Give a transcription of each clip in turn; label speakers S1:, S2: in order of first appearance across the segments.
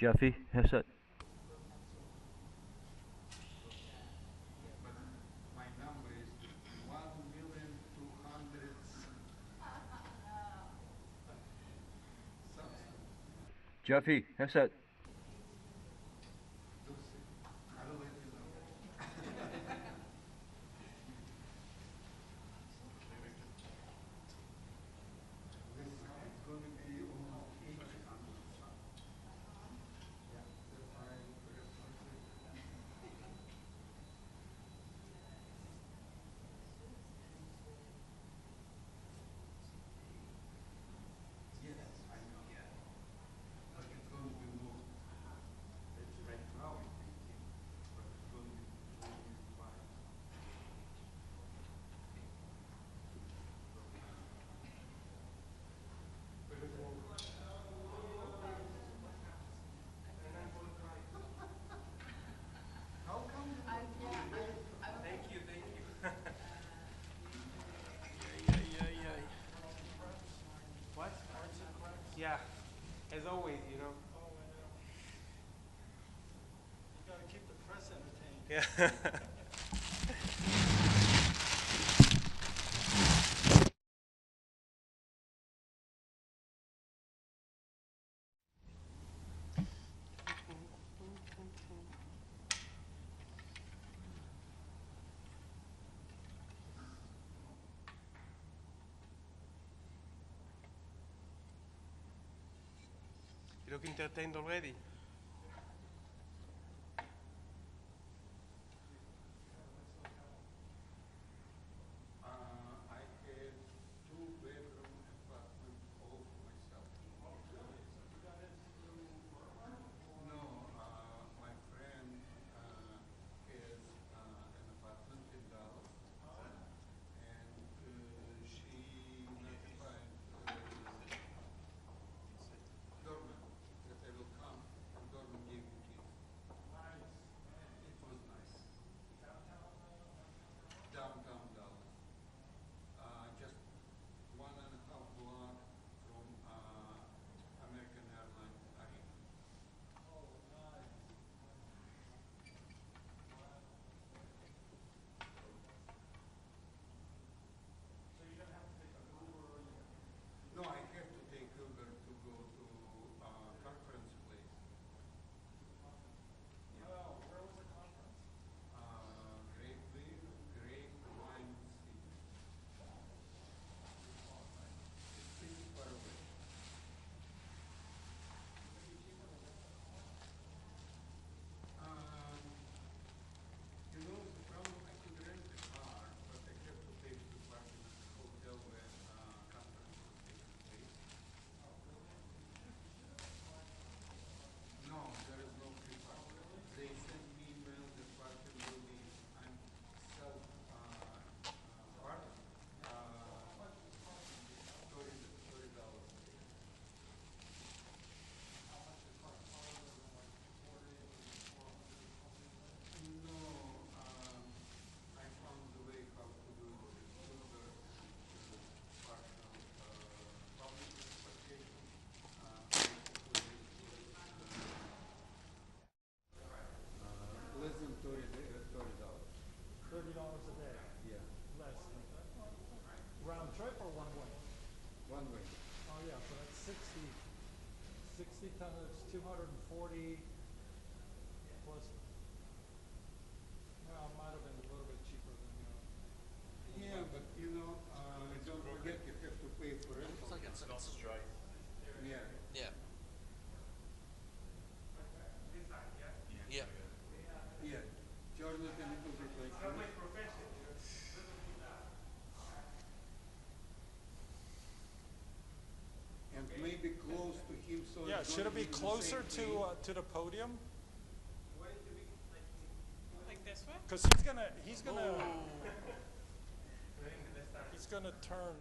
S1: Jeffy, headset.
S2: My number is 1,200,000 something.
S1: Jeffy, headset.
S2: I will let you know. This is going to be almost 800 something. Yeah, that's why I yes, I know. Yeah. But it's going to be more. It's right now it's 18, but it's going to be 25. How come?
S3: Thank you, thank you. What? Yeah, as always, you know.
S4: You gotta keep the press entertained.
S3: Yeah. You look entertained already.
S2: I have two-bedroom apartment all for myself. No, my friend has an apartment in Dallas, and she notified Dorman that I will come, and Dorman gave me keys. It was nice. Downtown Dallas. Just 1.5 block from American Airlines Arena. No, I have to take Uber to go to conference place.
S4: Oh, where was the conference?
S2: Great Wine City. It's pretty far away. The problem, I could rent a car, but I have to pay for parking at the hotel where conference was taking place. No, there is no free parking. They sent me email that parking will be, I'm self parking. $30. No, I found the way how to do it with Uber and partial public transportation. Less than $30.
S4: $30 a day.
S2: Yeah,
S4: Less. Round trip or one way?
S2: one way.
S4: Oh yeah, so that's 60. 60 times 240 plus. Well, it might have been a little bit cheaper than.
S2: Yeah, but don't forget you have to pay for rental. Yeah.
S5: Yeah. Yeah.
S2: Yeah. Jordan a little bit like this. And maybe close to him so
S4: Yeah,
S2: it's
S4: should
S2: gonna
S4: it be
S2: the
S4: closer
S2: same
S4: to the podium?
S6: Like this way?
S4: Because he's gonna turn.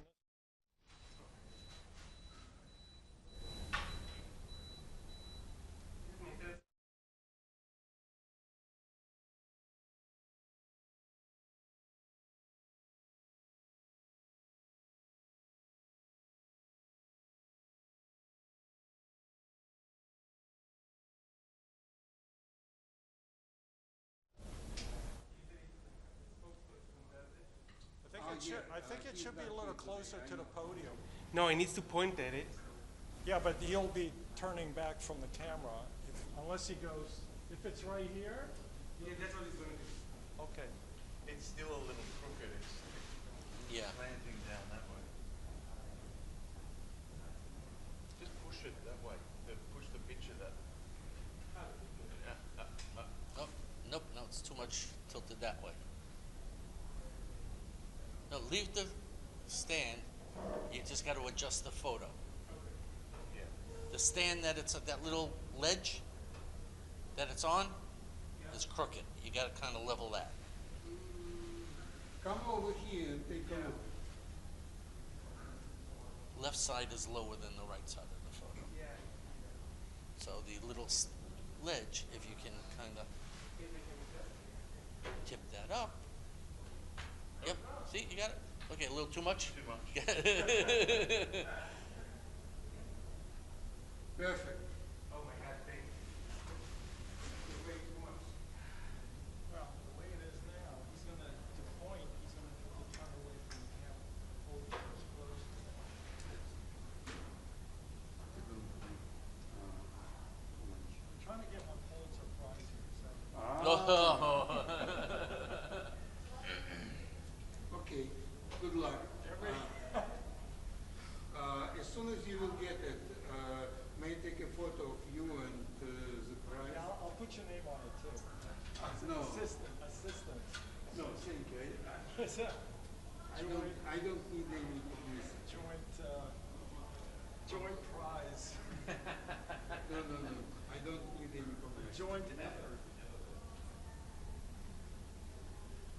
S4: think it should be a little closer to the podium.
S3: No, he needs to point at it.
S4: Yeah, but he'll be turning back from the camera, unless he goes, if it's right here,
S3: Yeah, that's what he's going to do.
S4: okay.
S5: It's still a little crooked. It's
S6: Yeah.
S5: slanting down that way. Just push it that way. Push the picture that.
S6: Oh, nope, no, it's too much tilted that way. No, leave the stand. You just got to adjust the photo.
S5: Yeah.
S6: The stand that it's that little ledge that it's on is crooked. You got to kind of level that.
S2: Come over here and take a look.
S6: Left side is lower than the right side of the photo.
S3: Yeah.
S6: So the little ledge, if you can kind of tip that up. Yep. See, you got it. Okay, a little too much.
S5: Too much.
S2: Perfect.
S3: Oh my God, thank you. It's way too much.
S4: Well, the way it is now, he's gonna, to point, he's gonna have to turn away from the camera. Hold it as close. I'm trying to get my Pulitzer Prize here, so.
S2: Okay, good luck. As soon as you will get it, may take a photo of you and the prize.
S4: Yeah, I'll put your name on it too.
S2: No.
S4: Assistant.
S2: No, thank you. I don't need any publicity.
S4: Joint prize.
S2: No. I don't need any publicity.
S4: Joint effort.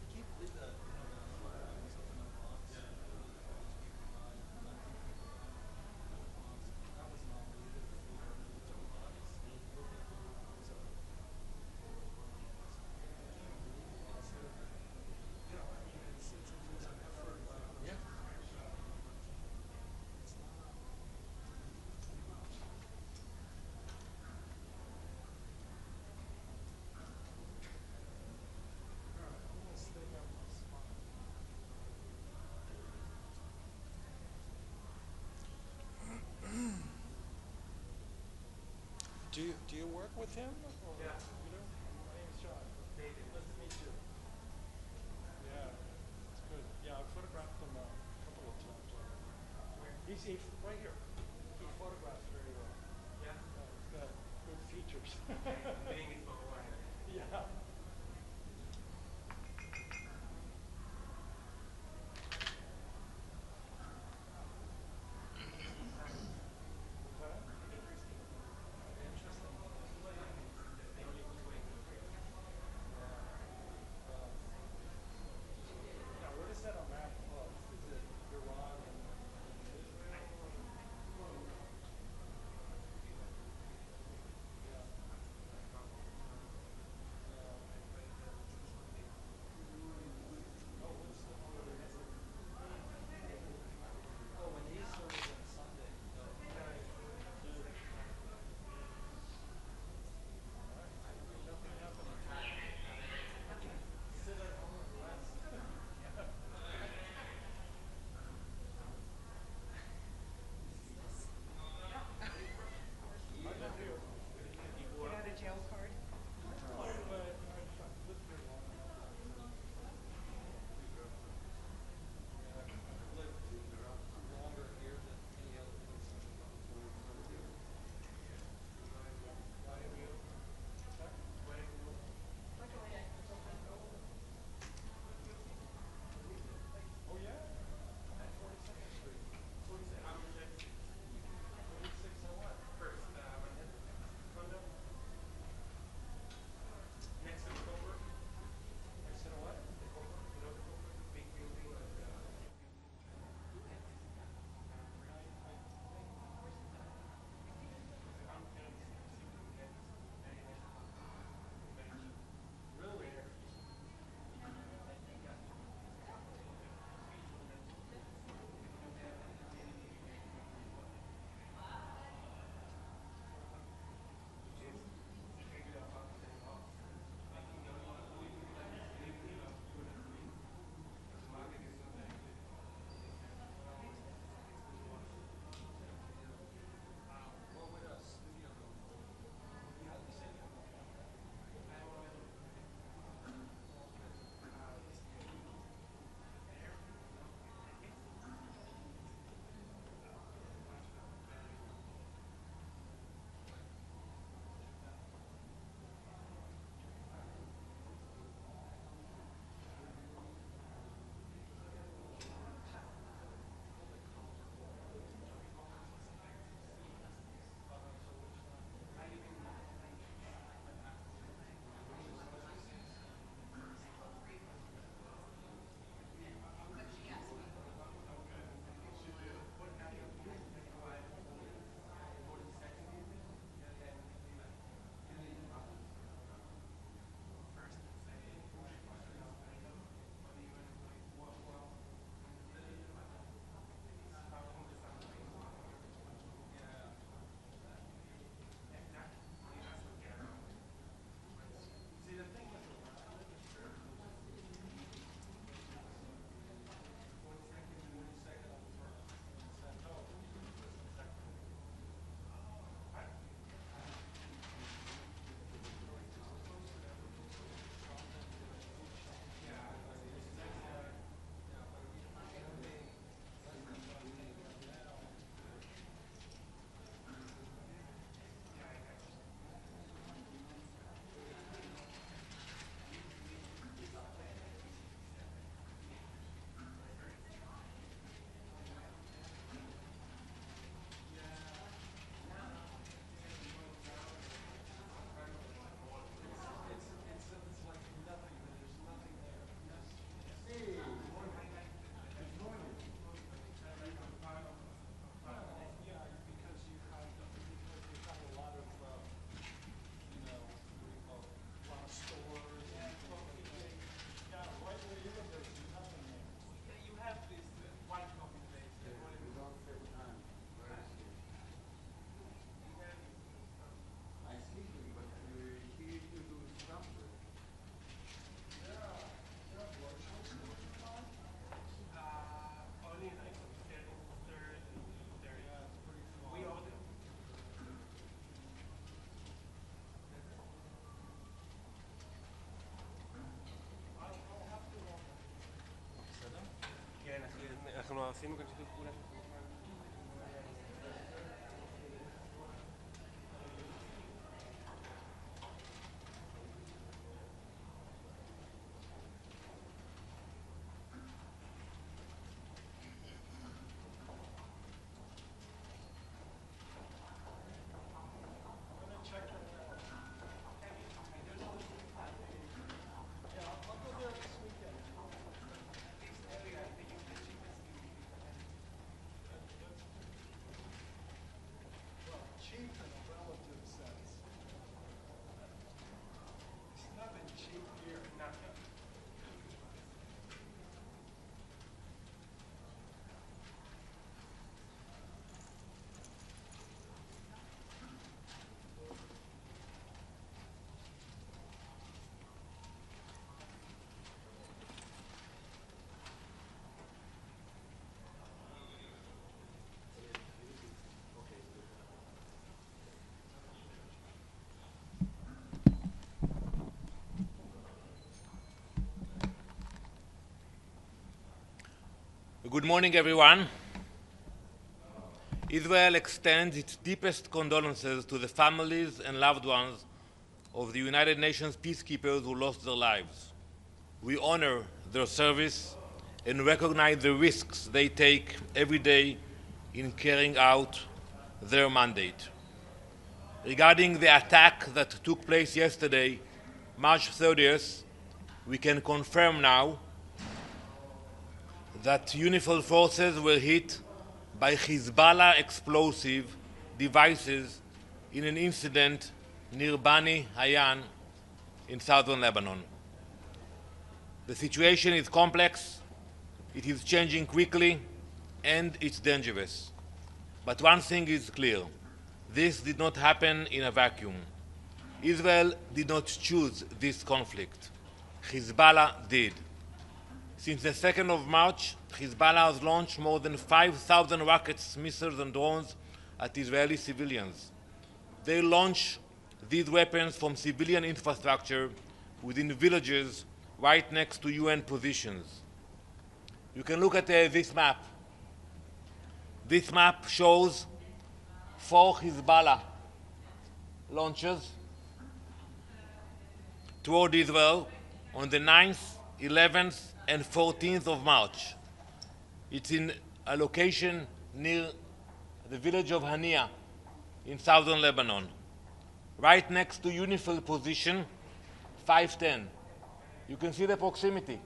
S4: I can't believe that, flags up in the box. That was nominated for Joe Biden. It's an effort by
S6: Yeah.
S4: Do you work with him? Or
S3: Yeah.
S4: You do? My name's John.
S3: David.
S4: Nice to meet you. Yeah, it's good. Yeah, I photographed him a couple of times. He's right here. He photographs very well.
S3: Yeah.
S4: He's got good features.
S3: Being it for a while.
S4: Yeah. Now, what is that a map of? Is it Iran and Israel? Yeah.
S7: אנחנו עשינו כאן שיתוף פעולה של
S8: Good morning, everyone. Israel extends its deepest condolences to the families and loved ones of the United Nations peacekeepers who lost their lives. We honor their service and recognize the risks they take every day in carrying out their mandate. Regarding the attack that took place yesterday, March 30th, we can confirm now that UNIFIL forces were hit by Hezbollah explosive devices in an incident near Bani Hayan in southern Lebanon. The situation is complex, it is changing quickly, and it's dangerous. But one thing is clear: this did not happen in a vacuum. Israel did not choose this conflict. Hezbollah did. Since the 2nd of March, Hezbollah has launched more than 5,000 rockets, missiles, and drones at Israeli civilians. They launch these weapons from civilian infrastructure within villages right next to UN positions. You can look at this map. This map shows 4 Hezbollah launches toward Israel on the 9th, 11th, and 14th of March. It's in a location near the village of Hania in southern Lebanon, right next to UNIFIL position 510. You can see the proximity.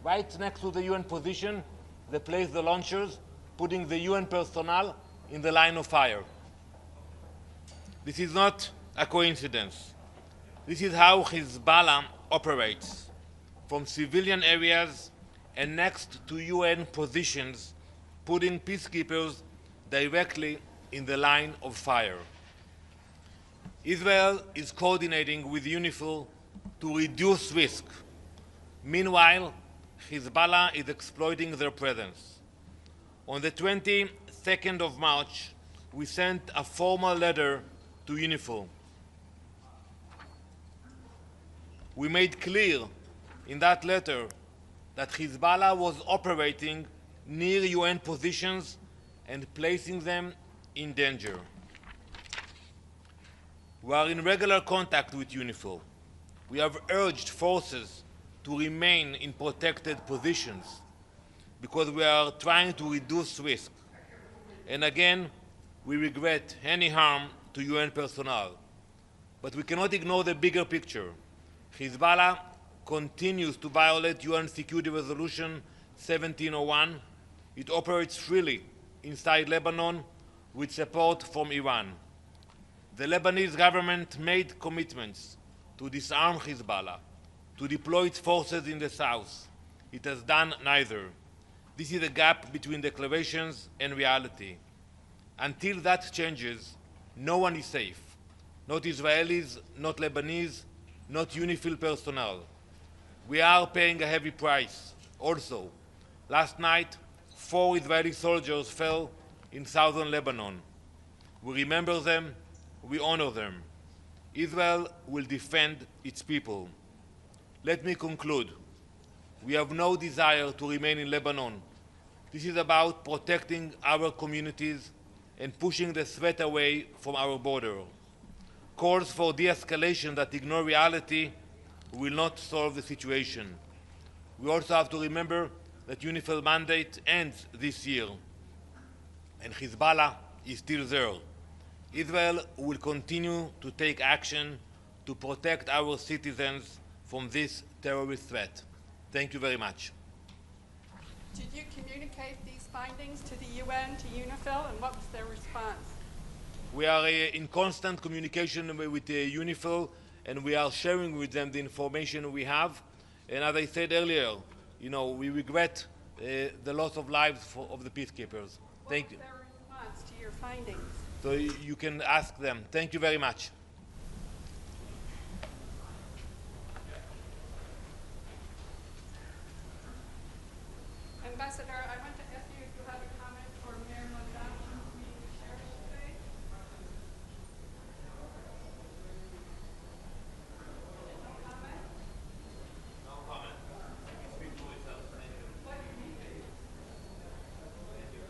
S8: Right next to the UN position, they place the launchers, putting the UN personnel in the line of fire. This is not a coincidence. This is how Hezbollah operates, from civilian areas and next to UN positions, putting peacekeepers directly in the line of fire. Israel is coordinating with UNIFIL to reduce risk. Meanwhile, Hezbollah is exploiting their presence. On the 22nd of March, we sent a formal letter to UNIFIL. We made clear in that letter that Hezbollah was operating near UN positions and placing them in danger. We are in regular contact with UNIFIL. We have urged forces to remain in protected positions because we are trying to reduce risk. And again, we regret any harm to UN personnel. But we cannot ignore the bigger picture. Hezbollah continues to violate UN Security Resolution 1701. It operates freely inside Lebanon with support from Iran. The Lebanese government made commitments to disarm Hezbollah, to deploy its forces in the south. It has done neither. This is a gap between declarations and reality. Until that changes, no one is safe. Not Israelis, not Lebanese, not UNIFIL personnel. We are paying a heavy price. Also, last night, 4 Israeli soldiers fell in southern Lebanon. We remember them, we honor them. Israel will defend its people. Let me conclude. We have no desire to remain in Lebanon. This is about protecting our communities and pushing the threat away from our border. Calls for de-escalation that ignore reality will not solve the situation. We also have to remember that UNIFIL mandate ends this year, and Hezbollah is still there. Israel will continue to take action to protect our citizens from this terrorist threat. Thank you very much.
S3: Did you communicate these findings to the UN, to UNIFIL, and what was their response?
S8: We are in constant communication with UNIFIL, and we are sharing with them the information we have. And as I said earlier, we regret the loss of lives of the peacekeepers. Thank you.
S3: What was their response to your findings?
S8: So you can ask them. Thank you very much.
S3: Ambassador, I want to ask you if you have a comment for Mayor Mondale meeting the sheriff today. No comment?
S5: No comment. You can speak for yourself. Thank you.
S3: What do you think?
S5: Thank you.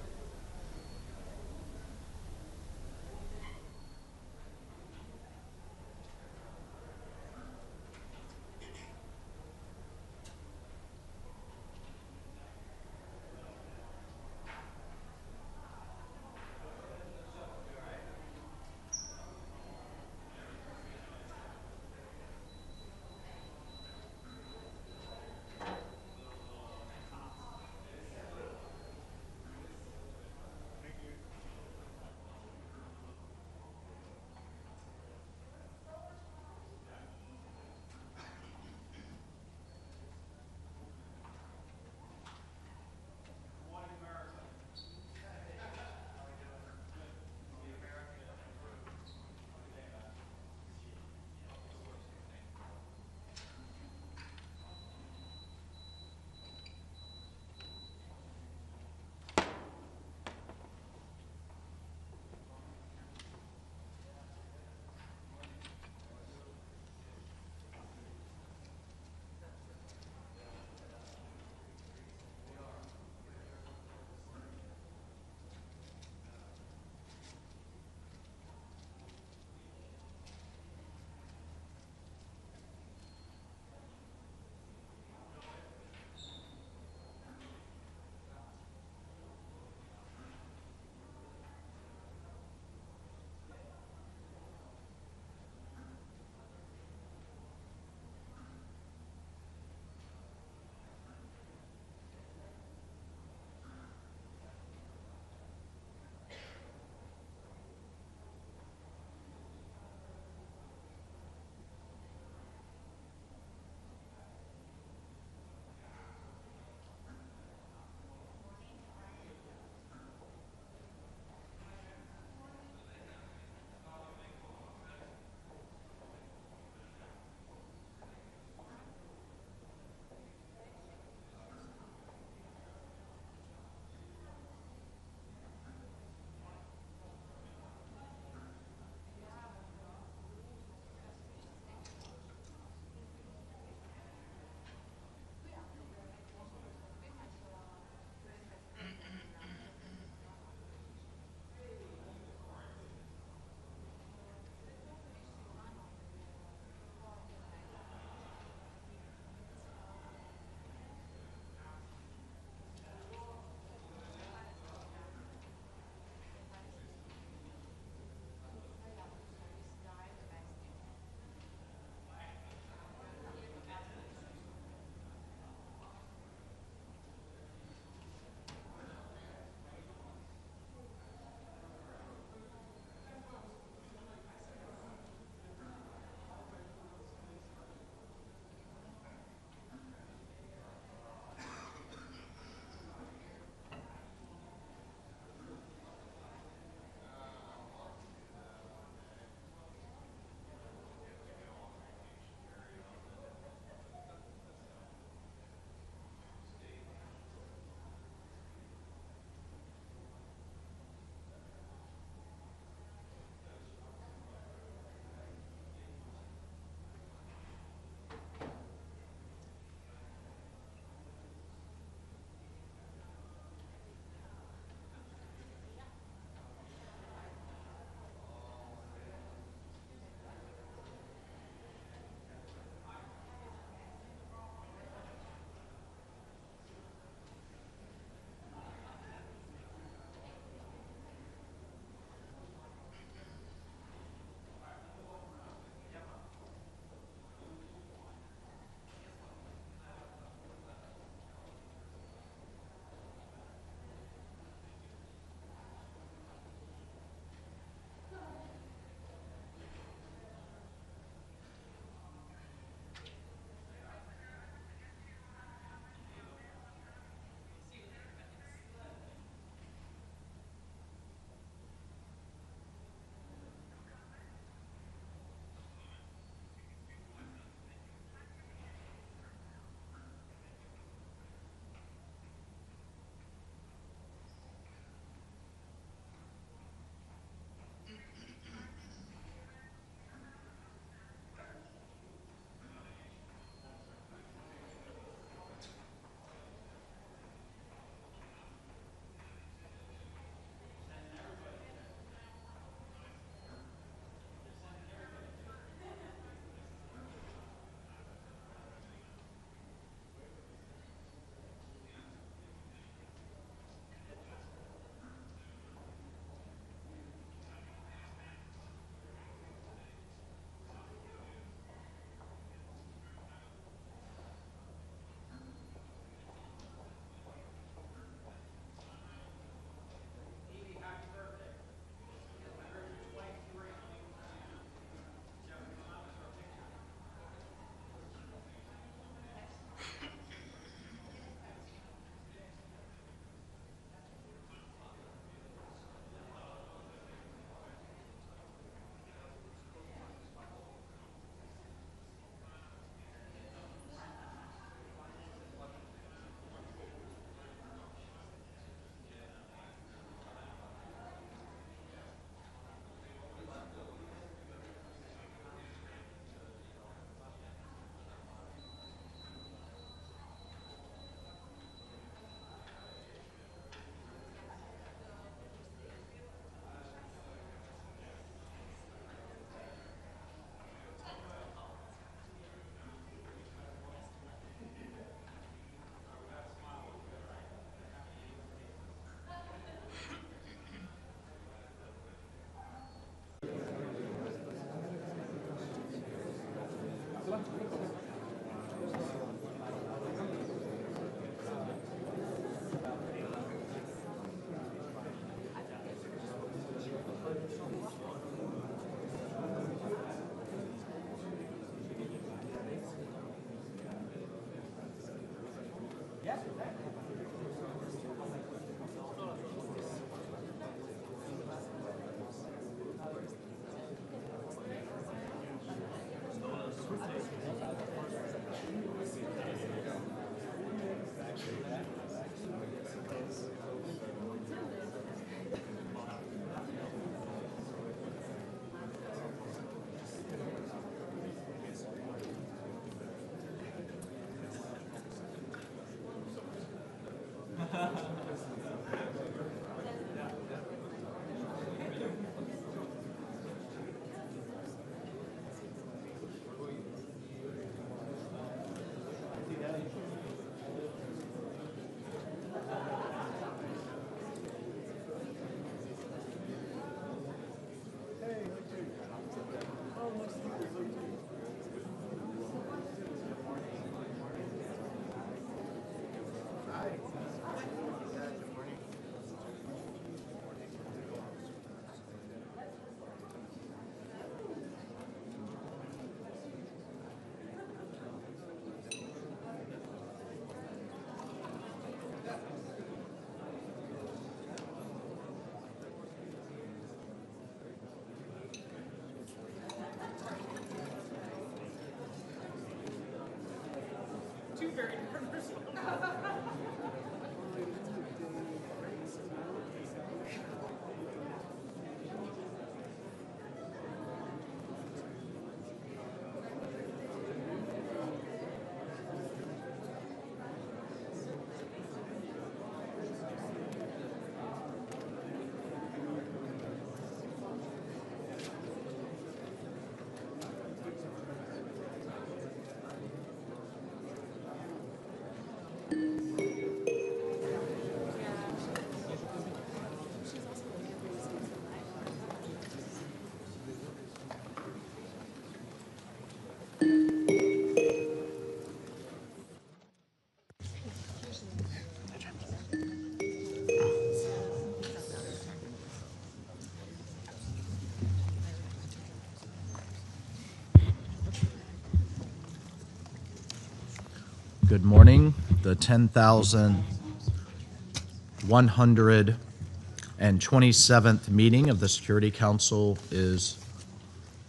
S7: Good morning. The 10,127th meeting of the Security Council is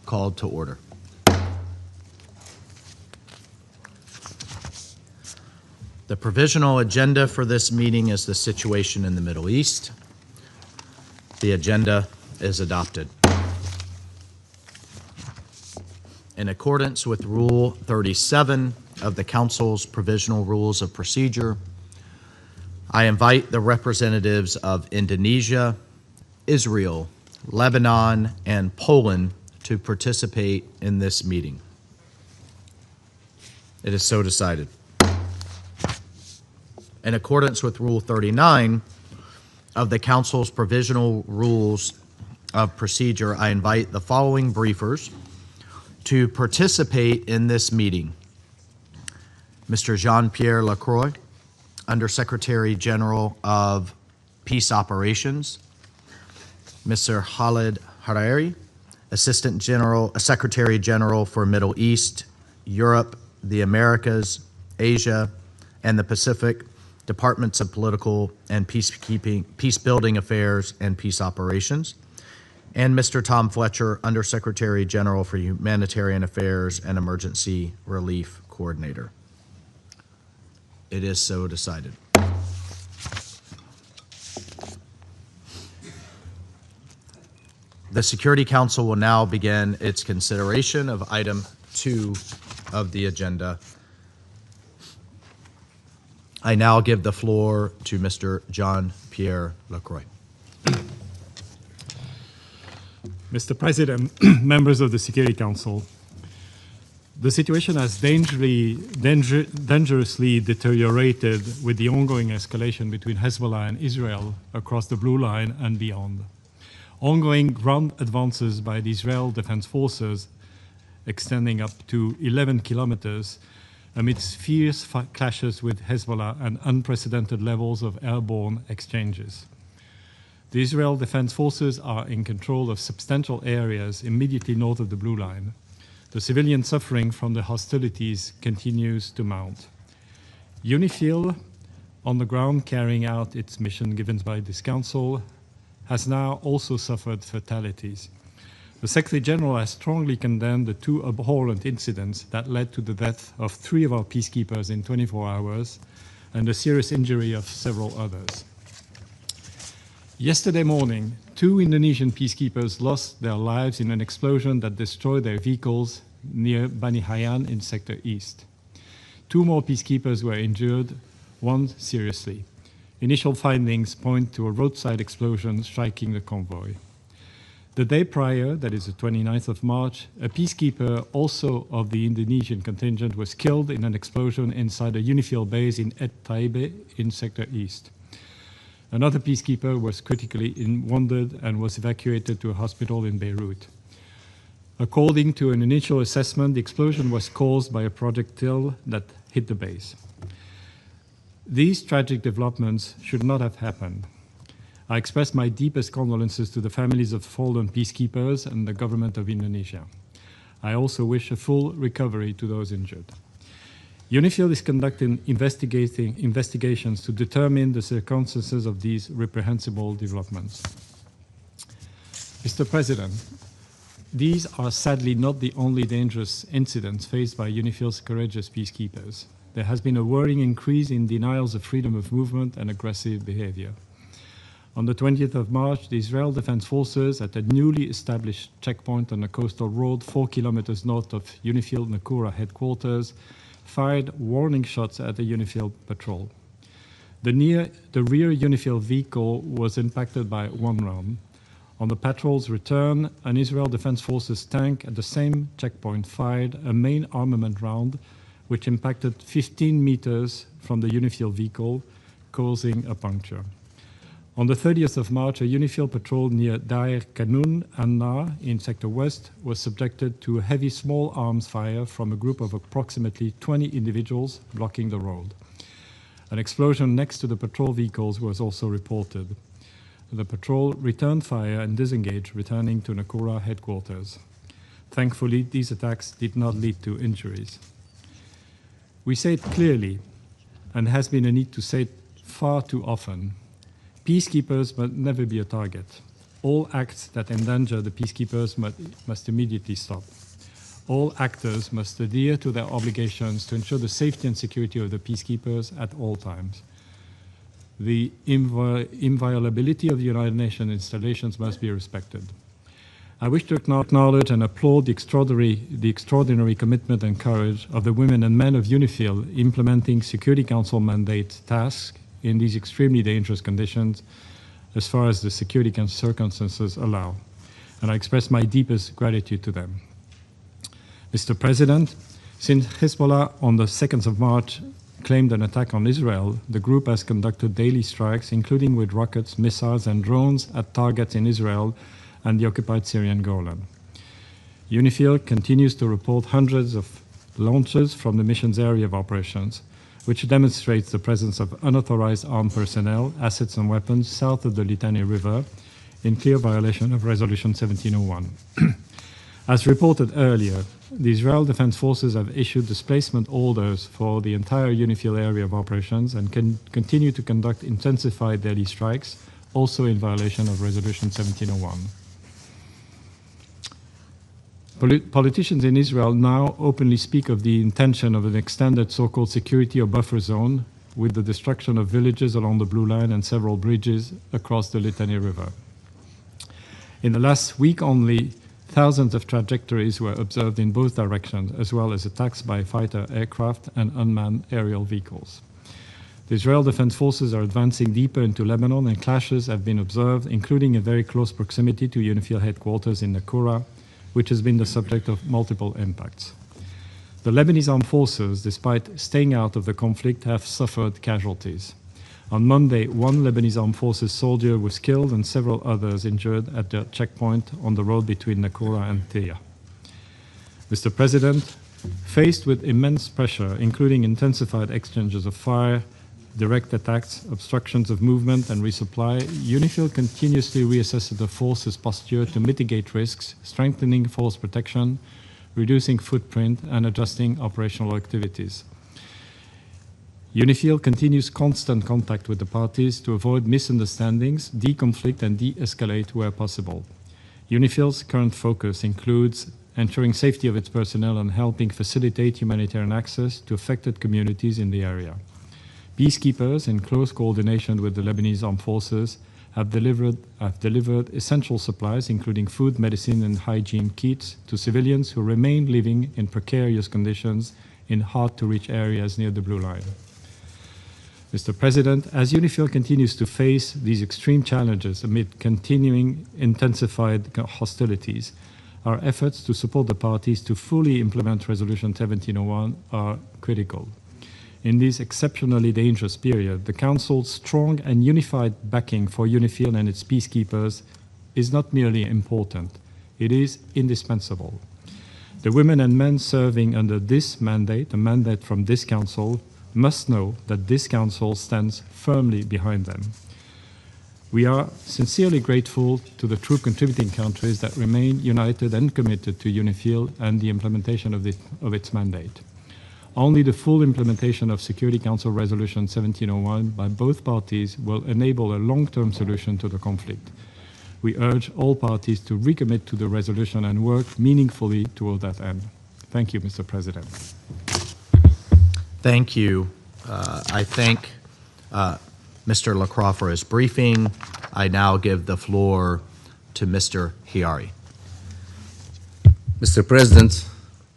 S7: called to order. The provisional agenda for this meeting is the situation in the Middle East. The agenda is adopted. In accordance with Rule 37 of the Council's Provisional Rules of Procedure, I invite the representatives of Indonesia, Israel, Lebanon, and Poland to participate in this meeting. It is so decided. In accordance with Rule 39 of the Council's Provisional Rules of Procedure, I invite the following briefers to participate in this meeting: Mr. Jean-Pierre Lacroix, Undersecretary General of Peace Operations; Mr. Khalid Hariri, Assistant Secretary General for Middle East, Europe, the Americas, Asia, and the Pacific, Departments of Political and Peacebuilding Affairs and Peace Operations; and Mr. Tom Fletcher, Undersecretary General for Humanitarian Affairs and Emergency Relief Coordinator. It is so decided. The Security Council will now begin its consideration of item 2 of the agenda. I now give the floor to Mr. Jean-Pierre Lacroix.
S9: Mr. President, members of the Security Council, the situation has dangerously deteriorated with the ongoing escalation between Hezbollah and Israel across the Blue Line and beyond. Ongoing ground advances by the Israel Defense Forces extending up to 11 kilometers amidst fierce clashes with Hezbollah and unprecedented levels of airborne exchanges. The Israel Defense Forces are in control of substantial areas immediately north of the Blue Line. The civilian suffering from the hostilities continues to mount. UNIFIL, on the ground carrying out its mission given by this council, has now also suffered fatalities. The Secretary General has strongly condemned the 2 abhorrent incidents that led to the death of 3 of our peacekeepers in 24 hours and the serious injury of several others. Yesterday morning, 2 Indonesian peacekeepers lost their lives in an explosion that destroyed their vehicles near Bani Hayan in Sector East. 2 more peacekeepers were injured, 1 seriously. Initial findings point to a roadside explosion striking the convoy. The day prior, that is the 29th of March, a peacekeeper, also of the Indonesian contingent, was killed in an explosion inside a UNIFIL base in Et Taibe in Sector East. Another peacekeeper was critically wounded and was evacuated to a hospital in Beirut. According to an initial assessment, the explosion was caused by a projectile that hit the base. These tragic developments should not have happened. I express my deepest condolences to the families of fallen peacekeepers and the government of Indonesia. I also wish a full recovery to those injured. UNIFIL is conducting investigations to determine the circumstances of these reprehensible developments. Mr. President, these are sadly not the only dangerous incidents faced by UNIFIL's courageous peacekeepers. There has been a worrying increase in denials of freedom of movement and aggressive behavior. On the 20th of March, the Israel Defense Forces at a newly established checkpoint on a coastal road 4 kilometers north of UNIFIL Nakura headquarters fired warning shots at the UNIFIL patrol. The rear UNIFIL vehicle was impacted by one round. On the patrol's return, an Israel Defense Forces tank at the same checkpoint fired a main armament round, which impacted 15 meters from the UNIFIL vehicle, causing a puncture. On the 30th of March, a UNIFIL patrol near Dair Kanun Anna in Sector West was subjected to a heavy small arms fire from a group of approximately 20 individuals blocking the road. An explosion next to the patrol vehicles was also reported. The patrol returned fire and disengaged, returning to Nakura headquarters. Thankfully, these attacks did not lead to injuries. We say it clearly, and has been a need to say it far too often. Peacekeepers must never be a target. All acts that endanger the peacekeepers must immediately stop. All actors must adhere to their obligations to ensure the safety and security of the peacekeepers at all times. The inviolability of the United Nations installations must be respected. I wish to acknowledge and applaud the extraordinary commitment and courage of the women and men of UNIFIL implementing Security Council mandate tasks in these extremely dangerous conditions as far as the security circumstances allow. And I express my deepest gratitude to them. Mr. President, since Hezbollah on the 2nd of March claimed an attack on Israel, the group has conducted daily strikes, including with rockets, missiles, and drones at targets in Israel and the occupied Syrian Golan. UNIFIL continues to report hundreds of launches from the mission's area of operations, which demonstrates the presence of unauthorized armed personnel, assets, and weapons south of the Litani River, in clear violation of Resolution 1701. As reported earlier, the Israel Defense Forces have issued displacement orders for the entire UNIFIL area of operations and can continue to conduct intensified daily strikes, also in violation of Resolution 1701. Politicians in Israel now openly speak of the intention of an extended so-called security or buffer zone with the destruction of villages along the Blue Line and several bridges across the Litani River. In the last week only, thousands of trajectories were observed in both directions, as well as attacks by fighter aircraft and unmanned aerial vehicles. The Israel Defense Forces are advancing deeper into Lebanon, and clashes have been observed, including in very close proximity to UNIFIL headquarters in Nakura, which has been the subject of multiple impacts. The Lebanese armed forces, despite staying out of the conflict, have suffered casualties. On Monday, one Lebanese armed forces soldier was killed and several others injured at the checkpoint on the road between Nakura and Teya. Mr. President, faced with immense pressure, including intensified exchanges of fire, direct attacks, obstructions of movement, and resupply, UNIFIL continuously reassesses the force's posture to mitigate risks, strengthening force protection, reducing footprint, and adjusting operational activities. UNIFIL continues constant contact with the parties to avoid misunderstandings, de-conflict, and de-escalate where possible. UNIFIL's current focus includes ensuring safety of its personnel and helping facilitate humanitarian access to affected communities in the area. Peacekeepers, in close coordination with the Lebanese armed forces, have delivered essential supplies, including food, medicine, and hygiene kits, to civilians who remain living in precarious conditions in hard-to-reach areas near the Blue Line. Mr. President, as UNIFIL continues to face these extreme challenges amid continuing intensified hostilities, our efforts to support the parties to fully implement Resolution 1701 are critical. In this exceptionally dangerous period, the Council's strong and unified backing for UNIFIL and its peacekeepers is not merely important, it is indispensable. The women and men serving under this mandate, a mandate from this Council, must know that this Council stands firmly behind them. We are sincerely grateful to the troop contributing countries that remain united and committed to UNIFIL and the implementation of its mandate. Only the full implementation of Security Council Resolution 1701 by both parties will enable a long-term solution to the conflict. We urge all parties to recommit to the resolution and work meaningfully toward that end. Thank you, Mr. President.
S7: Thank you. I thank Mr. Lacroix for his briefing. I now give the floor to Mr. Hiari.
S10: Mr. President,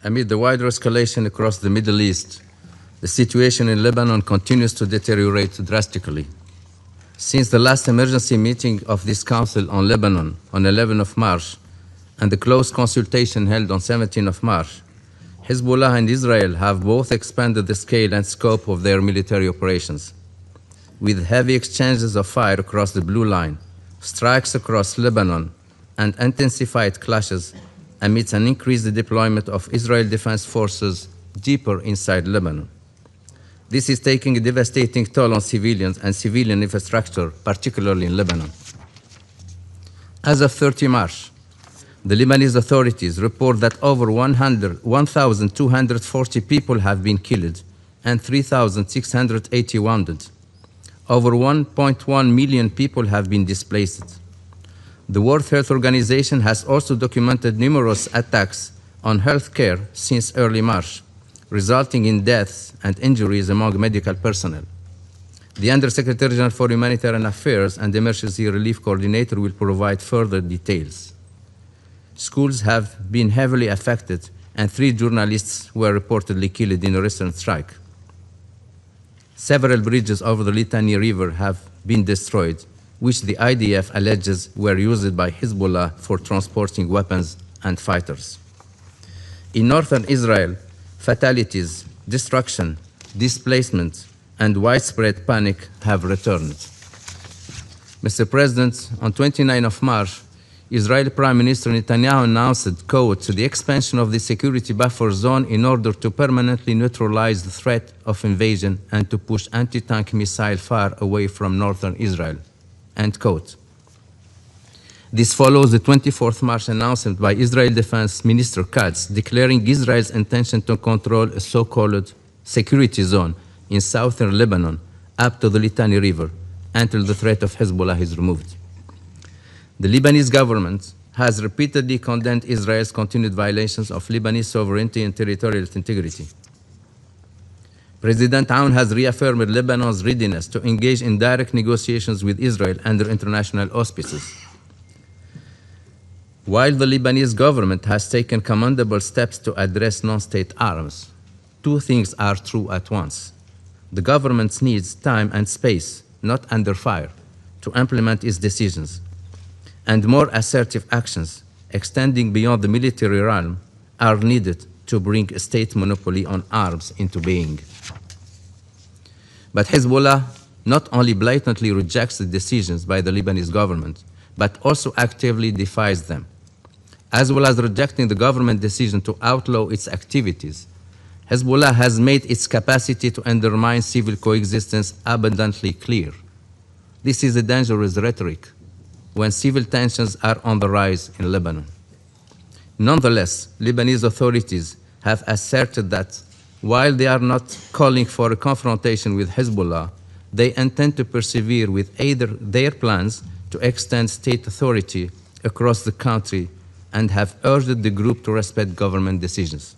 S10: amid the wider escalation across the Middle East, the situation in Lebanon continues to deteriorate drastically. Since the last emergency meeting of this Council on Lebanon on 11 of March and the close consultation held on 17 of March, Hezbollah and Israel have both expanded the scale and scope of their military operations. With heavy exchanges of fire across the Blue Line, strikes across Lebanon, and intensified clashes amidst an increased deployment of Israel Defense Forces deeper inside Lebanon. This is taking a devastating toll on civilians and civilian infrastructure, particularly in Lebanon. As of 30 March, the Lebanese authorities report that over 1,240 people have been killed and 3,680 wounded. Over 1.1 million people have been displaced. The World Health Organization has also documented numerous attacks on healthcare since early March, resulting in deaths and injuries among medical personnel. The Undersecretary General for Humanitarian Affairs and Emergency Relief Coordinator will provide further details. Schools have been heavily affected, and 3 journalists were reportedly killed in a recent strike. Several bridges over the Litani River have been destroyed, which the IDF alleges were used by Hezbollah for transporting weapons and fighters. In northern Israel, fatalities, destruction, displacement, and widespread panic have returned. Mr. President, on 29 of March, Israeli Prime Minister Netanyahu announced, quote, the expansion of the security buffer zone in order to permanently neutralize the threat of invasion and to push anti-tank missile fire away from northern Israel, end quote. This follows the 24th March announcement by Israel Defense Minister Katz declaring Israel's intention to control a so-called security zone in southern Lebanon up to the Litani River until the threat of Hezbollah is removed. The Lebanese government has repeatedly condemned Israel's continued violations of Lebanese sovereignty and territorial integrity. President Aoun has reaffirmed Lebanon's readiness to engage in direct negotiations with Israel under international auspices. While the Lebanese government has taken commendable steps to address non-state arms, 2 things are true at once. The government needs time and space, not under fire, to implement its decisions. And more assertive actions, extending beyond the military realm, are needed to bring a state monopoly on arms into being. But Hezbollah not only blatantly rejects the decisions by the Lebanese government, but also actively defies them. As well as rejecting the government decision to outlaw its activities, Hezbollah has made its capacity to undermine civil coexistence abundantly clear. This is a dangerous rhetoric when civil tensions are on the rise in Lebanon. Nonetheless, Lebanese authorities have asserted that while they are not calling for a confrontation with Hezbollah, they intend to persevere with either their plans to extend state authority across the country and have urged the group to respect government decisions.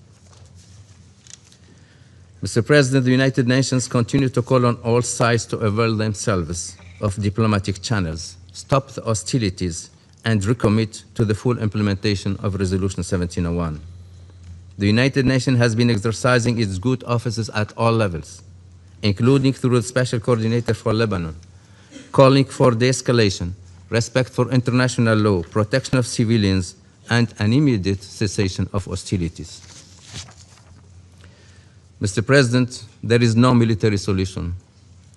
S10: Mr. President, the United Nations continue to call on all sides to avail themselves of diplomatic channels, stop the hostilities, and recommit to the full implementation of Resolution 1701. The United Nations has been exercising its good offices at all levels, including through the Special Coordinator for Lebanon, calling for de-escalation, respect for international law, protection of civilians, and an immediate cessation of hostilities. Mr. President, there is no military solution.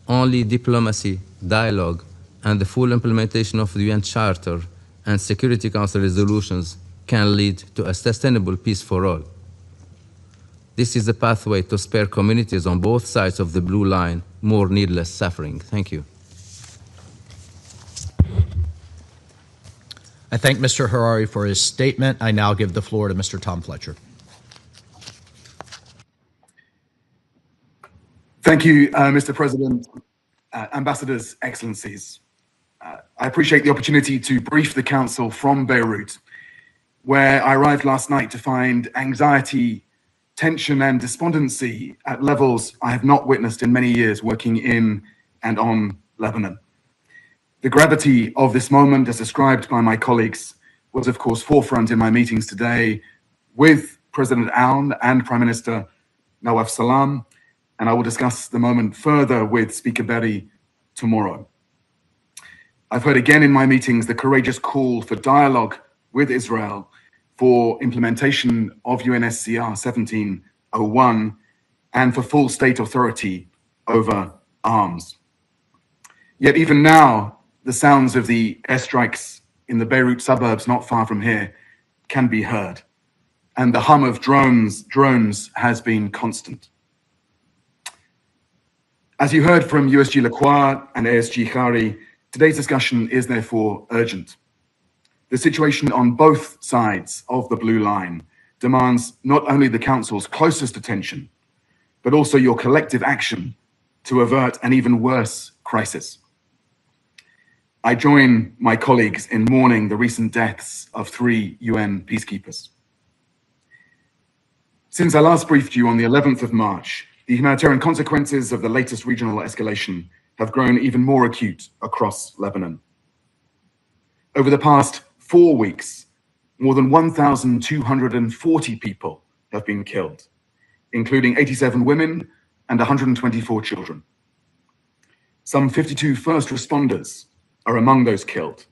S10: Only diplomacy, dialogue, and the full implementation of the UN Charter and Security Council resolutions can lead to a sustainable peace for all. This is the pathway to spare communities on both sides of the blue line more needless suffering. Thank you.
S7: I thank Mr. Harari for his statement. I now give the floor to Mr. Tom Fletcher.
S11: Thank you, Mr. President, Ambassadors, Excellencies. I appreciate the opportunity to brief the Council from Beirut, where I arrived last night to find anxiety, tension, and despondency at levels I have not witnessed in many years working in and on Lebanon. The gravity of this moment, as described by my colleagues, was of course forefront in my meetings today with President Aoun and Prime Minister Nawaf Salam, and I will discuss the moment further with Speaker Berry tomorrow. I've heard again in my meetings the courageous call for dialogue with Israel for implementation of UNSCR 1701 and for full state authority over arms. Yet even now, the sounds of the airstrikes in the Beirut suburbs not far from here can be heard, and the hum of drones has been constant. As you heard from USG Lacroix and ASG Khari, today's discussion is therefore urgent. The situation on both sides of the blue line demands not only the Council's closest attention, but also your collective action to avert an even worse crisis. I join my colleagues in mourning the recent deaths of 3 UN peacekeepers. Since I last briefed you on the 11th of March, the humanitarian consequences of the latest regional escalation have grown even more acute across Lebanon. Over the past 4 weeks, more than 1,240 people have been killed, including 87 women and 124 children. Some 52 first responders are among those killed,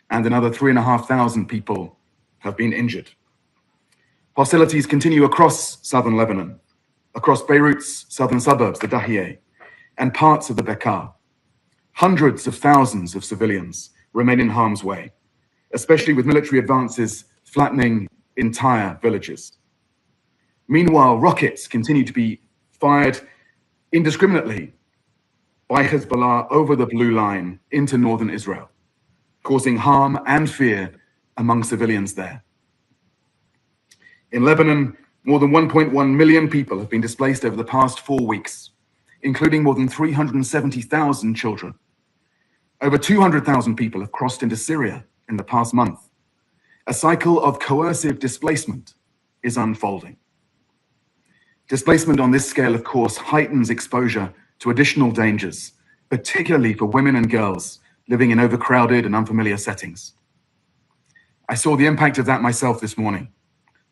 S11: and another 3,500 people have been injured. Hostilities continue across southern Lebanon, across Beirut's southern suburbs, the Dahiyeh, and parts of the Bekaa. Hundreds of thousands of civilians remain in harm's way, especially with military advances flattening entire villages. Meanwhile, rockets continue to be fired indiscriminately by Hezbollah over the blue line into northern Israel, causing harm and fear among civilians there. In Lebanon, more than 1.1 million people have been displaced over the past 4 weeks, including more than 370,000 children. Over 200,000 people have crossed into Syria in the past month. A cycle of coercive displacement is unfolding. Displacement on this scale, of course, heightens exposure to additional dangers, particularly for women and girls living in overcrowded and unfamiliar settings. I saw the impact of that myself this morning.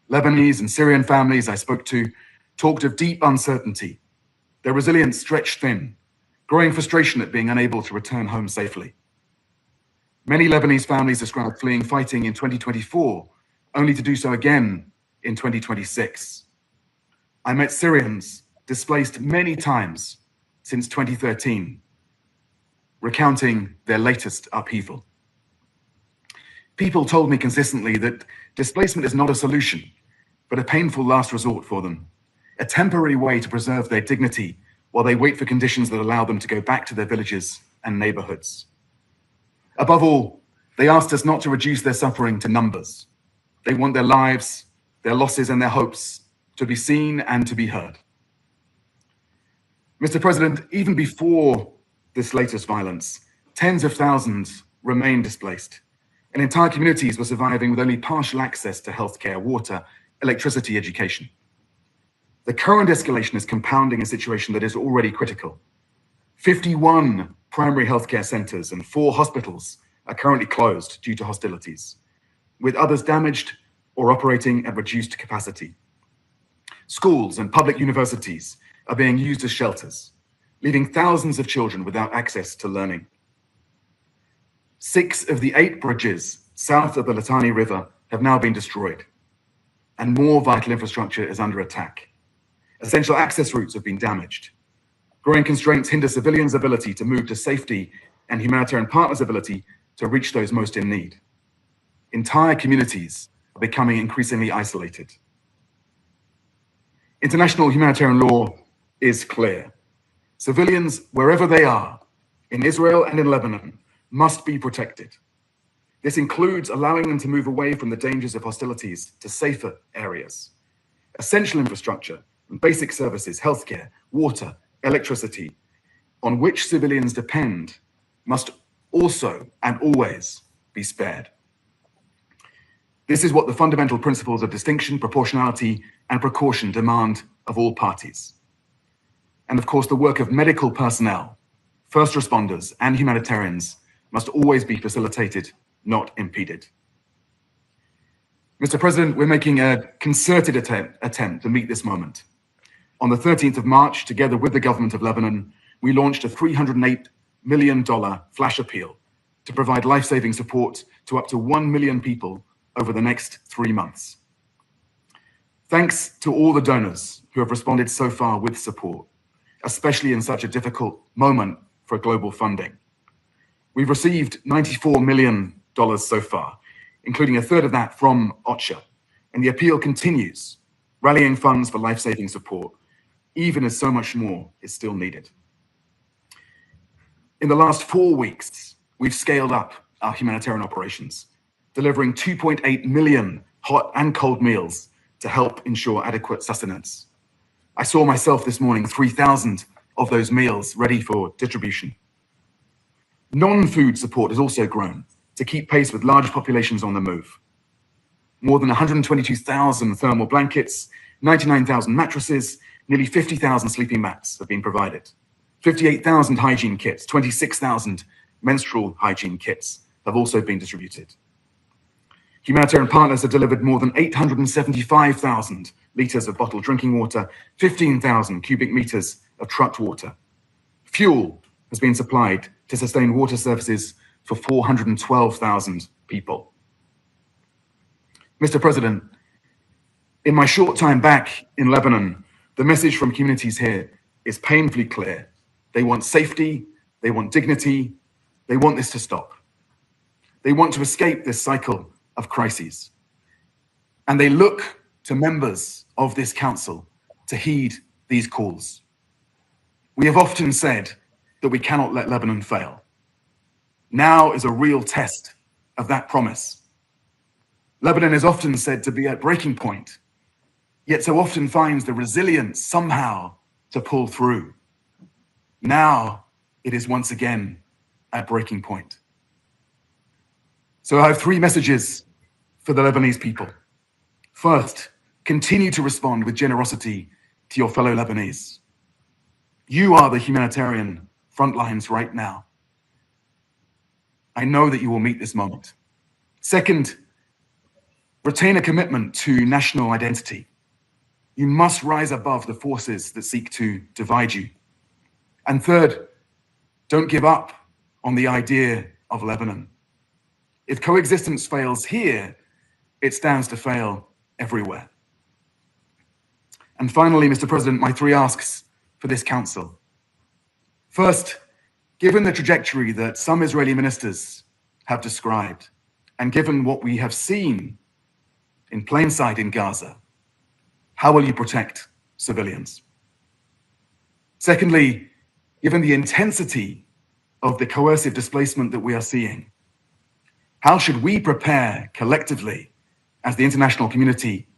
S11: Lebanese and Syrian families I spoke to talked of deep uncertainty, their resilience stretched thin, growing frustration at being unable to return home safely. Many Lebanese families described fleeing fighting in 2024, only to do so again in 2026. I met Syrians displaced many times since 2013, recounting their latest upheaval. People told me consistently that displacement is not a solution, but a painful last resort for them, a temporary way to preserve their dignity while they wait for conditions that allow them to go back to their villages and neighborhoods. Above all, they asked us not to reduce their suffering to numbers. They want their lives, their losses, and their hopes to be seen and to be heard. Mr. President, even before this latest violence, tens of thousands remain displaced, and entire communities were surviving with only partial access to healthcare, water, electricity, education. The current escalation is compounding a situation that is already critical. 51 primary healthcare centers and 4 hospitals are currently closed due to hostilities, with others damaged or operating at reduced capacity. Schools and public universities are being used as shelters. leaving thousands of children without access to learning. 6 of the 8 bridges south of the Litani River have now been destroyed, and more vital infrastructure is under attack. Essential access routes have been damaged. Growing constraints hinder civilians' ability to move to safety and humanitarian partners' ability to reach those most in need. Entire communities are becoming increasingly isolated. International humanitarian law is clear. Civilians, wherever they are, in Israel and in Lebanon, must be protected. This includes allowing them to move away from the dangers of hostilities to safer areas. Essential infrastructure and basic services, healthcare, water, electricity, on which civilians depend, must also and always be spared. This is what the fundamental principles of distinction, proportionality, and precaution demand of all parties. And of course, the work of medical personnel, first responders, and humanitarians must always be facilitated, not impeded. Mr. President, we're making a concerted attempt to meet this moment. On the 13th of March, together with the government of Lebanon, we launched a $308 million flash appeal to provide life-saving support to up to 1 million people over the next 3 months. Thanks to all the donors who have responded so far with support, especially in such a difficult moment for global funding. We've received $94 million so far, including a third of that from OCHA, and the appeal continues, rallying funds for life-saving support, even as so much more is still needed. In the last 4 weeks, we've scaled up our humanitarian operations, delivering 2.8 million hot and cold meals to help ensure adequate sustenance. I saw myself this morning 3,000 of those meals ready for distribution. Non-food support has also grown to keep pace with large populations on the move. More than 122,000 thermal blankets, 99,000 mattresses, nearly 50,000 sleeping mats have been provided. 58,000 hygiene kits, 26,000 menstrual hygiene kits have also been distributed. Humanitarian partners have delivered more than 875,000 liters of bottled drinking water, 15,000 cubic meters of trucked water. Fuel has been supplied to sustain water services for 412,000 people. Mr. President, in my short time back in Lebanon, the message from communities here is painfully clear. They want safety, they want dignity, they want this to stop. They want to escape this cycle of crises. And they look to members of this council to heed these calls. We have often said that we cannot let Lebanon fail. Now is a real test of that promise. Lebanon is often said to be at breaking point, yet so often finds the resilience somehow to pull through. Now it is once again at breaking point. So I have 3 messages for the Lebanese people. First, continue to respond with generosity to your fellow Lebanese. You are the humanitarian front lines right now. I know that you will meet this moment. Second, retain a commitment to national identity. You must rise above the forces that seek to divide you. And third, don't give up on the idea of Lebanon. If coexistence fails here, it stands to fail everywhere. And finally, Mr. President, my 3 asks for this council. First, given the trajectory that some Israeli ministers have described, and given what we have seen in plain sight in Gaza, how will you protect civilians? Secondly, given the intensity of the coercive displacement that we are seeing, how should we prepare collectively as the international community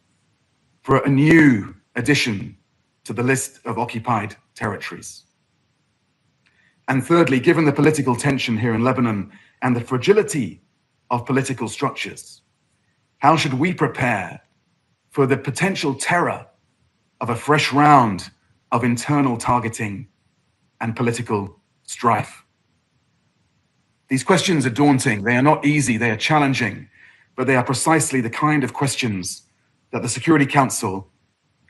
S11: for a new addition to the list of occupied territories? And thirdly, given the political tension here in Lebanon and the fragility of political structures, how should we prepare for the potential terror of a fresh round of internal targeting and political strife? These questions are daunting. They are not easy. They are challenging, but they are precisely the kind of questions that the Security Council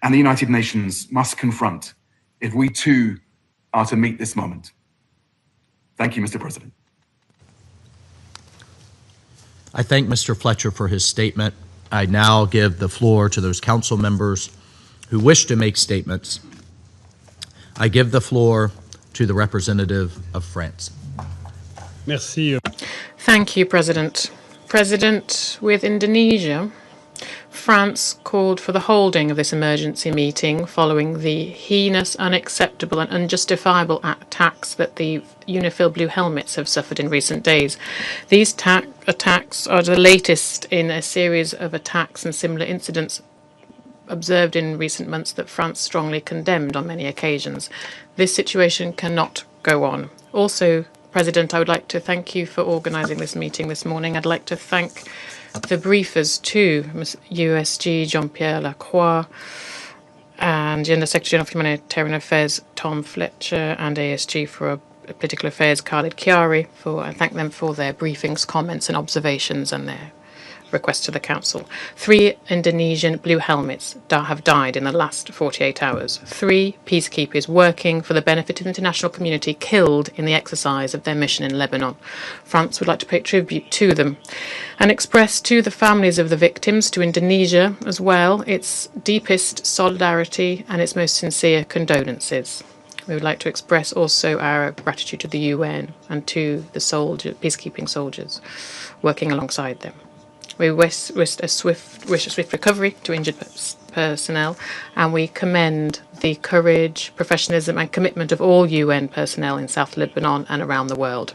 S11: and the United Nations must confront if we too are to meet this moment. Thank you, Mr. President.
S7: I thank Mr. Fletcher for his statement. I now give the floor to those council members who wish to make statements. I give the floor to the representative of France.
S12: Merci.
S13: Thank you, President. President, with Indonesia, France called for the holding of this emergency meeting following the heinous, unacceptable and unjustifiable attacks that the UNIFIL Blue Helmets have suffered in recent days. These attacks are the latest in a series of attacks and similar incidents observed in recent months that France strongly condemned on many occasions. This situation cannot go on. Also, President, I would like to thank you for organising this meeting this morning. I'd like to thank the briefers too, USG Jean-Pierre Lacroix and Under Secretary of Humanitarian Affairs Tom Fletcher, and ASG for Political Affairs Khalid Chiari. I thank them for their briefings, comments and observations and their request to the Council. 3 Indonesian Blue Helmets have died in the last 48 hours. 3 peacekeepers working for the benefit of the international community killed in the exercise of their mission in Lebanon. France would like to pay tribute to them and express to the families of the victims, to Indonesia as well, its deepest solidarity and its most sincere condolences. We would like to express also our gratitude to the UN and to the peacekeeping soldiers working alongside them. We wish a swift recovery to injured personnel, and we commend the courage, professionalism and commitment of all UN personnel in South Lebanon and around the world.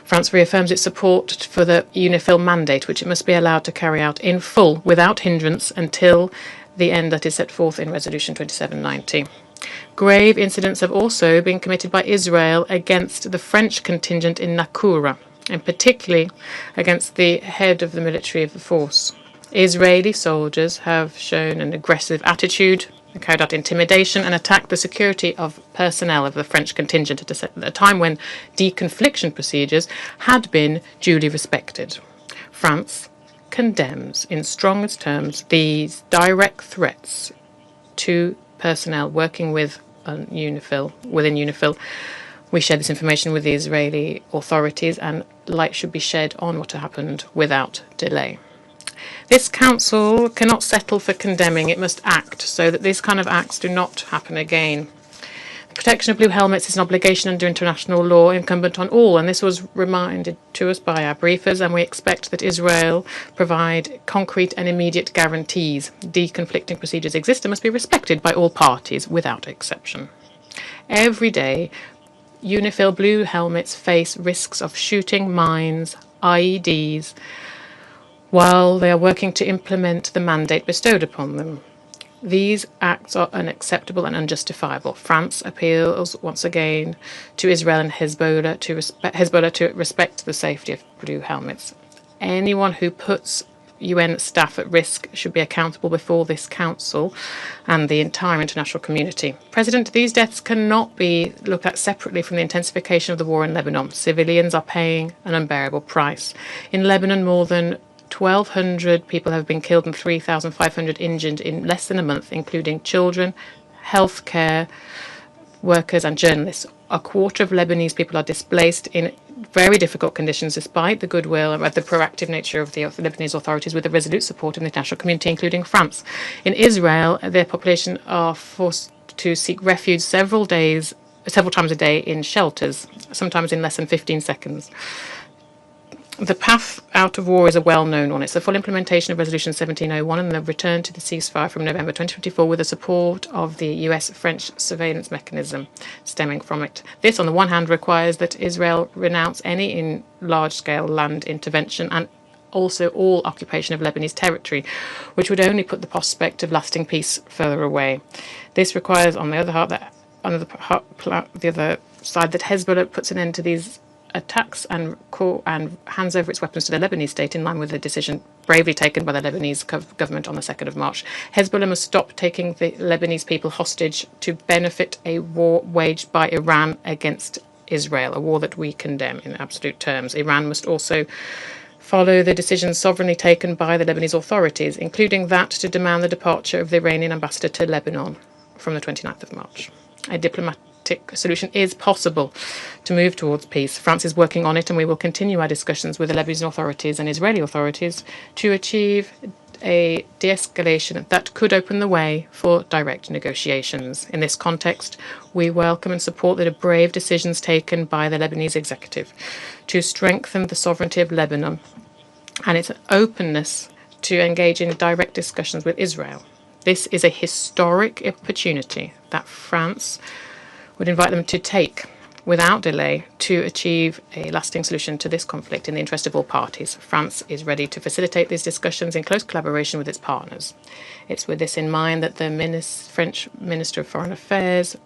S13: France reaffirms its support for the UNIFIL mandate, which it must be allowed to carry out in full without hindrance until the end that is set forth in Resolution 2790. Grave incidents have also been committed by Israel against the French contingent in Nakura, and particularly against the head of the military of the force. Israeli soldiers have shown an aggressive attitude, carried out intimidation and attacked the security of personnel of the French contingent at a time when deconfliction procedures had been duly respected. France condemns in strongest terms these direct threats to personnel working within UNIFIL. We share this information with the Israeli authorities, and light should be shed on what happened without delay. This council cannot settle for condemning, it must act so that these kind of acts do not happen again. The protection of blue helmets is an obligation under international law incumbent on all, and this was reminded to us by our briefers, and we expect that Israel provide concrete and immediate guarantees. Deconflicting procedures exist and must be respected by all parties without exception. Every day, UNIFIL Blue Helmets face risks of shooting, mines, IEDs, while they are working to implement the mandate bestowed upon them. These acts are unacceptable and unjustifiable. France appeals once again to Israel and Hezbollah to respect the safety of blue helmets. Anyone who puts UN staff at risk should be accountable before this Council and the entire international community. President, these deaths cannot be looked at separately from the intensification of the war in Lebanon. Civilians are paying an unbearable price. In Lebanon, more than 1,200 people have been killed and 3,500 injured in less than a month, including children, healthcare workers and journalists. A quarter of Lebanese people are displaced in very difficult conditions, despite the goodwill and the proactive nature of the Lebanese authorities, with the resolute support of the international community, including France. In Israel, their population are forced to seek refuge several times a day in shelters, sometimes in less than 15 seconds. The path out of war is a well-known one. It's the full implementation of Resolution 1701 and the return to the ceasefire from November 2024 with the support of the US-French surveillance mechanism stemming from it. This, on the one hand, requires that Israel renounce any large-scale land intervention and also all occupation of Lebanese territory, which would only put the prospect of lasting peace further away. This requires, on the other side, that Hezbollah puts an end to these attacks and hands over its weapons to the Lebanese state in line with the decision bravely taken by the Lebanese government on the 2nd of March. Hezbollah must stop taking the Lebanese people hostage to benefit a war waged by Iran against Israel, a war that we condemn in absolute terms. Iran must also follow the decisions sovereignly taken by the Lebanese authorities, including that to demand the departure of the Iranian ambassador to Lebanon from the 29th of March. A diplomatic diplomatic solution is possible to move towards peace. France is working on it, and we will continue our discussions with the Lebanese authorities and Israeli authorities to achieve a de-escalation that could open the way for direct negotiations. In this context, we welcome and support the brave decisions taken by the Lebanese executive to strengthen the sovereignty of Lebanon and its openness to engage in direct discussions with Israel. This is a historic opportunity that France would invite them to take without delay to achieve a lasting solution to this conflict in the interest of all parties. France is ready to facilitate these discussions in close collaboration with its partners. It's with this in mind that the French Minister of Foreign Affairs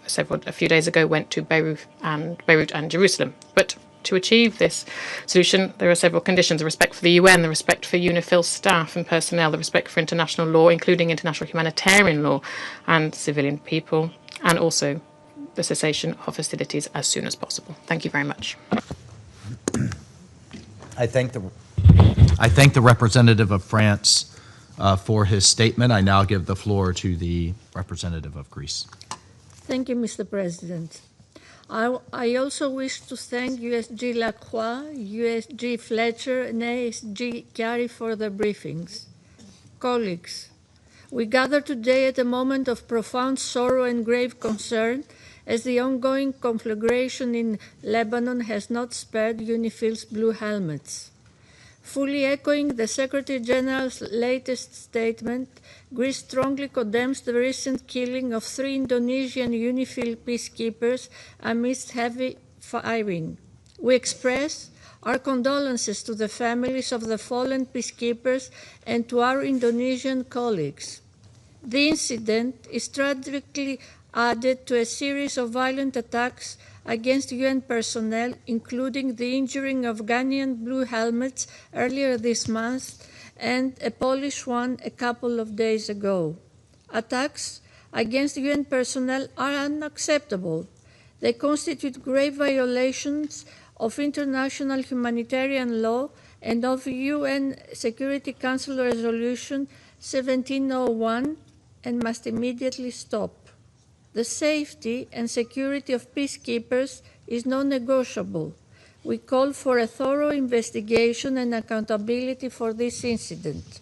S13: a few days ago went to Beirut and Jerusalem. But to achieve this solution, there are several conditions: the respect for the UN, the respect for UNIFIL staff and personnel, the respect for international law, including international humanitarian law and civilian people, and also the cessation of hostilities as soon as possible. Thank you very much.
S7: I thank the representative of France for his statement. I now give the floor to the representative of Greece.
S14: Thank you, Mr. President. I also wish to thank USG Lacroix, USG Fletcher, and ASG Chiari for their briefings. Colleagues, we gather today at a moment of profound sorrow and grave concern as the ongoing conflagration in Lebanon has not spared UNIFIL's blue helmets. Fully echoing the Secretary General's latest statement, Greece strongly condemns the recent killing of 3 Indonesian UNIFIL peacekeepers amidst heavy firing. We express our condolences to the families of the fallen peacekeepers and to our Indonesian colleagues. The incident is tragically added to a series of violent attacks against UN personnel, including the injuring of Ghanaian blue helmets earlier this month and a Polish one a couple of days ago. Attacks against UN personnel are unacceptable. They constitute grave violations of international humanitarian law and of UN Security Council Resolution 1701 and must immediately stop. The safety and security of peacekeepers is non-negotiable. We call for a thorough investigation and accountability for this incident.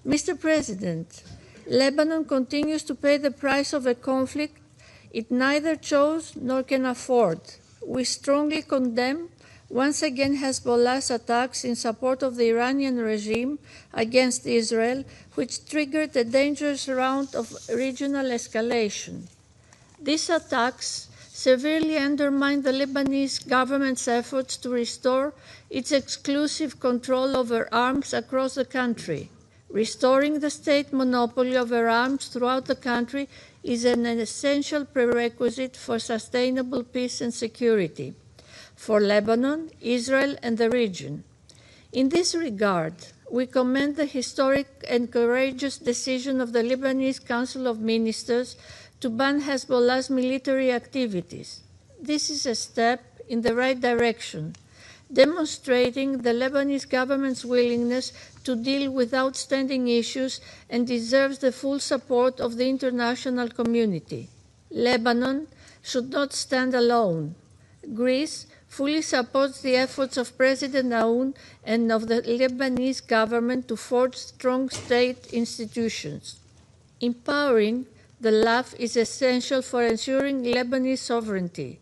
S14: Mr. President, Lebanon continues to pay the price of a conflict it neither chose nor can afford. We strongly condemn once again Hezbollah's attacks in support of the Iranian regime against Israel, which triggered a dangerous round of regional escalation. These attacks severely undermine the Lebanese government's efforts to restore its exclusive control over arms across the country. Restoring the state monopoly over arms throughout the country is an essential prerequisite for sustainable peace and security for Lebanon, Israel, and the region. In this regard, we commend the historic and courageous decision of the Lebanese Council of Ministers to ban Hezbollah's military activities. This is a step in the right direction, demonstrating the Lebanese government's willingness to deal with outstanding issues and deserves the full support of the international community. Lebanon should not stand alone. Greece fully supports the efforts of President Aoun and of the Lebanese government to forge strong state institutions. Empowering the LAF is essential for ensuring Lebanese sovereignty.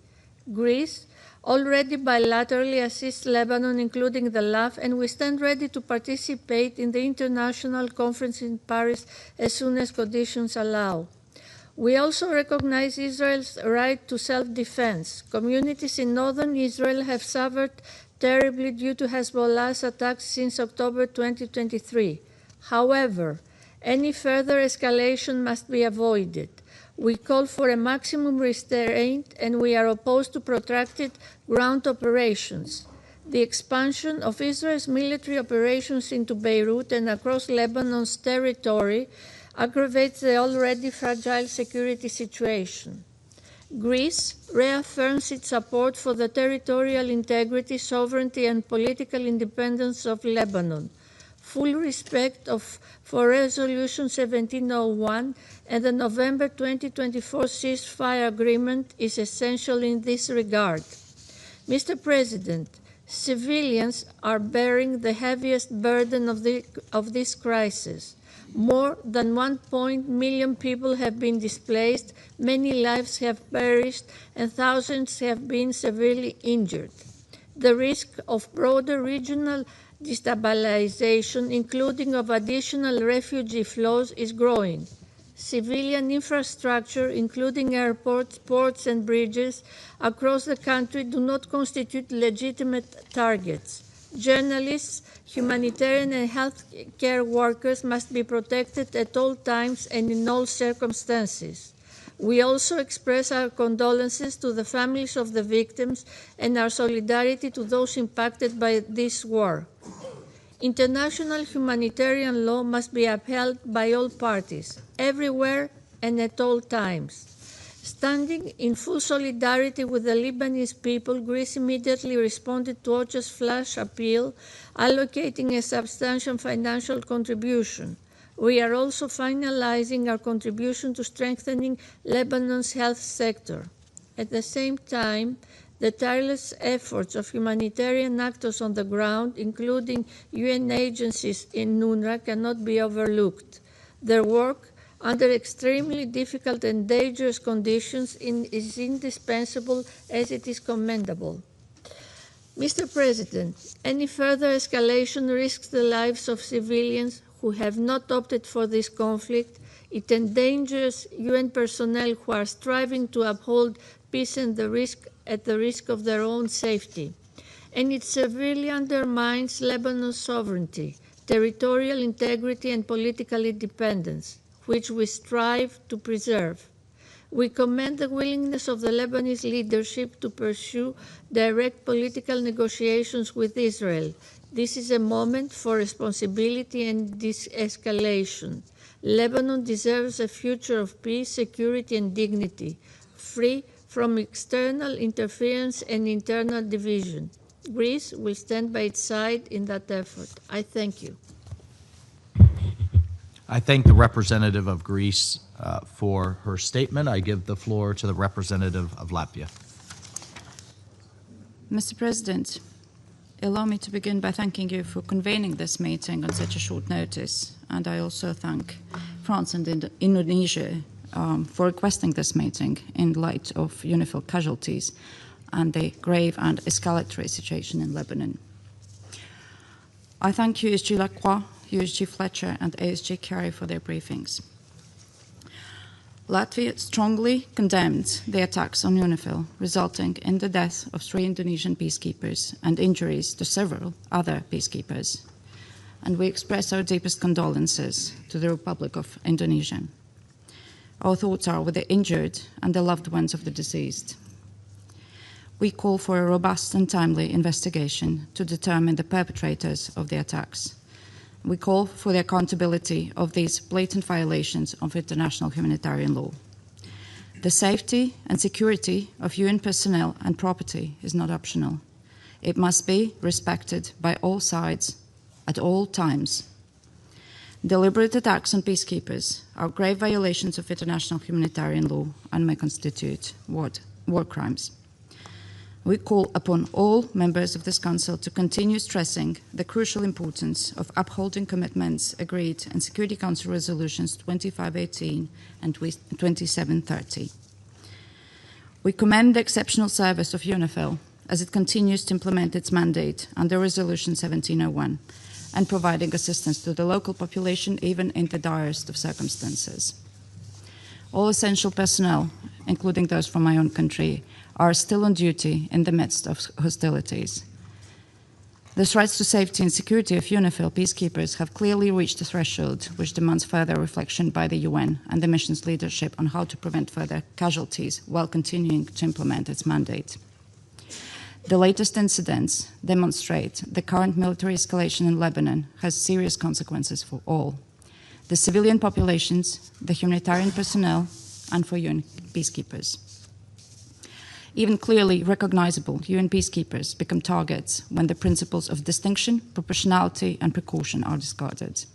S14: Greece already bilaterally assists Lebanon, including the LAF, and we stand ready to participate in the international conference in Paris as soon as conditions allow. We also recognize Israel's right to self-defense. Communities in northern Israel have suffered terribly due to Hezbollah's attacks since October 2023. However, any further escalation must be avoided. We call for a maximum restraint, and we are opposed to protracted ground operations. The expansion of Israel's military operations into Beirut and across Lebanon's territory aggravates the already fragile security situation. Greece reaffirms its support for the territorial integrity, sovereignty, and political independence of Lebanon. full respect for Resolution 1701 and the November 2024 ceasefire agreement is essential in this regard. Mr. President, civilians are bearing the heaviest burden of this crisis. More than 1 million people have been displaced, many lives have perished, and thousands have been severely injured. The risk of broader regional destabilization, including of additional refugee flows, is growing. Civilian infrastructure, including airports, ports, and bridges across the country, do not constitute legitimate targets. Journalists, humanitarian and health care workers must be protected at all times and in all circumstances. We also express our condolences to the families of the victims and our solidarity to those impacted by this war. International humanitarian law must be upheld by all parties, everywhere and at all times. Standing in full solidarity with the Lebanese people, Greece immediately responded to OCHA's flash appeal, allocating a substantial financial contribution. We are also finalizing our contribution to strengthening Lebanon's health sector. At the same time, the tireless efforts of humanitarian actors on the ground, including UN agencies in UNRWA, cannot be overlooked. Their work under extremely difficult and dangerous conditions is indispensable as it is commendable. Mr. President, any further escalation risks the lives of civilians who have not opted for this conflict. It endangers UN personnel who are striving to uphold peace at the risk of their own safety. And it severely undermines Lebanon's sovereignty, territorial integrity, and political independence, which we strive to preserve. We commend the willingness of the Lebanese leadership to pursue direct political negotiations with Israel. This is a moment for responsibility and de-escalation. Lebanon deserves a future of peace, security, and dignity, free from external interference and internal division. Greece will stand by its side in that effort. I thank you.
S7: I thank the representative of Greece for her statement. I give the floor to the representative of Latvia.
S15: Mr. President, allow me to begin by thanking you for convening this meeting on such a short notice. And I also thank France and Indonesia for requesting this meeting in light of UNIFIL casualties and the grave and escalatory situation in Lebanon. I thank USG Lacroix, USG Fletcher, and ASG Carey for their briefings. Latvia strongly condemned the attacks on UNIFIL, resulting in the death of 3 Indonesian peacekeepers and injuries to several other peacekeepers. And we express our deepest condolences to the Republic of Indonesia. Our thoughts are with the injured and the loved ones of the deceased. We call for a robust and timely investigation to determine the perpetrators of the attacks. We call for the accountability of these blatant violations of international humanitarian law. The safety and security of UN personnel and property is not optional. It must be respected by all sides at all times. Deliberate attacks on peacekeepers are grave violations of international humanitarian law and may constitute war crimes. We call upon all members of this Council to continue stressing the crucial importance of upholding commitments agreed in Security Council Resolutions 2518 and 2730. We commend the exceptional service of UNIFIL as it continues to implement its mandate under Resolution 1701 and providing assistance to the local population even in the direst of circumstances. All essential personnel, including those from my own country, are still on duty in the midst of hostilities. The threats to safety and security of UNIFIL peacekeepers have clearly reached a threshold which demands further reflection by the UN and the mission's leadership on how to prevent further casualties while continuing to implement its mandate. The latest incidents demonstrate the current military escalation in Lebanon has serious consequences for all: the civilian populations, the humanitarian personnel, and for UN peacekeepers. Even clearly recognizable UN peacekeepers become targets when the principles of distinction, proportionality, and precaution are discarded.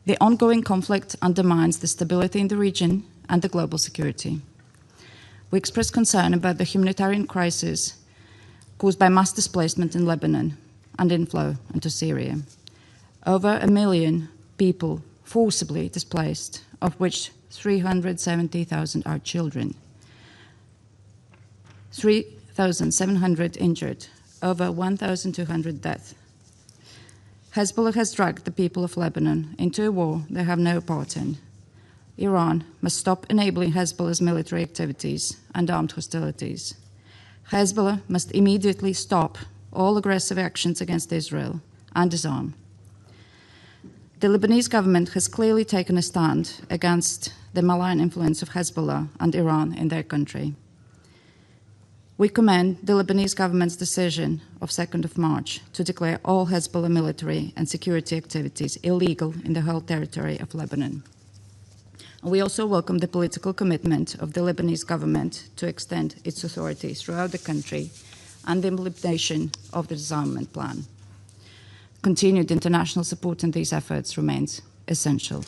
S15: The ongoing conflict undermines the stability in the region and the global security. We express concern about the humanitarian crisis caused by mass displacement in Lebanon and inflow into Syria. Over 1 million people forcibly displaced, of which 370,000 are children. 3,700 injured, over 1,200 deaths. Hezbollah has dragged the people of Lebanon into a war they have no part in. Iran must stop enabling Hezbollah's military activities and armed hostilities. Hezbollah must immediately stop all aggressive actions against Israel and disarm. The Lebanese government has clearly taken a stand against the malign influence of Hezbollah and Iran in their country. We commend the Lebanese government's decision of 2nd of March to declare all Hezbollah military and security activities illegal in the whole territory of Lebanon. And we also welcome the political commitment of the Lebanese government to extend its authorities throughout the country and the implementation of the disarmament plan. Continued international support in these efforts remains essential.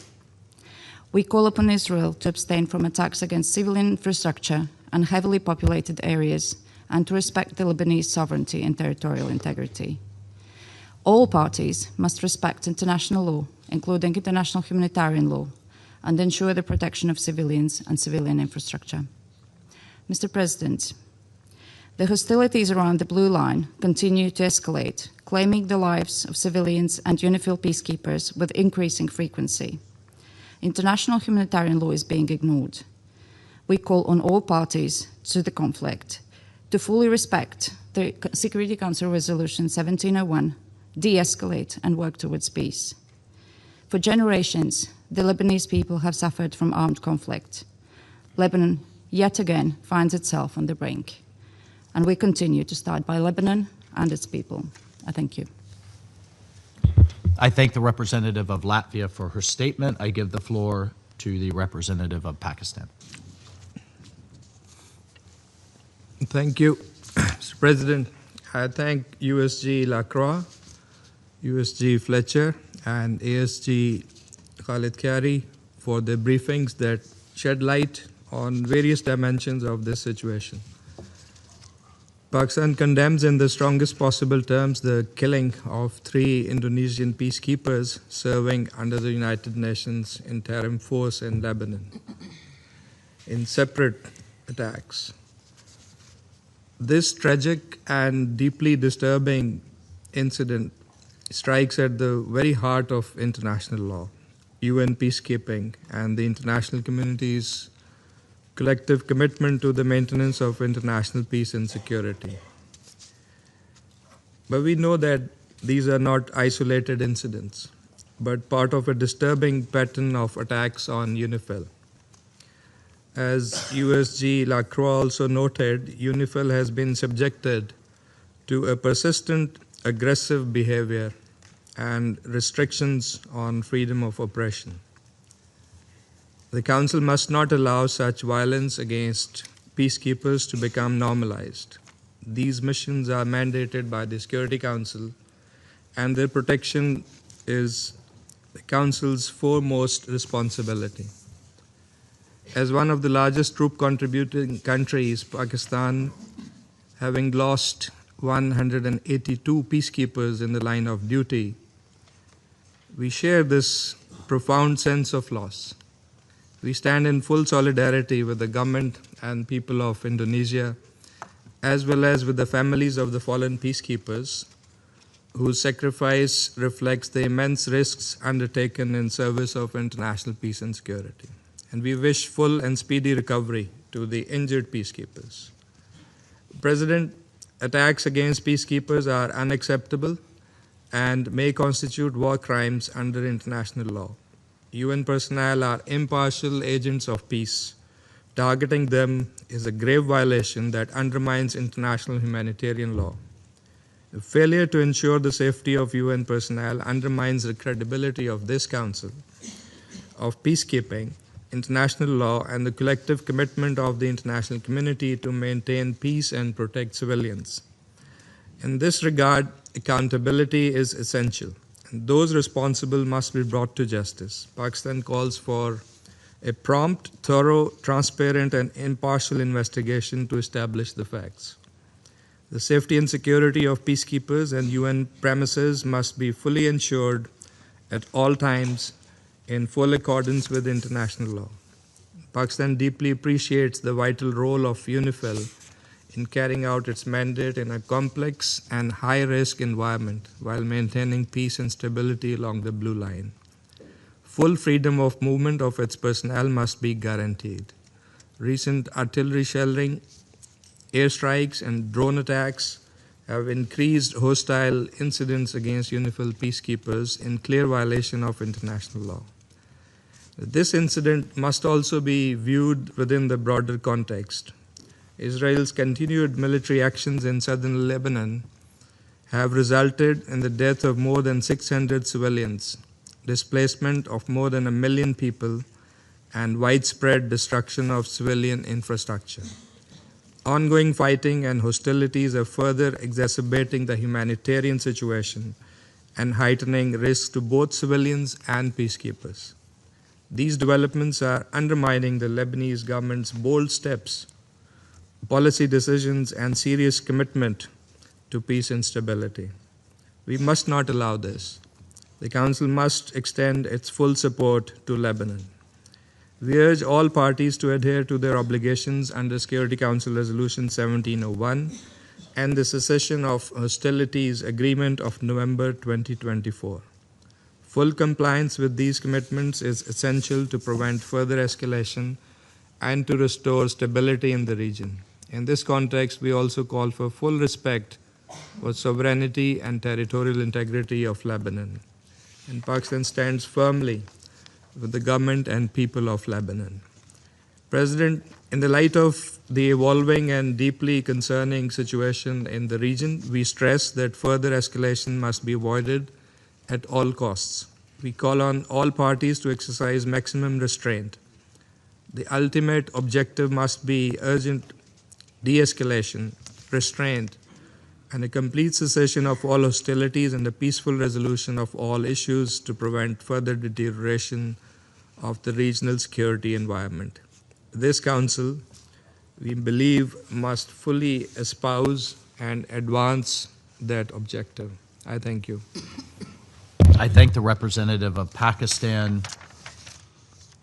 S15: We call upon Israel to abstain from attacks against civilian infrastructure and heavily populated areas, and to respect the Lebanese sovereignty and territorial integrity. All parties must respect international law, including international humanitarian law, and ensure the protection of civilians and civilian infrastructure. Mr. President, the hostilities around the Blue Line continue to escalate, claiming the lives of civilians and UNIFIL peacekeepers with increasing frequency. International humanitarian law is being ignored. We call on all parties to the conflict to fully respect the Security Council Resolution 1701, de-escalate and work towards peace. For generations, the Lebanese people have suffered from armed conflict. Lebanon, yet again, finds itself on the brink. And we continue to stand by Lebanon and its people. I thank you.
S7: I thank the representative of Latvia for her statement. I give the floor to the representative of Pakistan.
S16: Thank you, Mr. President. I thank USG Lacroix, USG Fletcher, and ASG Khalid Kyari for the briefings that shed light on various dimensions of this situation. Pakistan condemns in the strongest possible terms the killing of 3 Indonesian peacekeepers serving under the United Nations Interim Force in Lebanon in separate attacks. This tragic and deeply disturbing incident strikes at the very heart of international law, UN peacekeeping, and the international community's collective commitment to the maintenance of international peace and security. But we know that these are not isolated incidents, but part of a disturbing pattern of attacks on UNIFIL. As USG Lacroix also noted, UNIFIL has been subjected to a persistent aggressive behavior and restrictions on freedom of oppression. The Council must not allow such violence against peacekeepers to become normalized. These missions are mandated by the Security Council, and their protection is the Council's foremost responsibility. As one of the largest troop contributing countries, Pakistan, having lost 182 peacekeepers in the line of duty, we share this profound sense of loss. We stand in full solidarity with the government and people of Indonesia, as well as with the families of the fallen peacekeepers, whose sacrifice reflects the immense risks undertaken in service of international peace and security. And we wish full and speedy recovery to the injured peacekeepers. President, attacks against peacekeepers are unacceptable and may constitute war crimes under international law. UN personnel are impartial agents of peace. Targeting them is a grave violation that undermines international humanitarian law. The failure to ensure the safety of UN personnel undermines the credibility of this Council of Peacekeeping international law and the collective commitment of the international community to maintain peace and protect civilians. In this regard, accountability is essential, and those responsible must be brought to justice. Pakistan calls for a prompt, thorough, transparent, and impartial investigation to establish the facts. The safety and security of peacekeepers and UN premises must be fully ensured at all times in full accordance with international law. Pakistan deeply appreciates the vital role of UNIFIL in carrying out its mandate in a complex and high-risk environment while maintaining peace and stability along the Blue Line. Full freedom of movement of its personnel must be guaranteed. Recent artillery shelling, airstrikes, and drone attacks have increased hostile incidents against UNIFIL peacekeepers in clear violation of international law. This incident must also be viewed within the broader context. Israel's continued military actions in southern Lebanon have resulted in the death of more than 600 civilians, displacement of more than 1 million people, and widespread destruction of civilian infrastructure. Ongoing fighting and hostilities are further exacerbating the humanitarian situation and heightening risks to both civilians and peacekeepers. These developments are undermining the Lebanese government's bold steps, policy decisions, and serious commitment to peace and stability. We must not allow this. The Council must extend its full support to Lebanon. We urge all parties to adhere to their obligations under Security Council Resolution 1701 and the Cessation of Hostilities Agreement of November 2024. Full compliance with these commitments is essential to prevent further escalation and to restore stability in the region. In this context, we also call for full respect for sovereignty and territorial integrity of Lebanon. And Pakistan stands firmly with the government and people of Lebanon. President, in the light of the evolving and deeply concerning situation in the region, we stress that further escalation must be avoided at all costs. We call on all parties to exercise maximum restraint. The ultimate objective must be urgent de-escalation, restraint, and a complete cessation of all hostilities and a peaceful resolution of all issues to prevent further deterioration of the regional security environment. This Council, we believe, must fully espouse and advance that objective. I thank you.
S7: I thank the representative of Pakistan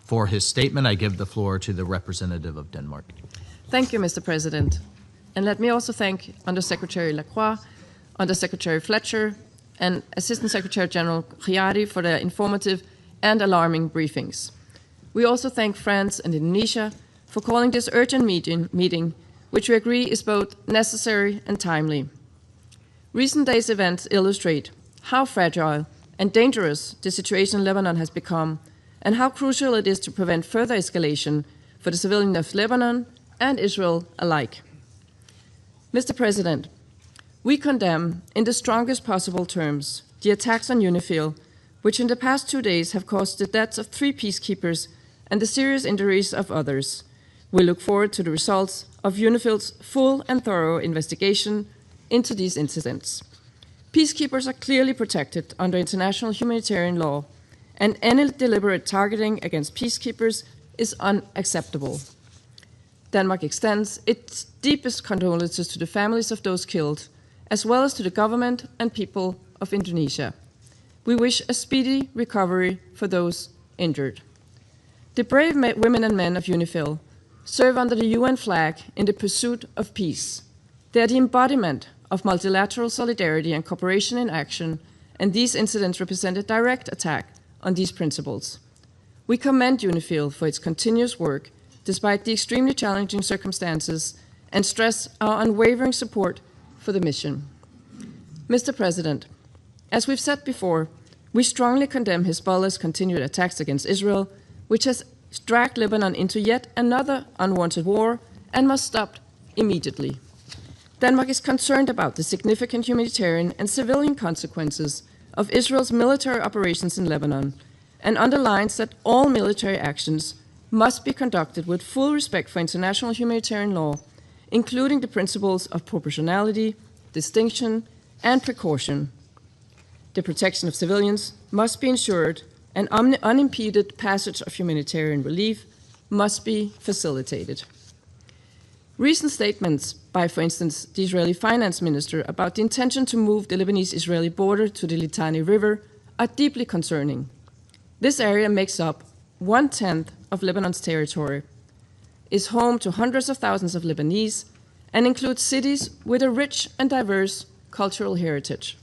S7: for his statement. I give the floor to the representative of Denmark.
S17: Thank you, Mr. President. And let me also thank Undersecretary Lacroix, Undersecretary Fletcher, and Assistant Secretary General Khiari for their informative and alarming briefings. We also thank France and Indonesia for calling this urgent meeting, which we agree is both necessary and timely. Recent days' events illustrate how fragile and dangerous the situation in Lebanon has become, and how crucial it is to prevent further escalation for the civilians of Lebanon and Israel alike. Mr. President, we condemn in the strongest possible terms the attacks on UNIFIL, which in the past 2 days have caused the deaths of 3 peacekeepers and the serious injuries of others. We look forward to the results of UNIFIL's full and thorough investigation into these incidents. Peacekeepers are clearly protected under international humanitarian law, and any deliberate targeting against peacekeepers is unacceptable. Denmark extends its deepest condolences to the families of those killed, as well as to the government and people of Indonesia. We wish a speedy recovery for those injured. The brave women and men of UNIFIL serve under the UN flag in the pursuit of peace. They are the embodiment of multilateral solidarity and cooperation in action, and these incidents represent a direct attack on these principles. We commend UNIFIL for its continuous work despite the extremely challenging circumstances, and stress our unwavering support for the mission. Mr. President, as we've said before, we strongly condemn Hezbollah's continued attacks against Israel, which has dragged Lebanon into yet another unwanted war and must stop immediately. Denmark is concerned about the significant humanitarian and civilian consequences of Israel's military operations in Lebanon and underlines that all military actions must be conducted with full respect for international humanitarian law, including the principles of proportionality, distinction, and precaution. The protection of civilians must be ensured, and unimpeded passage of humanitarian relief must be facilitated. Recent statements by, for instance, the Israeli finance minister about the intention to move the Lebanese-Israeli border to the Litani River are deeply concerning. This area makes up 1/10 of Lebanon's territory, is home to hundreds of thousands of Lebanese, and includes cities with a rich and diverse cultural heritage.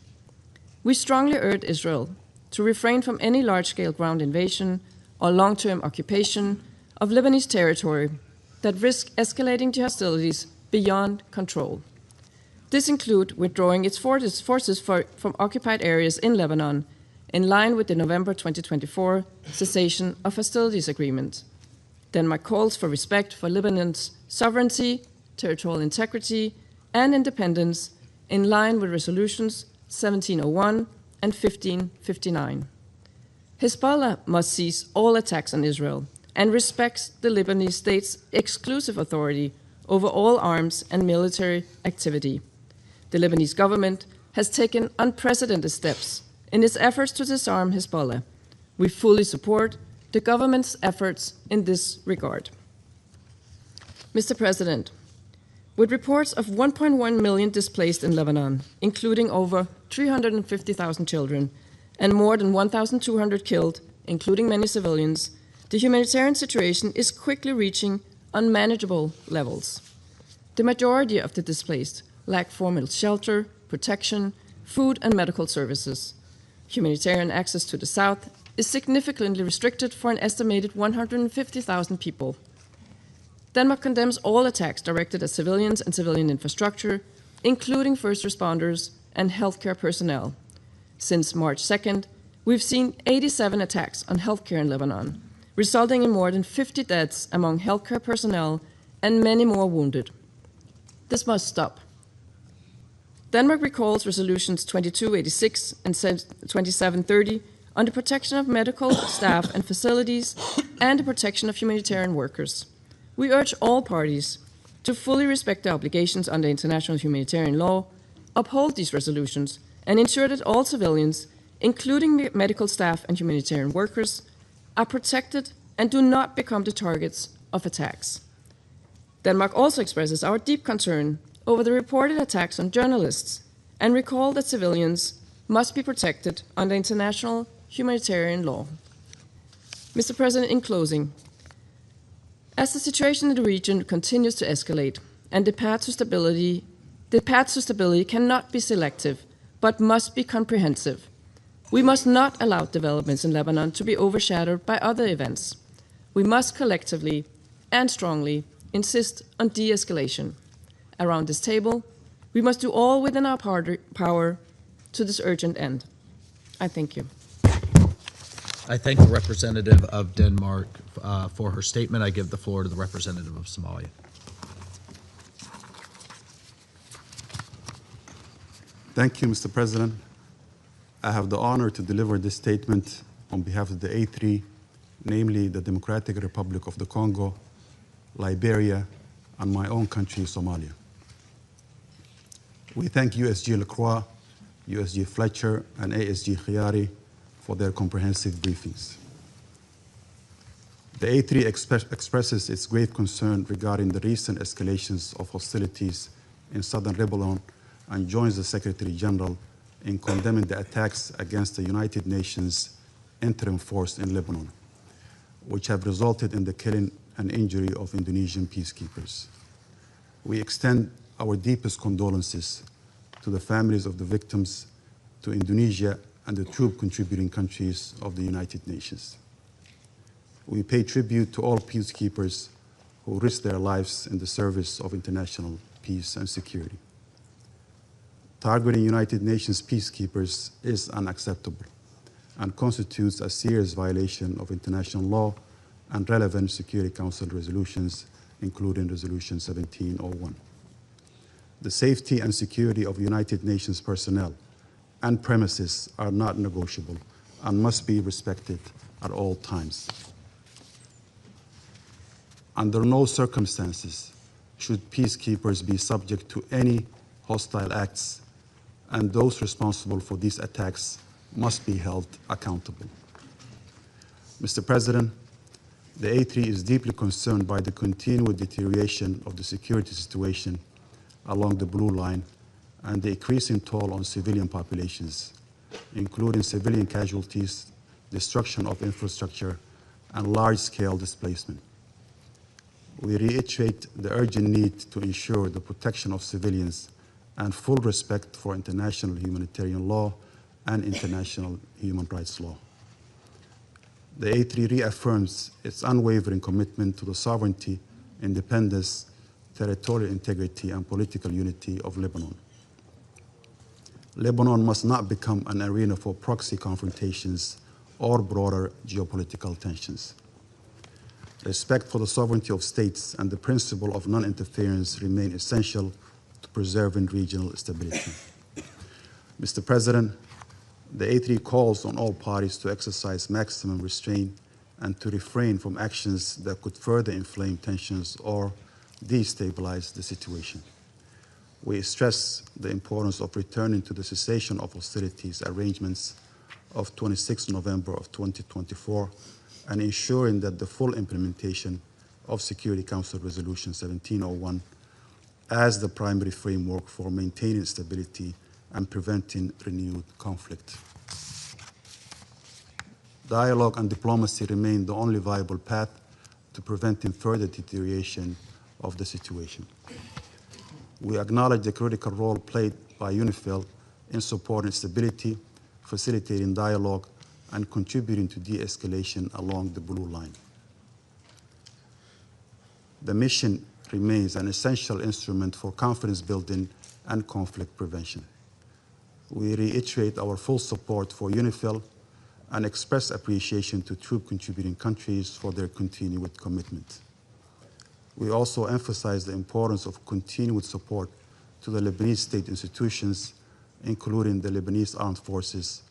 S17: We strongly urge Israel to refrain from any large-scale ground invasion or long-term occupation of Lebanese territory that risk escalating the hostilities beyond control. This includes withdrawing its forces from occupied areas in Lebanon in line with the November 2024 cessation of hostilities agreement. Denmark calls for respect for Lebanon's sovereignty, territorial integrity, and independence in line with resolutions 1701 and 1559. Hezbollah must cease all attacks on Israel and respects the Lebanese state's exclusive authority over all arms and military activity. The Lebanese government has taken unprecedented steps in its efforts to disarm Hezbollah. We fully support the government's efforts in this regard. Mr. President, with reports of 1.1 million displaced in Lebanon, including over 350,000 children and more than 1,200 killed, including many civilians, the humanitarian situation is quickly reaching unmanageable levels. The majority of the displaced lack formal shelter, protection, food, and medical services. Humanitarian access to the south is significantly restricted for an estimated 150,000 people. Denmark condemns all attacks directed at civilians and civilian infrastructure, including first responders and healthcare personnel. Since March 2nd, we've seen 87 attacks on healthcare in Lebanon, resulting in more than 50 deaths among healthcare personnel and many more wounded. This must stop. Denmark recalls resolutions 2286 and 2730 on the protection of medical staff and facilities and the protection of humanitarian workers. We urge all parties to fully respect their obligations under international humanitarian law, uphold these resolutions, and ensure that all civilians, including medical staff and humanitarian workers, are protected and do not become the targets of attacks. Denmark also expresses our deep concern over the reported attacks on journalists and recall that civilians must be protected under international humanitarian law. Mr. President, in closing, as the situation in the region continues to escalate and the path to stability cannot be selective, but must be comprehensive. We must not allow developments in Lebanon to be overshadowed by other events. We must collectively and strongly insist on de-escalation. Around this table, we must do all within our power to this urgent end. I thank you.
S7: I thank the representative of Denmark for her statement. I give the floor to the representative of Somalia.
S18: Thank you, Mr. President. I have the honor to deliver this statement on behalf of the A3, namely the Democratic Republic of the Congo, Liberia, and my own country, Somalia. We thank USG Lacroix, USG Fletcher, and ASG Khiari for their comprehensive briefings. The A3 expresses its grave concern regarding the recent escalations of hostilities in southern Lebanon and joins the Secretary General in condemning the attacks against the United Nations interim force in Lebanon, which have resulted in the killing and injury of Indonesian peacekeepers. We extend our deepest condolences to the families of the victims, to Indonesia, and the troop contributing countries of the United Nations. We pay tribute to all peacekeepers who risk their lives in the service of international peace and security. Targeting United Nations peacekeepers is unacceptable and constitutes a serious violation of international law and relevant Security Council resolutions, including Resolution 1701. The safety and security of United Nations personnel and premises are not negotiable and must be respected at all times. Under no circumstances should peacekeepers be subject to any hostile acts, and those responsible for these attacks must be held accountable. Mr. President, the A3 is deeply concerned by the continued deterioration of the security situation along the Blue Line and the increasing toll on civilian populations, including civilian casualties, destruction of infrastructure, and large-scale displacement. We reiterate the urgent need to ensure the protection of civilians and full respect for international humanitarian law and international human rights law. The A3 reaffirms its unwavering commitment to the sovereignty, independence, territorial integrity, and political unity of Lebanon. Lebanon must not become an arena for proxy confrontations or broader geopolitical tensions. Respect for the sovereignty of states and the principle of non-interference remain essential to preserving regional stability. Mr. President, the A3 calls on all parties to exercise maximum restraint and to refrain from actions that could further inflame tensions or destabilize the situation. We stress the importance of returning to the cessation of hostilities arrangements of 26 November of 2024 and ensuring that the full implementation of Security Council Resolution 1701 as the primary framework for maintaining stability and preventing renewed conflict. Dialogue and diplomacy remain the only viable path to preventing further deterioration of the situation. We acknowledge the critical role played by UNIFIL in supporting stability, facilitating dialogue, and contributing to de-escalation along the Blue Line. The mission remains an essential instrument for confidence building and conflict prevention. We reiterate our full support for UNIFIL and express appreciation to troop contributing countries for their continued commitment. We also emphasize the importance of continued support to the Lebanese state institutions, including the Lebanese armed forces,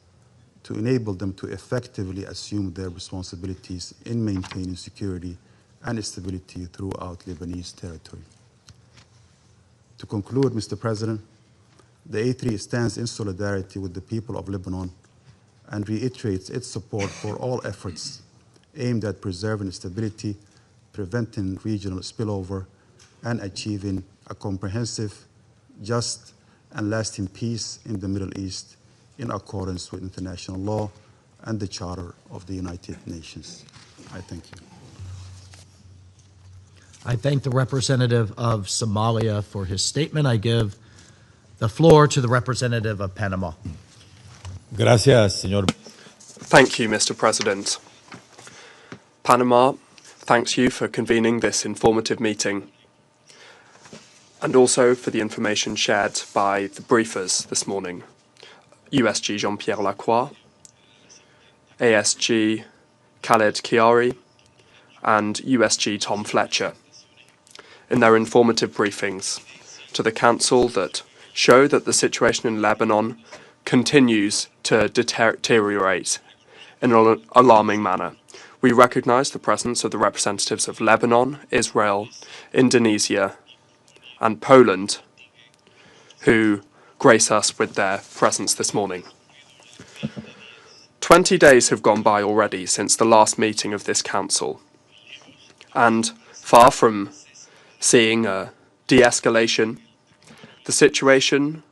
S18: to enable them to effectively assume their responsibilities in maintaining security and stability throughout Lebanese territory. To conclude, Mr. President, the A3 stands in solidarity with the people of Lebanon and reiterates its support for all efforts aimed at preserving stability, preventing regional spillover, and achieving a comprehensive, just, and lasting peace in the Middle East in accordance with international law and the Charter of the United Nations. I thank you.
S7: I thank the representative of Somalia for his statement. I give the floor to the representative of Panama.
S19: Gracias, señor.
S20: Thank you, Mr. President. Panama thanks you for convening this informative meeting and also for the information shared by the briefers this morning. USG Jean-Pierre Lacroix, ASG Khaled Chiari, and USG Tom Fletcher in their informative briefings to the Council that show that the situation in Lebanon continues to deteriorate in an alarming manner. We recognise the presence of the representatives of Lebanon, Israel, Indonesia, and Poland, who grace us with their presence this morning. 20 days have gone by already since the last meeting of this Council, and far from seeing a de-escalation, the situation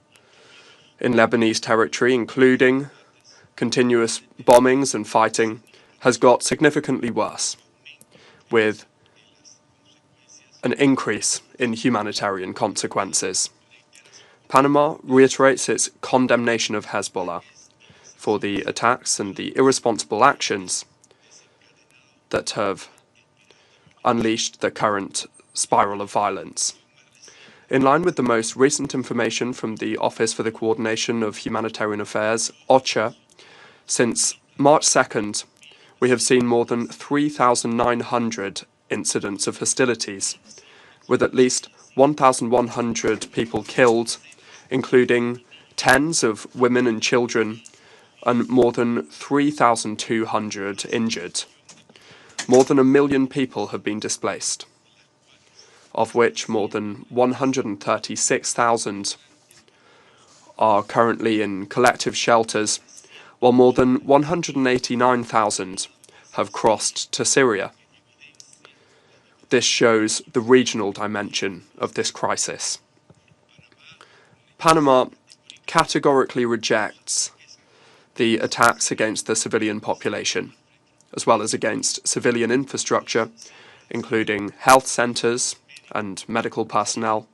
S20: in Lebanese territory, including continuous bombings and fighting, has got significantly worse, with an increase in humanitarian consequences. Panama reiterates its condemnation of Hezbollah for the attacks and the irresponsible actions that have unleashed the current spiral of violence. In line with the most recent information from the Office for the Coordination of Humanitarian Affairs, OCHA, since March 2nd, we have seen more than 3,900 incidents of hostilities, with at least 1,100 people killed, including tens of women and children, and more than 3,200 injured. More than 1 million people have been displaced. of which more than 136,000 are currently in collective shelters, while more than 189,000 have crossed to Syria. This shows the regional dimension of this crisis. Panama categorically rejects the attacks against the civilian population, as well as against civilian infrastructure, including health centres and medical personnel,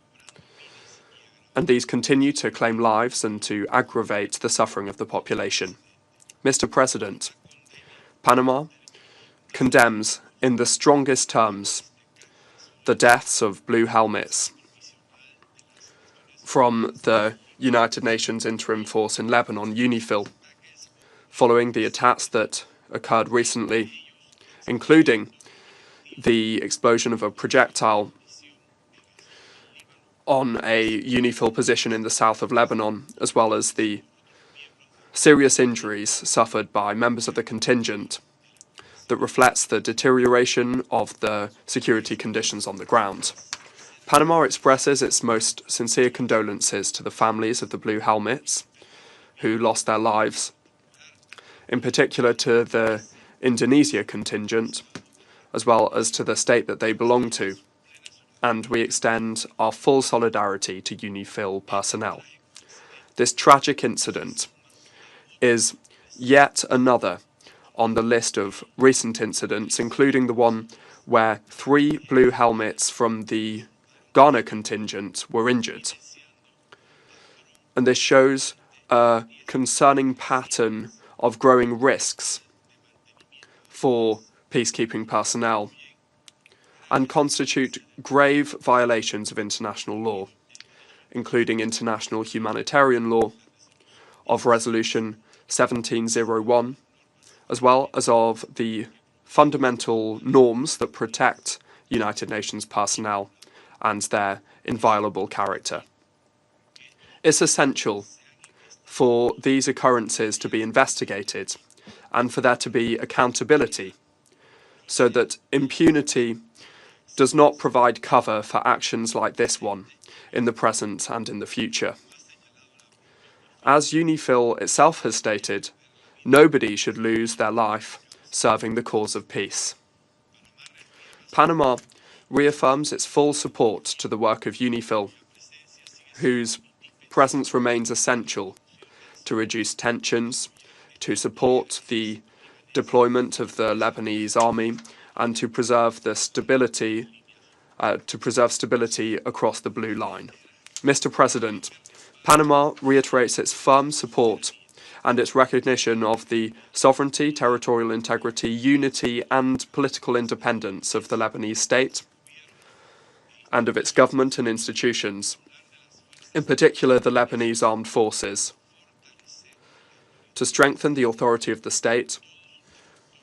S20: and these continue to claim lives and to aggravate the suffering of the population. Mr. President, Panama condemns in the strongest terms the deaths of blue helmets from the United Nations Interim Force in Lebanon, UNIFIL, following the attacks that occurred recently, including the explosion of a projectile on a UNIFIL position in the south of Lebanon, as well as the serious injuries suffered by members of the contingent that reflects the deterioration of the security conditions on the ground. Panama expresses its most sincere condolences to the families of the blue helmets who lost their lives, in particular to the Indonesia contingent, as well as to the state that they belong to, and we extend our full solidarity to UNIFIL personnel. This tragic incident is yet another on the list of recent incidents, including the one where 3 blue helmets from the Ghana contingent were injured. And this shows a concerning pattern of growing risks for peacekeeping personnel and constitute grave violations of international law, including international humanitarian law, of Resolution 1701, as well as of the fundamental norms that protect United Nations personnel and their inviolable character. It's essential for these occurrences to be investigated and for there to be accountability, so that impunity does not provide cover for actions like this one in the present and in the future. As UNIFIL itself has stated, nobody should lose their life serving the cause of peace. Panama reaffirms its full support to the work of UNIFIL, whose presence remains essential to reduce tensions, to support the deployment of the Lebanese army, and to preserve the stability across the blue line. Mr. President, Panama reiterates its firm support and its recognition of the sovereignty, territorial integrity, unity and political independence of the Lebanese state and of its government and institutions, in particular the Lebanese armed forces, to strengthen the authority of the state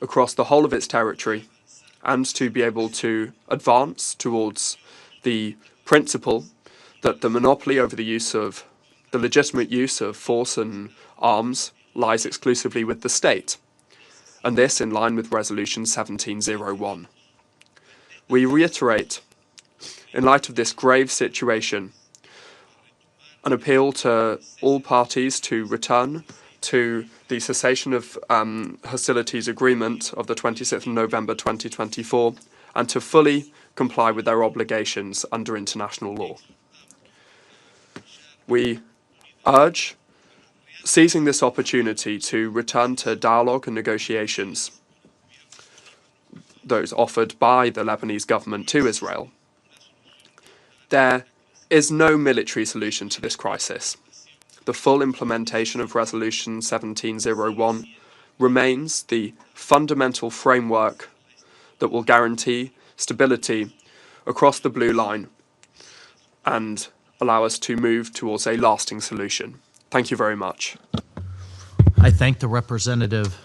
S20: across the whole of its territory and to be able to advance towards the principle that the monopoly over the legitimate use of force and arms lies exclusively with the state, and this in line with Resolution 1701. We reiterate, in light of this grave situation, an appeal to all parties to return to the cessation of hostilities agreement of the 26th of November 2024 and to fully comply with their obligations under international law. We urge seizing this opportunity to return to dialogue and negotiations, those offered by the Lebanese government to Israel. There is no military solution to this crisis. The full implementation of Resolution 1701 remains the fundamental framework that will guarantee stability across the blue line and allow us to move towards a lasting solution. Thank you very much.
S7: I thank the representative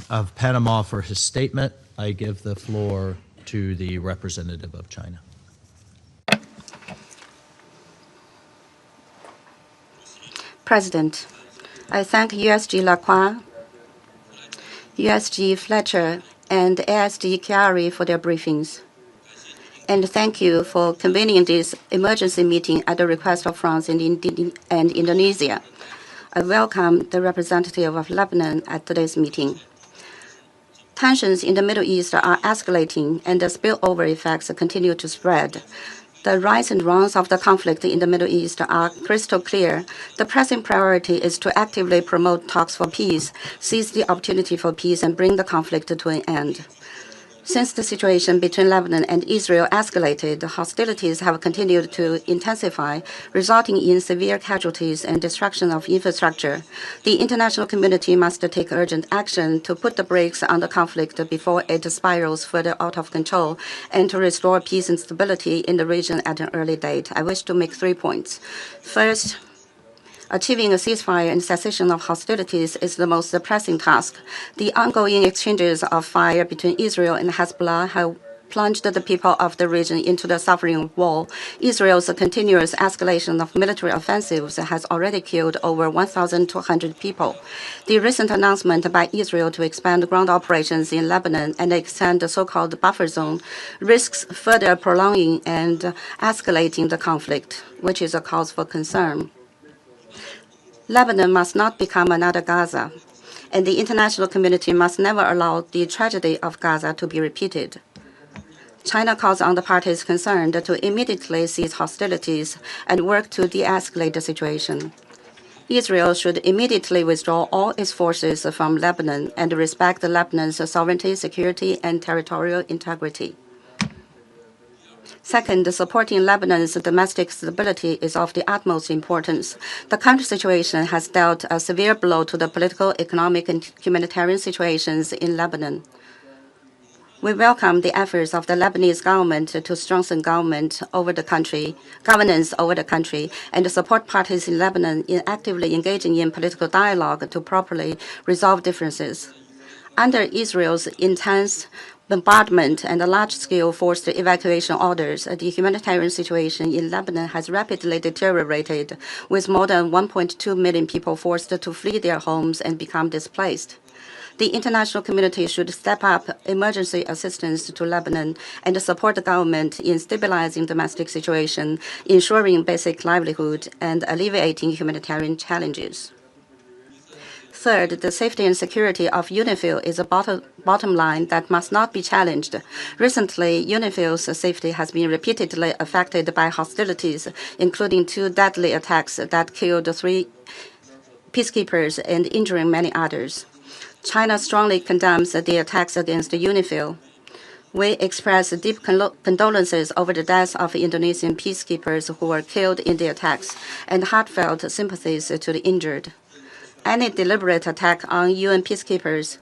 S7: of Panama for his statement. I give the floor to the representative of China.
S21: President, I thank USG Lacroix, USG Fletcher, and ASD Chiari for their briefings. And thank you for convening this emergency meeting at the request of France and Indonesia. I welcome the representative of Lebanon at today's meeting. Tensions in the Middle East are escalating, and the spillover effects continue to spread. The rise and runs of the conflict in the Middle East are crystal clear. The pressing priority is to actively promote talks for peace, seize the opportunity for peace, and bring the conflict to an end. Since the situation between Lebanon and Israel escalated, hostilities have continued to intensify, resulting in severe casualties and destruction of infrastructure. The international community must take urgent action to put the brakes on the conflict before it spirals further out of control and to restore peace and stability in the region at an early date. I wish to make 3 points. First, achieving a ceasefire and cessation of hostilities is the most pressing task. The ongoing exchanges of fire between Israel and Hezbollah have plunged the people of the region into the suffering war. Israel's continuous escalation of military offensives has already killed over 1,200 people. The recent announcement by Israel to expand ground operations in Lebanon and extend the so-called buffer zone risks further prolonging and escalating the conflict, which is a cause for concern. Lebanon must not become another Gaza, and the international community must never allow the tragedy of Gaza to be repeated. China calls on the parties concerned to immediately cease hostilities and work to de-escalate the situation. Israel should immediately withdraw all its forces from Lebanon and respect Lebanon's sovereignty, security, and territorial integrity. Second, supporting Lebanon's domestic stability is of the utmost importance. The current situation has dealt a severe blow to the political, economic, and humanitarian situations in Lebanon. We welcome the efforts of the Lebanese government to strengthen governance over the country, and support parties in Lebanon in actively engaging in political dialogue to properly resolve differences. Under Israel's intense bombardment and large-scale forced evacuation orders, the humanitarian situation in Lebanon has rapidly deteriorated, with more than 1.2 million people forced to flee their homes and become displaced. The international community should step up emergency assistance to Lebanon and support the government in stabilizing domestic situation, ensuring basic livelihood, and alleviating humanitarian challenges. Third, the safety and security of UNIFIL is a bottom line that must not be challenged. Recently, UNIFIL's safety has been repeatedly affected by hostilities, including 2 deadly attacks that killed 3 peacekeepers and injuring many others. China strongly condemns the attacks against UNIFIL. We express deep condolences over the deaths of Indonesian peacekeepers who were killed in the attacks and heartfelt sympathies to the injured. Any deliberate attack on UN peacekeepers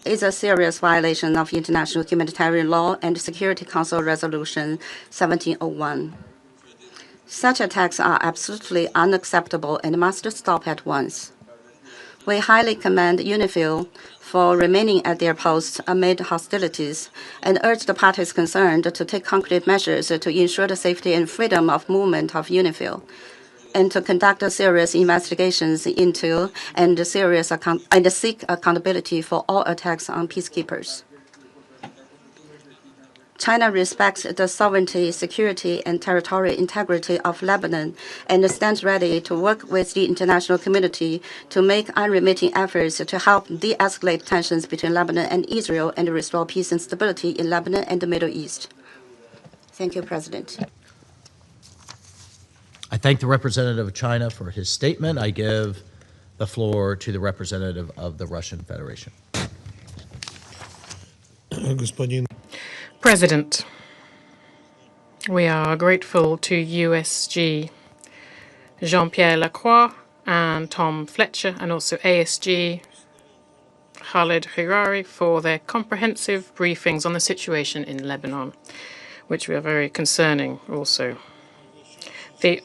S21: is a serious violation of international humanitarian law and Security Council Resolution 1701. Such attacks are absolutely unacceptable and must stop at once. We highly commend UNIFIL for remaining at their posts amid hostilities and urge the parties concerned to take concrete measures to ensure the safety and freedom of movement of UNIFIL, and to conduct serious investigations into and seek accountability for all attacks on peacekeepers. China respects the sovereignty, security, and territorial integrity of Lebanon and stands ready to work with the international community to make unremitting efforts to help de-escalate tensions between Lebanon and Israel and restore peace and stability in Lebanon and the Middle East. Thank you, President.
S7: I thank the representative of China for his statement. I give the floor to the representative of the Russian Federation.
S13: President, we are grateful to USG Jean-Pierre Lacroix and Tom Fletcher, and also ASG Khalid Hirari for their comprehensive briefings on the situation in Lebanon, which we are very concerning also. The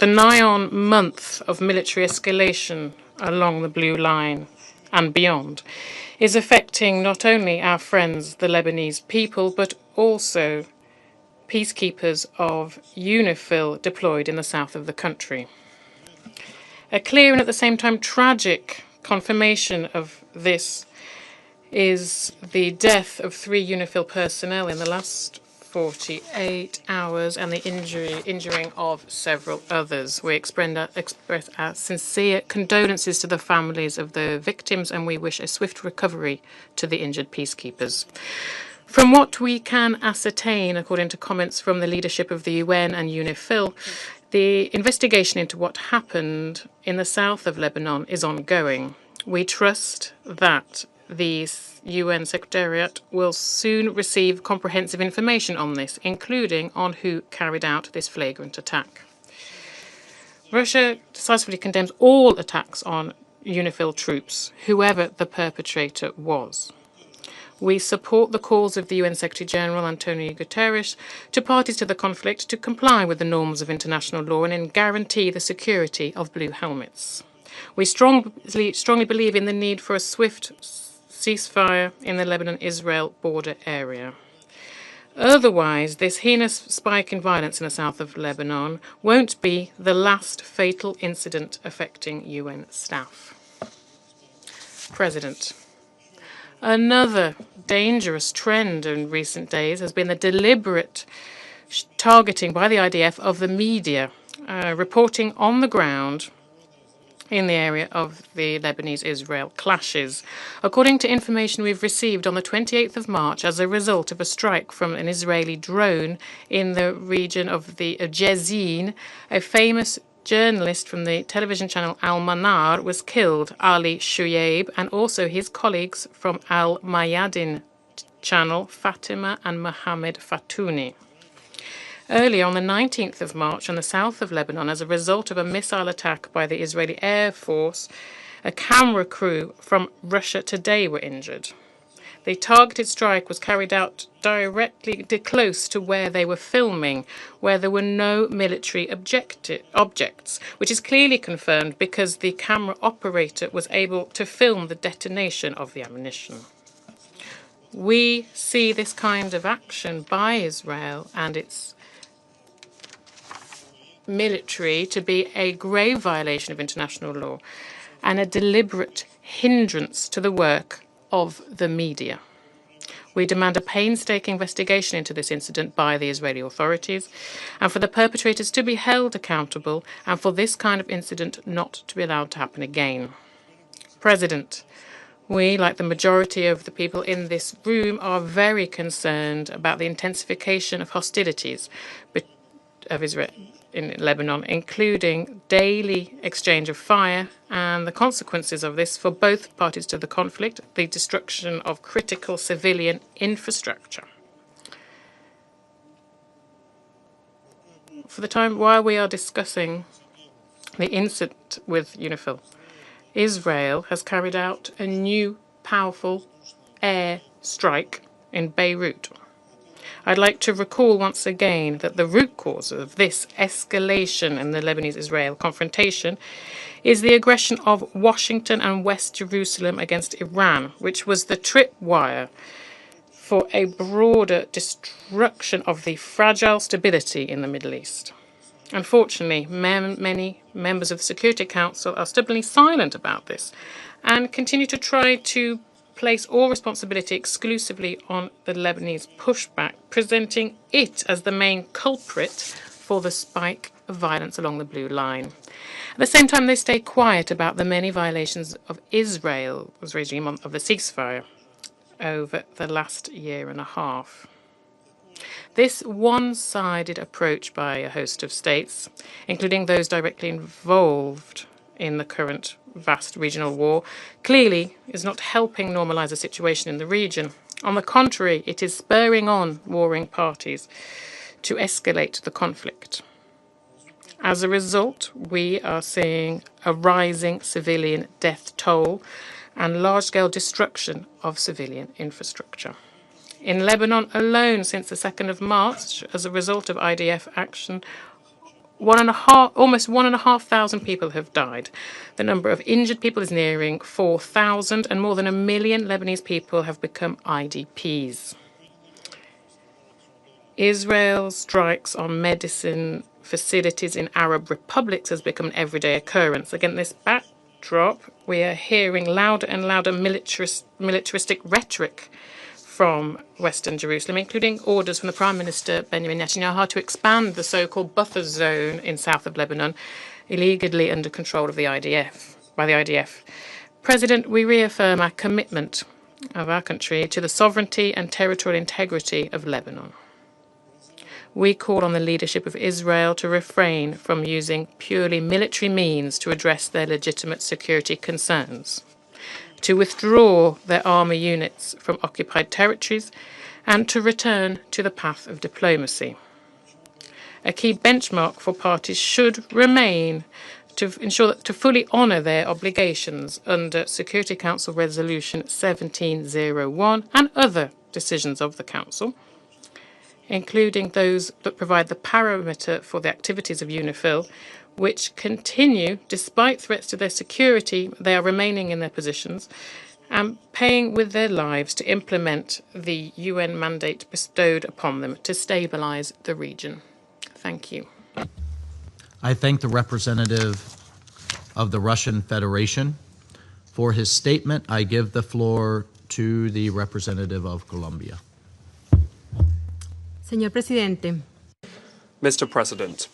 S13: nigh-on month of military escalation along the Blue Line and beyond is affecting not only our friends, the Lebanese people, but also peacekeepers of UNIFIL deployed in the south of the country. A clear and at the same time tragic confirmation of this is the death of 3 UNIFIL personnel in the last 48 hours and the injuring of several others. We express our sincere condolences to the families of the victims, and we wish a swift recovery to the injured peacekeepers. From what we can ascertain, according to comments from the leadership of the UN and UNIFIL, the investigation into what happened in the south of Lebanon is ongoing. We trust that the UN Secretariat will soon receive comprehensive information on this, including on who carried out this flagrant attack. Russia decisively condemns all attacks on UNIFIL troops, whoever the perpetrator was. We support the calls of the UN Secretary-General Antonio Guterres to parties to the conflict to comply with the norms of international law and guarantee the security of blue helmets. We strongly believe in the need for a swift ceasefire in the Lebanon-Israel border area. Otherwise, this heinous spike in violence in the south of Lebanon won't be the last fatal incident affecting UN staff. President, another dangerous trend in recent days has been the deliberate targeting by the IDF of the media, reporting on the ground in the area of the Lebanese-Israel clashes. According to information we've received on the 28th of March as a result of a strike from an Israeli drone in the region of the Jezin, a famous journalist from the television channel Al Manar was killed, Ali Shuyaib, and also his colleagues from Al Mayadin channel, Fatima and Mohammed Fatouni. Earlier on the 19th of March in the south of Lebanon, as a result of a missile attack by the Israeli Air Force, a camera crew from Russia Today were injured. The targeted strike was carried out directly close to where they were filming, where there were no military objects, which is clearly confirmed because the camera operator was able to film the detonation of the ammunition. We see this kind of action by Israel and its military to be a grave violation of international law and a deliberate hindrance to the work of the media. We demand a painstaking investigation into this incident by the Israeli authorities and for the perpetrators to be held accountable and for this kind of incident not to be allowed to happen again. President, we, like the majority of the people in this room, are very concerned about the intensification of hostilities of Israel in Lebanon, including daily exchange of fire and the consequences of this for both parties to the conflict, the destruction of critical civilian infrastructure. For the time while we are discussing the incident with UNIFIL, Israel has carried out a new powerful air strike in Beirut. I'd like to recall once again that the root cause of this escalation in the Lebanese-Israel confrontation is the aggression of Washington and West Jerusalem against Iran, which was the tripwire for a broader destruction of the fragile stability in the Middle East. Unfortunately, many members of the Security Council are stubbornly silent about this and continue to try to place all responsibility exclusively on the Lebanese pushback, presenting it as the main culprit for the spike of violence along the Blue Line. At the same time, they stay quiet about the many violations of Israel's regime of the ceasefire over the last year and a half. This one-sided approach by a host of states, including those directly involved in the current vast regional war, clearly is not helping normalize the situation in the region. On the contrary, it is spurring on warring parties to escalate the conflict. As a result, we are seeing a rising civilian death toll and large-scale destruction of civilian infrastructure. In Lebanon alone, since the 2nd of March, as a result of IDF action, almost 1,500 people have died. The number of injured people is nearing 4,000, and more than 1 million Lebanese people have become IDPs. Israel's strikes on medicine facilities in Arab republics has become an everyday occurrence. Against this backdrop, we are hearing louder and louder militaristic rhetoric from Western Jerusalem, including orders from the Prime Minister Benjamin Netanyahu to expand the so-called buffer zone in south of Lebanon, illegally under control of the IDF, by the IDF. President, we reaffirm our commitment of our country to the sovereignty and territorial integrity of Lebanon. We call on the leadership of Israel to refrain from using purely military means to address their legitimate security concerns, to withdraw their army units from occupied territories, and to return to the path of diplomacy. A key benchmark for parties should remain to ensure that to fully honour their obligations under Security Council Resolution 1701 and other decisions of the Council, including those that provide the parameter for the activities of UNIFIL, which continue, despite threats to their security, they are remaining in their positions and paying with their lives to implement the UN mandate bestowed upon them to stabilise the region. Thank you.
S7: I thank the representative of the Russian Federation for his statement. I give the floor to the representative of Colombia.
S1: Señor Presidente.
S20: Mr. President,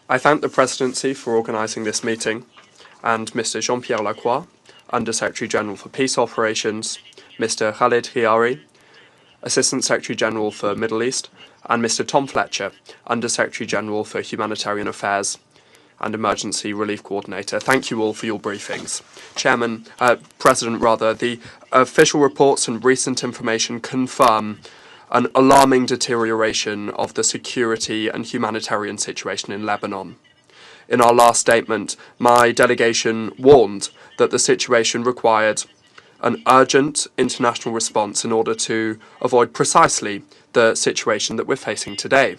S20: I thank the Presidency for organising this meeting, and Mr. Jean-Pierre Lacroix, Under-Secretary General for Peace Operations, Mr. Khalid Hiari, Assistant Secretary General for Middle East, and Mr. Tom Fletcher, Under-Secretary General for Humanitarian Affairs and Emergency Relief Coordinator. Thank you all for your briefings. President, the official reports and recent information confirm an alarming deterioration of the security and humanitarian situation in Lebanon. In our last statement, my delegation warned that the situation required an urgent international response in order to avoid precisely the situation that we're facing today.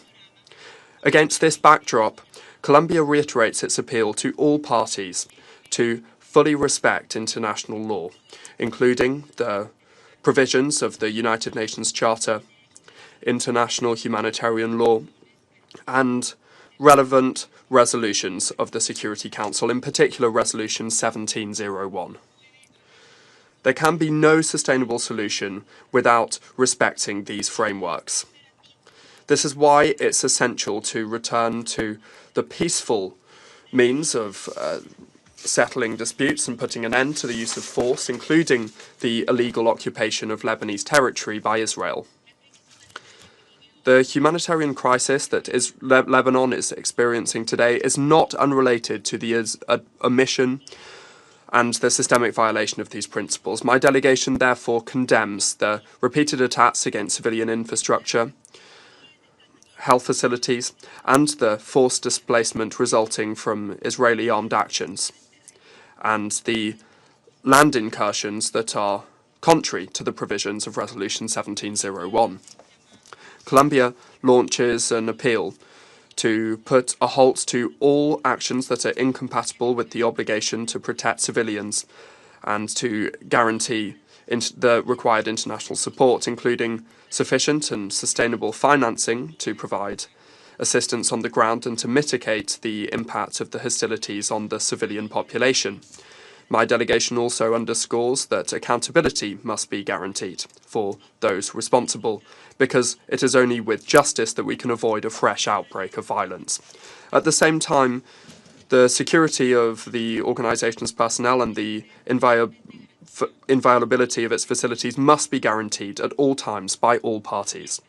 S20: Against this backdrop, Colombia reiterates its appeal to all parties to fully respect international law, including the provisions of the United Nations Charter, international humanitarian law, and relevant resolutions of the Security Council, in particular Resolution 1701. There can be no sustainable solution without respecting these frameworks. This is why it's essential to return to the peaceful means of settling disputes and putting an end to the use of force, including the illegal occupation of Lebanese territory by Israel. The humanitarian crisis that Lebanon is experiencing today is not unrelated to the omission and the systemic violation of these principles. My delegation therefore condemns the repeated attacks against civilian infrastructure, health facilities, and the forced displacement resulting from Israeli armed actions, and the land incursions that are contrary to the provisions of Resolution 1701. Colombia launches an appeal to put a halt to all actions that are incompatible with the obligation to protect civilians and to guarantee the required international support, including sufficient and sustainable financing to provide assistance on the ground and to mitigate the impact of the hostilities on the civilian population. My delegation also underscores that accountability must be guaranteed for those responsible, because it is only with justice that we can avoid a fresh outbreak of violence. At the same time, the security of the organization's personnel and the inviolability of its facilities must be guaranteed at all times by all parties.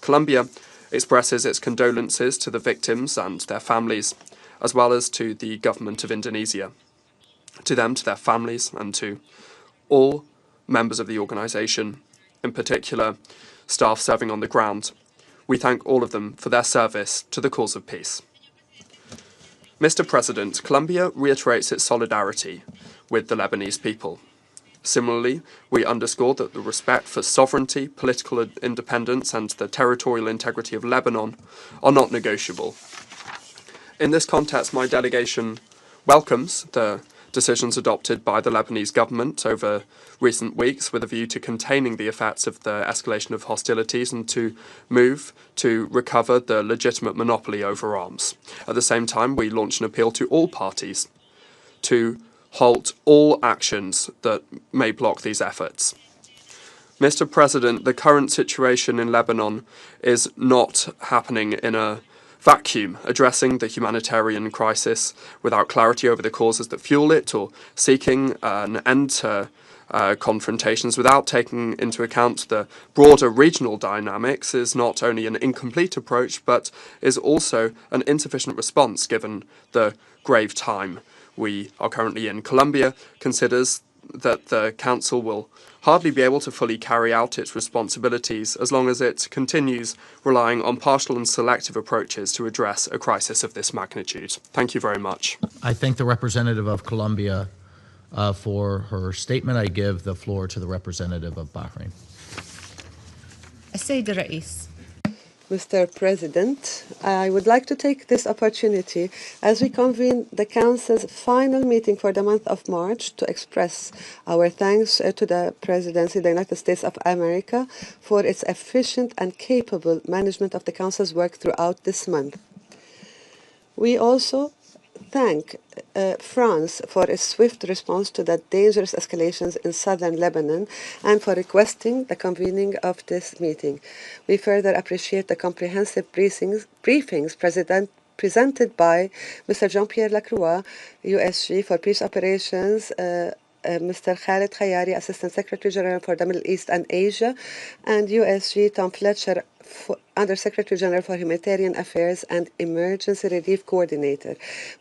S20: Colombia expresses its condolences to the victims and their families, as well as to the government of Indonesia. To them, to their families, and to all members of the organization, in particular staff serving on the ground, we thank all of them for their service to the cause of peace. Mr. President, Colombia reiterates its solidarity with the Lebanese people. Similarly, we underscore that the respect for sovereignty, political independence, and the territorial integrity of Lebanon are not negotiable. In this context, my delegation welcomes the decisions adopted by the Lebanese government over recent weeks with a view to containing the effects of the escalation of hostilities and to move to recover the legitimate monopoly over arms. At the same time, we launch an appeal to all parties to halt all actions that may block these efforts. Mr. President, the current situation in Lebanon is not happening in a vacuum. Addressing the humanitarian crisis without clarity over the causes that fuel it, or seeking an end to confrontations without taking into account the broader regional dynamics, is not only an incomplete approach, but is also an insufficient response given the grave time we are currently in. Colombia considers that the Council will hardly be able to fully carry out its responsibilities as long as it continues relying on partial and selective approaches to address a crisis of this magnitude. Thank you very much.
S7: I thank the representative of Colombia for her statement. I give the floor to the representative of Bahrain.
S1: السيد الرئيس. Mr. President, I would like to take this opportunity as we convene the Council's final meeting for the month of March to express our thanks to the Presidency of the United States of America for its efficient and capable management of the Council's work throughout this month. We also thank France for its swift response to the dangerous escalations in southern Lebanon and for requesting the convening of this meeting. We further appreciate the comprehensive briefings presented by Mr. Jean-Pierre Lacroix, USG for Peace Operations, Mr. Khaled Khayari, Assistant Secretary General for the Middle East and Asia, and USG Tom Fletcher, Under Secretary General for Humanitarian Affairs and Emergency Relief Coordinator.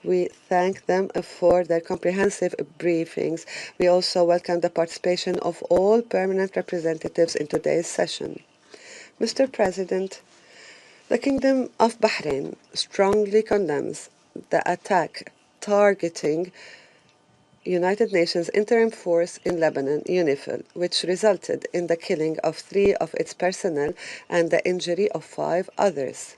S1: We thank them for their comprehensive briefings. We also welcome the participation of all permanent representatives in today's session. Mr. President, the Kingdom of Bahrain strongly condemns the attack targeting United Nations Interim Force in Lebanon, UNIFIL, which resulted in the killing of 3 of its personnel and the injury of 5 others.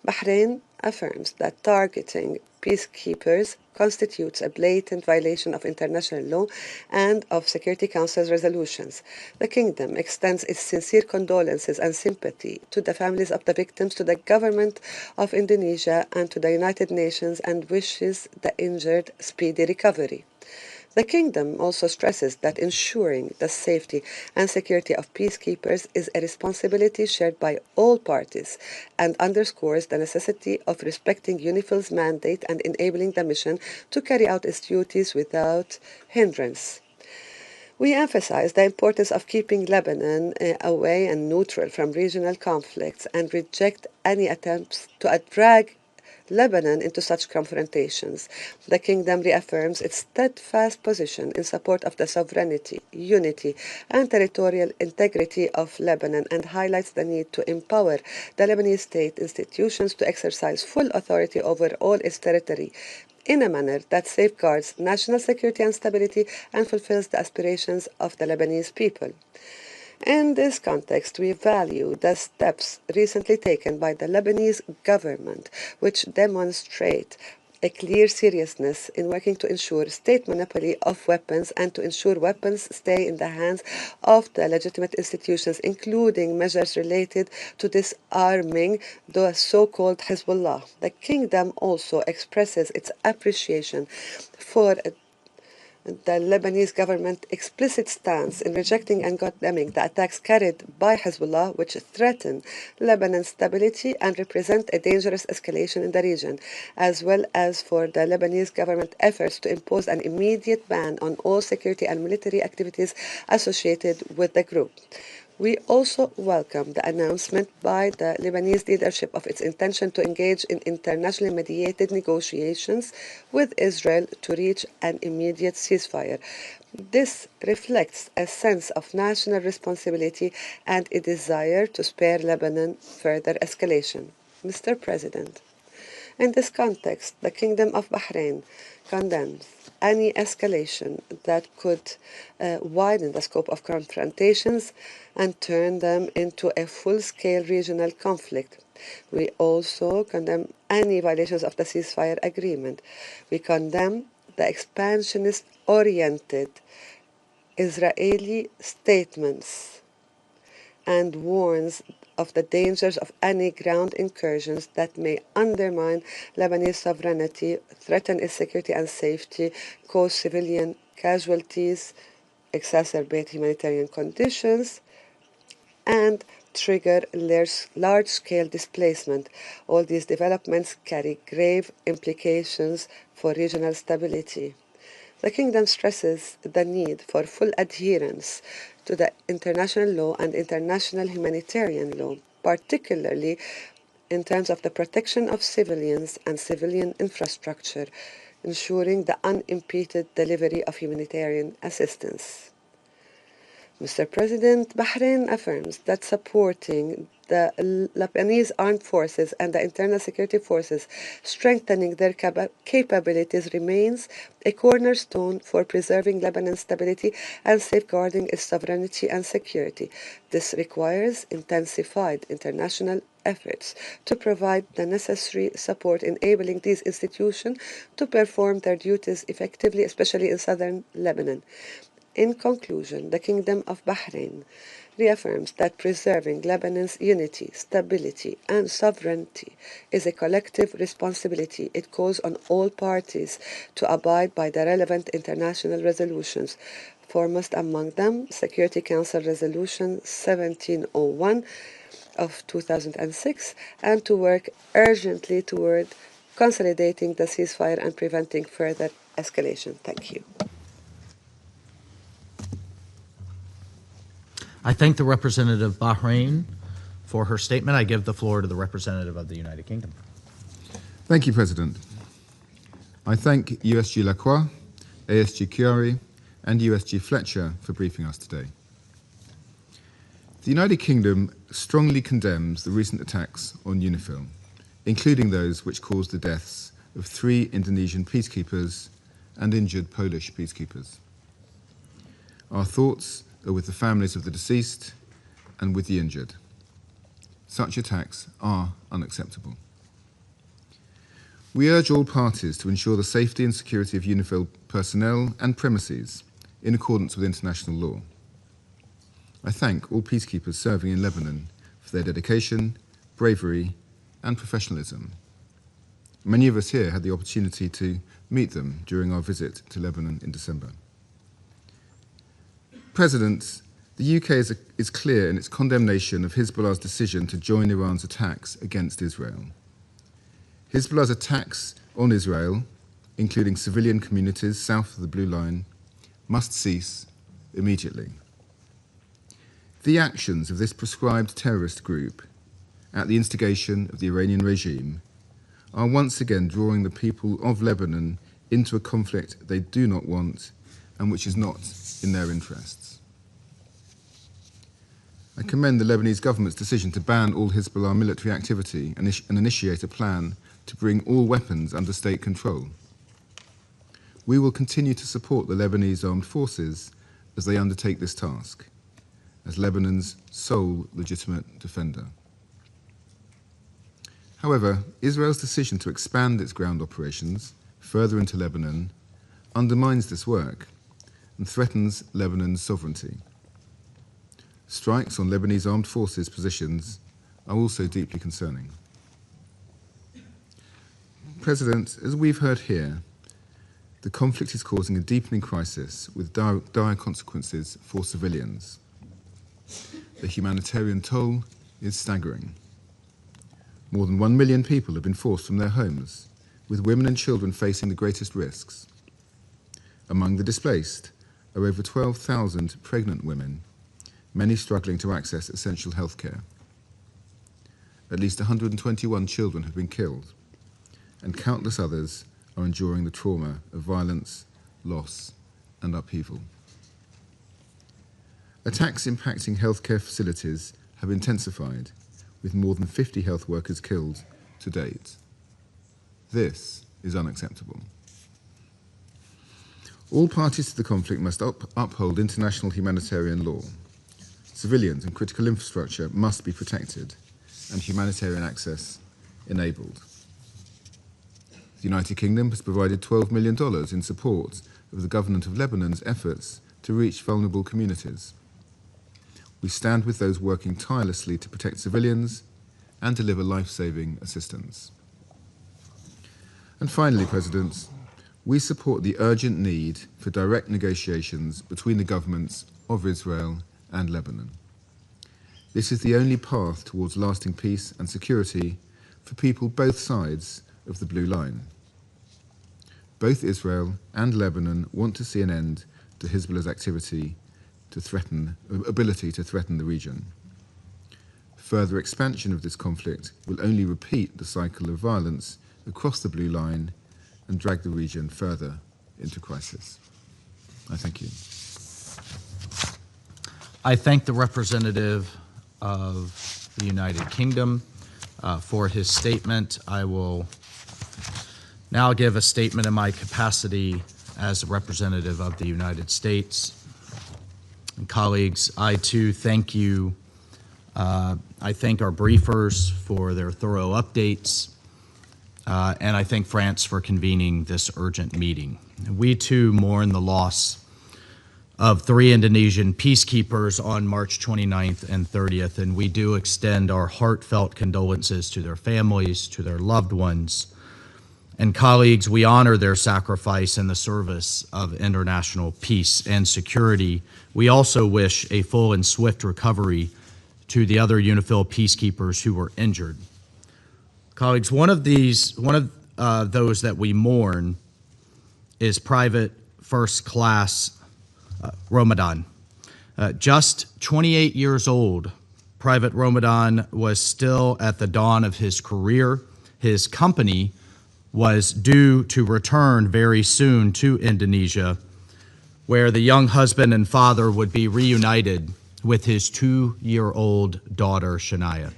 S1: Bahrain affirms that targeting peacekeepers constitutes a blatant violation of international law and of Security Council's resolutions. The Kingdom extends its sincere condolences and sympathy to the families of the victims, to the government of Indonesia, and to the United Nations, and wishes the injured speedy recovery. The Kingdom also stresses that ensuring the safety and security of peacekeepers is a responsibility shared by all parties and underscores the necessity of respecting UNIFIL's mandate and enabling the mission to carry out its duties without hindrance. We emphasize the importance of keeping Lebanon away and neutral from regional conflicts and reject any attempts to drag Lebanon into such confrontations. The Kingdom reaffirms its steadfast position in support of the sovereignty, unity, and territorial integrity of Lebanon and highlights the need to empower the Lebanese state institutions to exercise full authority over all its territory in a manner that safeguards national security and stability and fulfills the aspirations of the Lebanese people. In this context, we value the steps recently taken by the Lebanese government, which demonstrate a clear seriousness in working to ensure state monopoly of weapons and to ensure weapons stay in the hands of the legitimate institutions, including measures related to disarming the so-called Hezbollah. The Kingdom also expresses its appreciation for the Lebanese government's explicit stance in rejecting and condemning the attacks carried by Hezbollah, which threaten Lebanon's stability and represent a dangerous escalation in the region, as well as for the Lebanese government efforts to impose an immediate ban on all security and military activities associated with the group. We also welcome the announcement by the Lebanese leadership of its intention to engage in internationally mediated negotiations with Israel to reach an immediate ceasefire. This reflects a sense of national responsibility and a desire to spare Lebanon further escalation. Mr. President, in this context, the Kingdom of Bahrain condemns any escalation that could widen the scope of confrontations and turn them into a full-scale regional conflict. We also condemn any violations of the ceasefire agreement. We condemn the expansionist-oriented Israeli statements and warns of the dangers of any ground incursions that may undermine Lebanese sovereignty, threaten its security and safety, cause civilian casualties, exacerbate humanitarian conditions, and trigger large-scale displacement. All these developments carry grave implications for regional stability. The Kingdom stresses the need for full adherence to the international law and international humanitarian law, particularly in terms of the protection of civilians and civilian infrastructure, ensuring the unimpeded delivery of humanitarian assistance. Mr. President, Bahrain affirms that supporting the Lebanese armed forces and the internal security forces, strengthening their capabilities remains a cornerstone for preserving Lebanon's stability and safeguarding its sovereignty and security. This requires intensified international efforts to provide the necessary support enabling these institutions to perform their duties effectively, especially in southern Lebanon. In conclusion, the Kingdom of Bahrain reaffirms that preserving Lebanon's unity, stability, and sovereignty is a collective responsibility. It calls on all parties to abide by the relevant international resolutions, foremost among them Security Council Resolution 1701 of 2006, and to work urgently toward consolidating the ceasefire and preventing further escalation. Thank you.
S7: I thank the representative of Bahrain for her statement. I give the floor to the representative of the United Kingdom.
S2: Thank you, President. I thank USG Lacroix, ASG Chiari, and USG Fletcher for briefing us today. The United Kingdom strongly condemns the recent attacks on UNIFIL, including those which caused the deaths of 3 Indonesian peacekeepers and injured Polish peacekeepers. Our thoughts are with the families of the deceased and with the injured. Such attacks are unacceptable. We urge all parties to ensure the safety and security of UNIFIL personnel and premises in accordance with international law. I thank all peacekeepers serving in Lebanon for their dedication, bravery, and professionalism. Many of us here had the opportunity to meet them during our visit to Lebanon in December. President, the UK is clear in its condemnation of Hezbollah's decision to join Iran's attacks against Israel. Hezbollah's attacks on Israel, including civilian communities south of the Blue Line, must cease immediately. The actions of this proscribed terrorist group, at the instigation of the Iranian regime, are once again drawing the people of Lebanon into a conflict they do not want and which is not in their interests. I commend the Lebanese government's decision to ban all Hezbollah military activity and initiate a plan to bring all weapons under state control. We will continue to support the Lebanese armed forces as they undertake this task, as Lebanon's sole legitimate defender. However, Israel's decision to expand its ground operations further into Lebanon undermines this work and threatens Lebanon's sovereignty. Strikes on Lebanese armed forces positions are also deeply concerning. President, as we've heard here, the conflict is causing a deepening crisis with dire consequences for civilians. The humanitarian toll is staggering. More than 1 million people have been forced from their homes, with women and children facing the greatest risks. Among the displaced are over 12,000 pregnant women, many struggling to access essential health care. At least 121 children have been killed, and countless others are enduring the trauma of violence, loss, and upheaval. Attacks impacting healthcare facilities have intensified, with more than 50 health workers killed to date. This is unacceptable. All parties to the conflict must uphold international humanitarian law. Civilians and critical infrastructure must be protected and humanitarian access enabled. The United Kingdom has provided $12 million in support of the government of Lebanon's efforts to reach vulnerable communities. We stand with those working tirelessly to protect civilians and deliver life-saving assistance. And finally, President, we support the urgent need for direct negotiations between the governments of Israel and Lebanon. This is the only path towards lasting peace and security for people both sides of the Blue Line. Both Israel and Lebanon want to see an end to Hezbollah's ability to threaten the region. Further expansion of this conflict will only repeat the cycle of violence across the Blue Line and drag the region further into crisis. I thank you.
S7: I thank the representative of the United Kingdom for his statement. I will now give a statement in my capacity as a representative of the United States. And colleagues, I too thank you. I thank our briefers for their thorough updates, and I thank France for convening this urgent meeting. We too mourn the loss of 3 Indonesian peacekeepers on March 29th and 30th, and we do extend our heartfelt condolences to their families, to their loved ones. And colleagues, we honor their sacrifice in the service of international peace and security. We also wish a full and swift recovery to the other UNIFIL peacekeepers who were injured. Colleagues, one of those that we mourn is Private First Class Ramadan. Just 28 years old, Private Ramadan was still at the dawn of his career. His company was due to return very soon to Indonesia, where the young husband and father would be reunited with his 2-year-old daughter, Shania.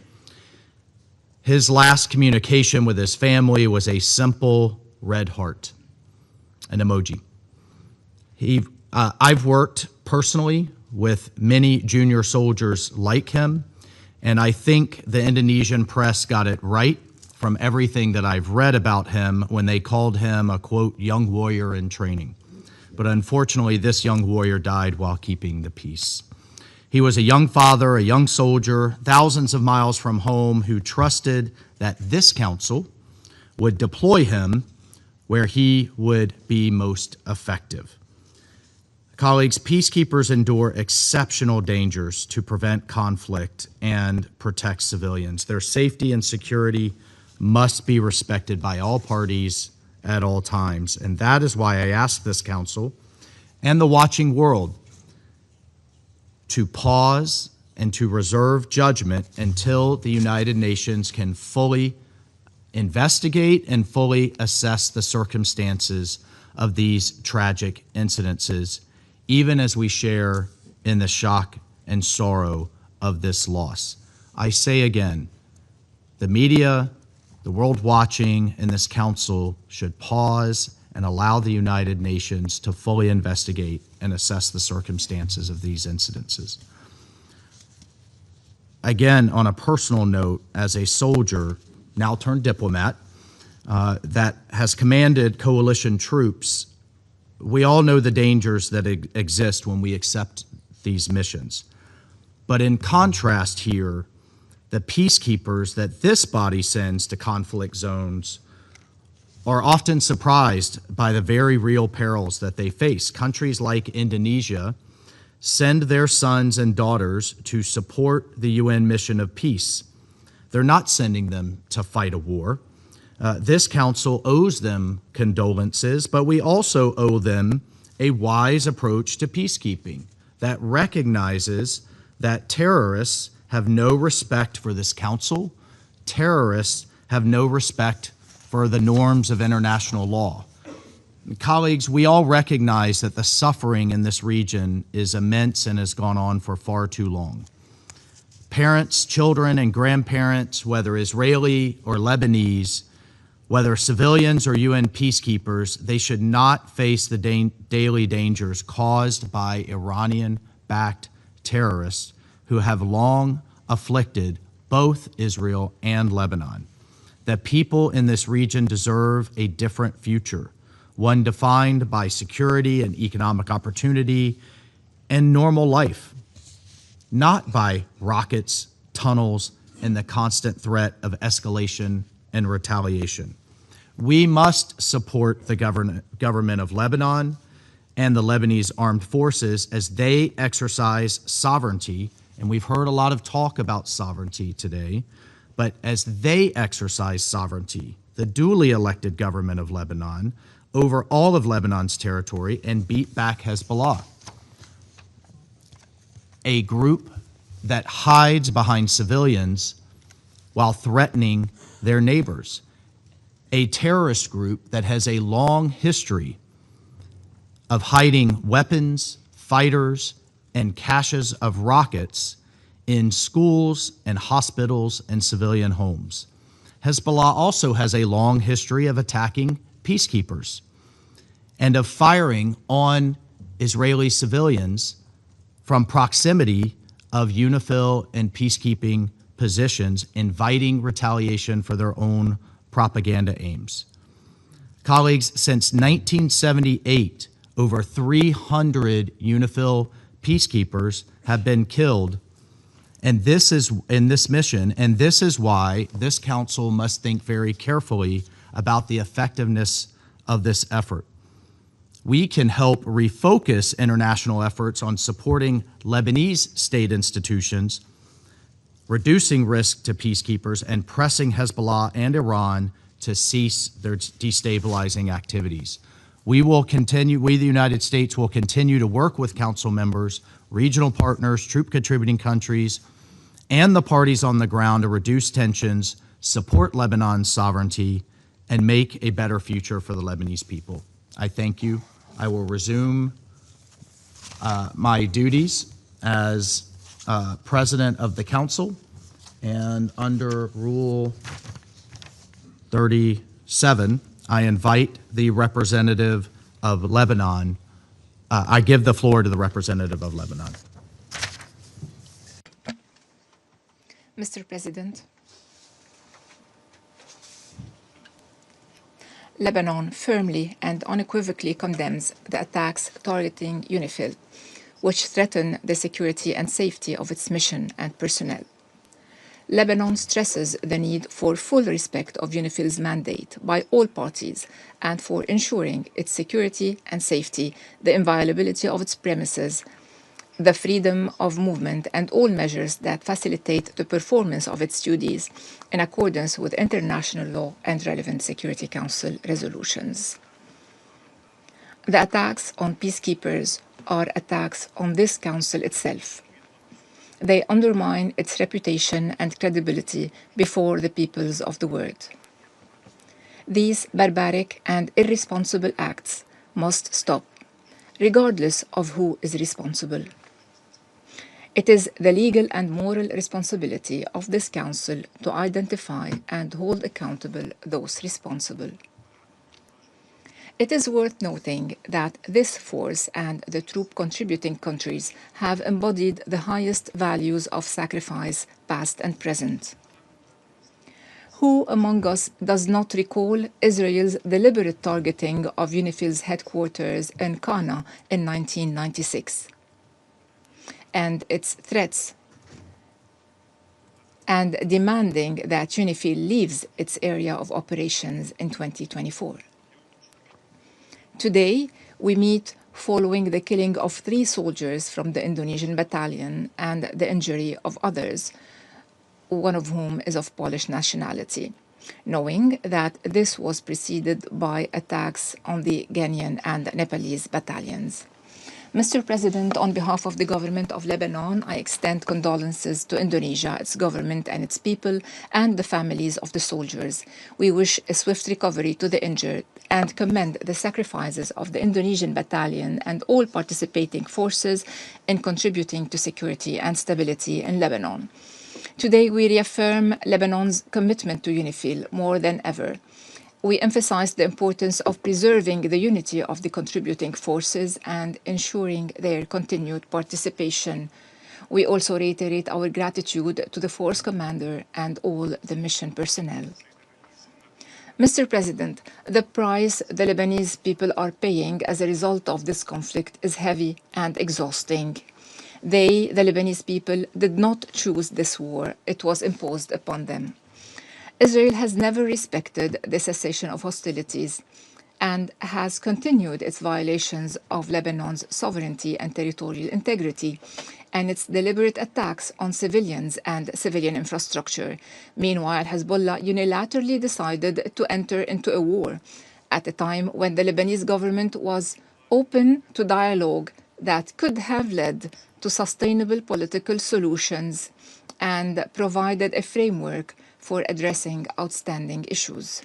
S7: His last communication with his family was a simple red heart, an emoji. I've worked personally with many junior soldiers like him, and I think the Indonesian press got it right from everything that I've read about him when they called him a, quote, young warrior in training. But unfortunately, this young warrior died while keeping the peace. He was a young father, a young soldier, thousands of miles from home, who trusted that this council would deploy him where he would be most effective. Colleagues, peacekeepers endure exceptional dangers to prevent conflict and protect civilians. Their safety and security must be respected by all parties at all times. And that is why I ask this council and the watching world to pause and to reserve judgment until the United Nations can fully investigate and fully assess the circumstances of these tragic incidences, even as we share in the shock and sorrow of this loss. I say again, the media, the world watching, and this council should pause and allow the United Nations to fully investigate and assess the circumstances of these incidences. Again, on a personal note, as a soldier, now turned diplomat, that has commanded coalition troops, we all know the dangers that exist when we accept these missions. But in contrast here, the peacekeepers that this body sends to conflict zones are often surprised by the very real perils that they face. Countries like Indonesia send their sons and daughters to support the UN mission of peace. They're not sending them to fight a war. This council owes them condolences, but we also owe them a wise approach to peacekeeping that recognizes that terrorists have no respect for this council. Terrorists have no respect for the norms of international law. Colleagues, we all recognize that the suffering in this region is immense and has gone on for far too long. Parents, children, and grandparents, whether Israeli or Lebanese, whether civilians or UN peacekeepers, they should not face the daily dangers caused by Iranian-backed terrorists who have long afflicted both Israel and Lebanon. The people in this region deserve a different future, one defined by security and economic opportunity and normal life, not by rockets, tunnels, and the constant threat of escalation and retaliation. We must support the government of Lebanon and the Lebanese armed forces as they exercise sovereignty And we've heard a lot of talk about sovereignty today, but as they exercise sovereignty, the duly elected government of Lebanon, over all of Lebanon's territory and beat back Hezbollah, a group that hides behind civilians while threatening their neighbors, a terrorist group that has a long history of hiding weapons, fighters, and caches of rockets in schools and hospitals and civilian homes. Hezbollah also has a long history of attacking peacekeepers and of firing on Israeli civilians from proximity of UNIFIL and peacekeeping positions, inviting retaliation for their own propaganda aims. Colleagues, since 1978, over 300 UNIFIL peacekeepers have been killed and this is in this mission, and this is why this council must think very carefully about the effectiveness of this effort. We can help refocus international efforts on supporting Lebanese state institutions, reducing risk to peacekeepers, and pressing Hezbollah and Iran to cease their destabilizing activities. We, the United States, will continue to work with council members, regional partners, troop contributing countries, and the parties on the ground to reduce tensions, support Lebanon's sovereignty, and make a better future for the Lebanese people. I thank you. I will resume my duties as President of the Council, and under Rule 37, I invite the representative of Lebanon. I give the floor to the representative of Lebanon.
S6: Mr. President, Lebanon firmly and unequivocally condemns the attacks targeting UNIFIL, which threaten the security and safety of its mission and personnel. Lebanon stresses the need for full respect of UNIFIL's mandate by all parties and for ensuring its security and safety, the inviolability of its premises, the freedom of movement, and all measures that facilitate the performance of its duties in accordance with international law and relevant Security Council resolutions. The attacks on peacekeepers are attacks on this Council itself. They undermine its reputation and credibility before the peoples of the world. These barbaric and irresponsible acts must stop, regardless of who is responsible. It is the legal and moral responsibility of this Council to identify and hold accountable those responsible. It is worth noting that this force and the troop contributing countries have embodied the highest values of sacrifice, past and present. Who among us does not recall Israel's deliberate targeting of UNIFIL's headquarters in Cana in 1996? And its threats and demanding that UNIFIL leaves its area of operations in 2024. Today, we meet following the killing of 3 soldiers from the Indonesian battalion and the injury of others, one of whom is of Polish nationality, knowing that this was preceded by attacks on the Ghanaian and Nepalese battalions. Mr. President, on behalf of the government of Lebanon, I extend condolences to Indonesia, its government and its people, and the families of the soldiers. We wish a swift recovery to the injured and commend the sacrifices of the Indonesian battalion and all participating forces in contributing to security and stability in Lebanon. Today, we reaffirm Lebanon's commitment to UNIFIL more than ever. We emphasize the importance of preserving the unity of the contributing forces and ensuring their continued participation. We also reiterate our gratitude to the force commander and all the mission personnel. Mr. President, the price the Lebanese people are paying as a result of this conflict is heavy and exhausting. They, the Lebanese people, did not choose this war. It was imposed upon them. Israel has never respected the cessation of hostilities and has continued its violations of Lebanon's sovereignty and territorial integrity, and its deliberate attacks on civilians and civilian infrastructure. Meanwhile, Hezbollah unilaterally decided to enter into a war at a time when the Lebanese government was open to dialogue that could have led to sustainable political solutions and provided a framework for addressing outstanding issues.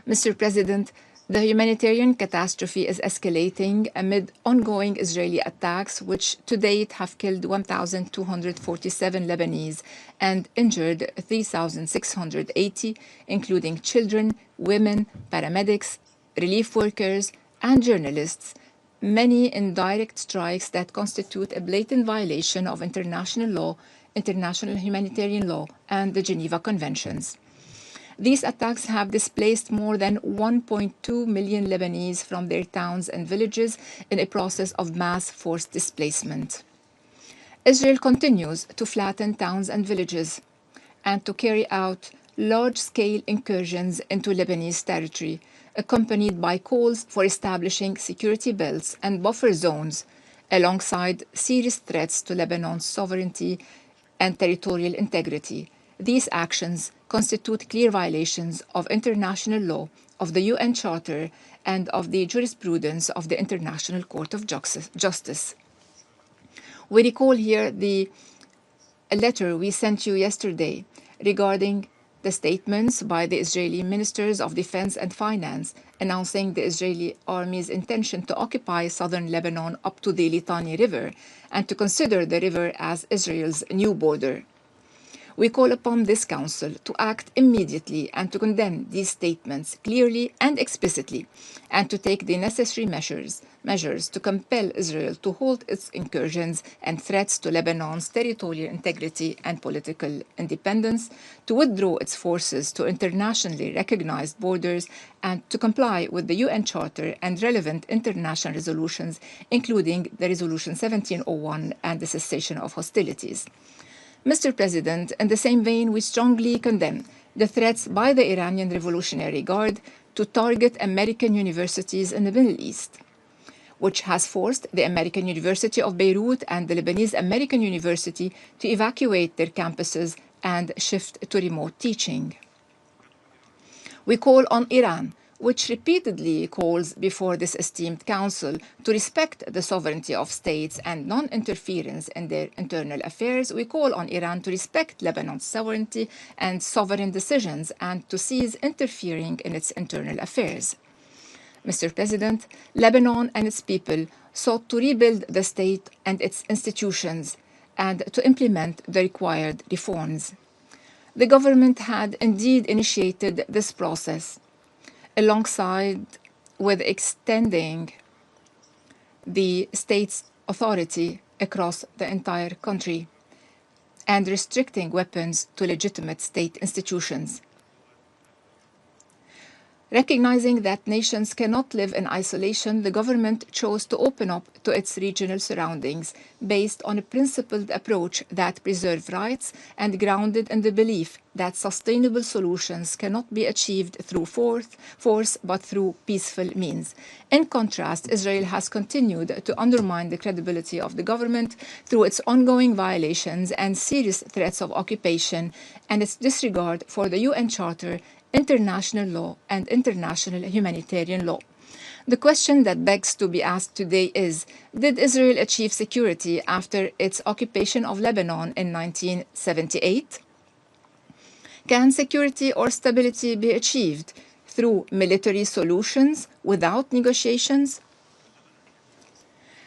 S6: Mr. President, the humanitarian catastrophe is escalating amid ongoing Israeli attacks, which to date have killed 1,247 Lebanese and injured 3,680, including children, women, paramedics, relief workers, and journalists, many in direct strikes that constitute a blatant violation of international law, international humanitarian law, and the Geneva Conventions. These attacks have displaced more than 1.2 million Lebanese from their towns and villages in a process of mass forced displacement. Israel continues to flatten towns and villages and to carry out large-scale incursions into Lebanese territory, accompanied by calls for establishing security belts and buffer zones, alongside serious threats to Lebanon's sovereignty and territorial integrity. These actions constitute clear violations of international law, of the UN Charter, and of the jurisprudence of the International Court of Justice. We recall here a letter we sent you yesterday regarding the statements by the Israeli Ministers of Defense and Finance announcing the Israeli army's intention to occupy southern Lebanon up to the Litani River and to consider the river as Israel's new border. We call upon this Council to act immediately and to condemn these statements clearly and explicitly, and to take the necessary measures to compel Israel to halt its incursions and threats to Lebanon's territorial integrity and political independence, to withdraw its forces to internationally recognized borders, and to comply with the UN Charter and relevant international resolutions, including the Resolution 1701 and the cessation of hostilities. Mr. President, in the same vein, we strongly condemn the threats by the Iranian Revolutionary Guard to target American universities in the Middle East, which has forced the American University of Beirut and the Lebanese American University to evacuate their campuses and shift to remote teaching. We call on Iran, which repeatedly calls before this esteemed Council to respect the sovereignty of states and non-interference in their internal affairs. We call on Iran to respect Lebanon's sovereignty and sovereign decisions and to cease interfering in its internal affairs. Mr. President, Lebanon and its people sought to rebuild the state and its institutions and to implement the required reforms. The government had indeed initiated this process, alongside with extending the state's authority across the entire country and restricting weapons to legitimate state institutions. Recognizing that nations cannot live in isolation, the government chose to open up to its regional surroundings based on a principled approach that preserved rights and grounded in the belief that sustainable solutions cannot be achieved through force but through peaceful means. In contrast, Israel has continued to undermine the credibility of the government through its ongoing violations and serious threats of occupation and its disregard for the UN Charter, international law, and international humanitarian law. The question that begs to be asked today is, did Israel achieve security after its occupation of Lebanon in 1978? Can security or stability be achieved through military solutions without negotiations?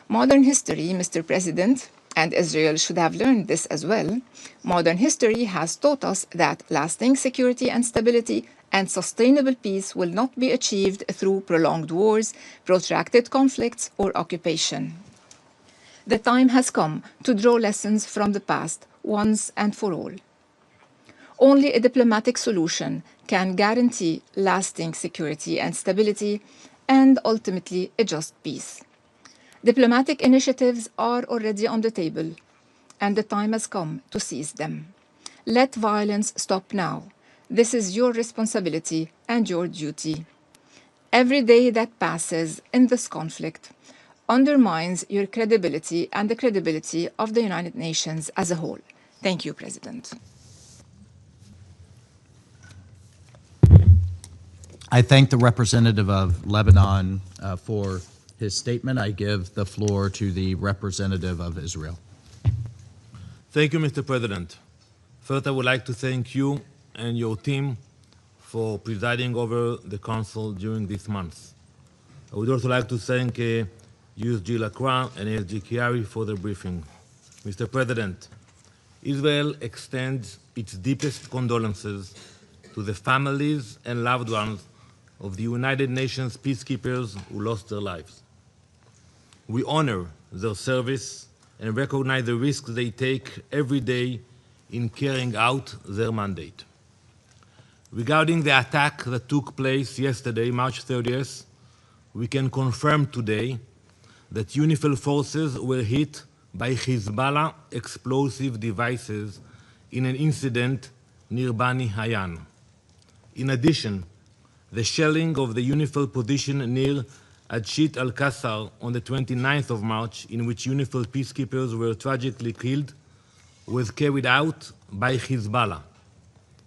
S6: Modern history, Mr. President, and Israel should have learned this as well, modern history has taught us that lasting security and stability and sustainable peace will not be achieved through prolonged wars, protracted conflicts, or occupation. The time has come to draw lessons from the past once and for all. Only a diplomatic solution can guarantee lasting security and stability and ultimately a just peace. Diplomatic initiatives are already on the table, and the time has come to seize them. Let violence stop now. This is your responsibility and your duty. Every day that passes in this conflict undermines your credibility and the credibility of the United Nations as a whole. Thank you, President.
S7: I thank the representative of Lebanon for his statement. I give the floor to the representative of Israel.
S8: Thank you, Mr. President. First, I would like to thank you and your team for presiding over the Council during this month. I would also like to thank USG Lacroix and ASG Chiari for the briefing. Mr. President, Israel extends its deepest condolences to the families and loved ones of the United Nations peacekeepers who lost their lives. We honor their service and recognize the risks they take every day in carrying out their mandate. Regarding the attack that took place yesterday, March 30th, we can confirm today that UNIFIL forces were hit by Hezbollah explosive devices in an incident near Bani Hayan. In addition, the shelling of the UNIFIL position near Adshit al-Qasar on the 29th of March, in which UNIFIL peacekeepers were tragically killed, was carried out by Hezbollah.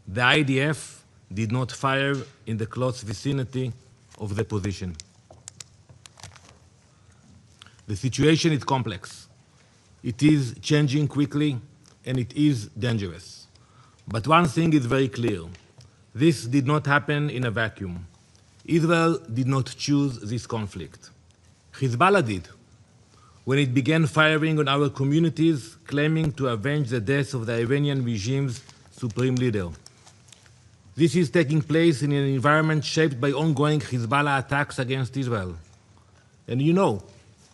S8: The IDF did not fire in the close vicinity of the position. The situation is complex. It is changing quickly, and it is dangerous. But one thing is very clear. This did not happen in a vacuum. Israel did not choose this conflict. Hezbollah did, when it began firing on our communities, claiming to avenge the death of the Iranian regime's supreme leader. This is taking place in an environment shaped by ongoing Hezbollah attacks against Israel. And you know,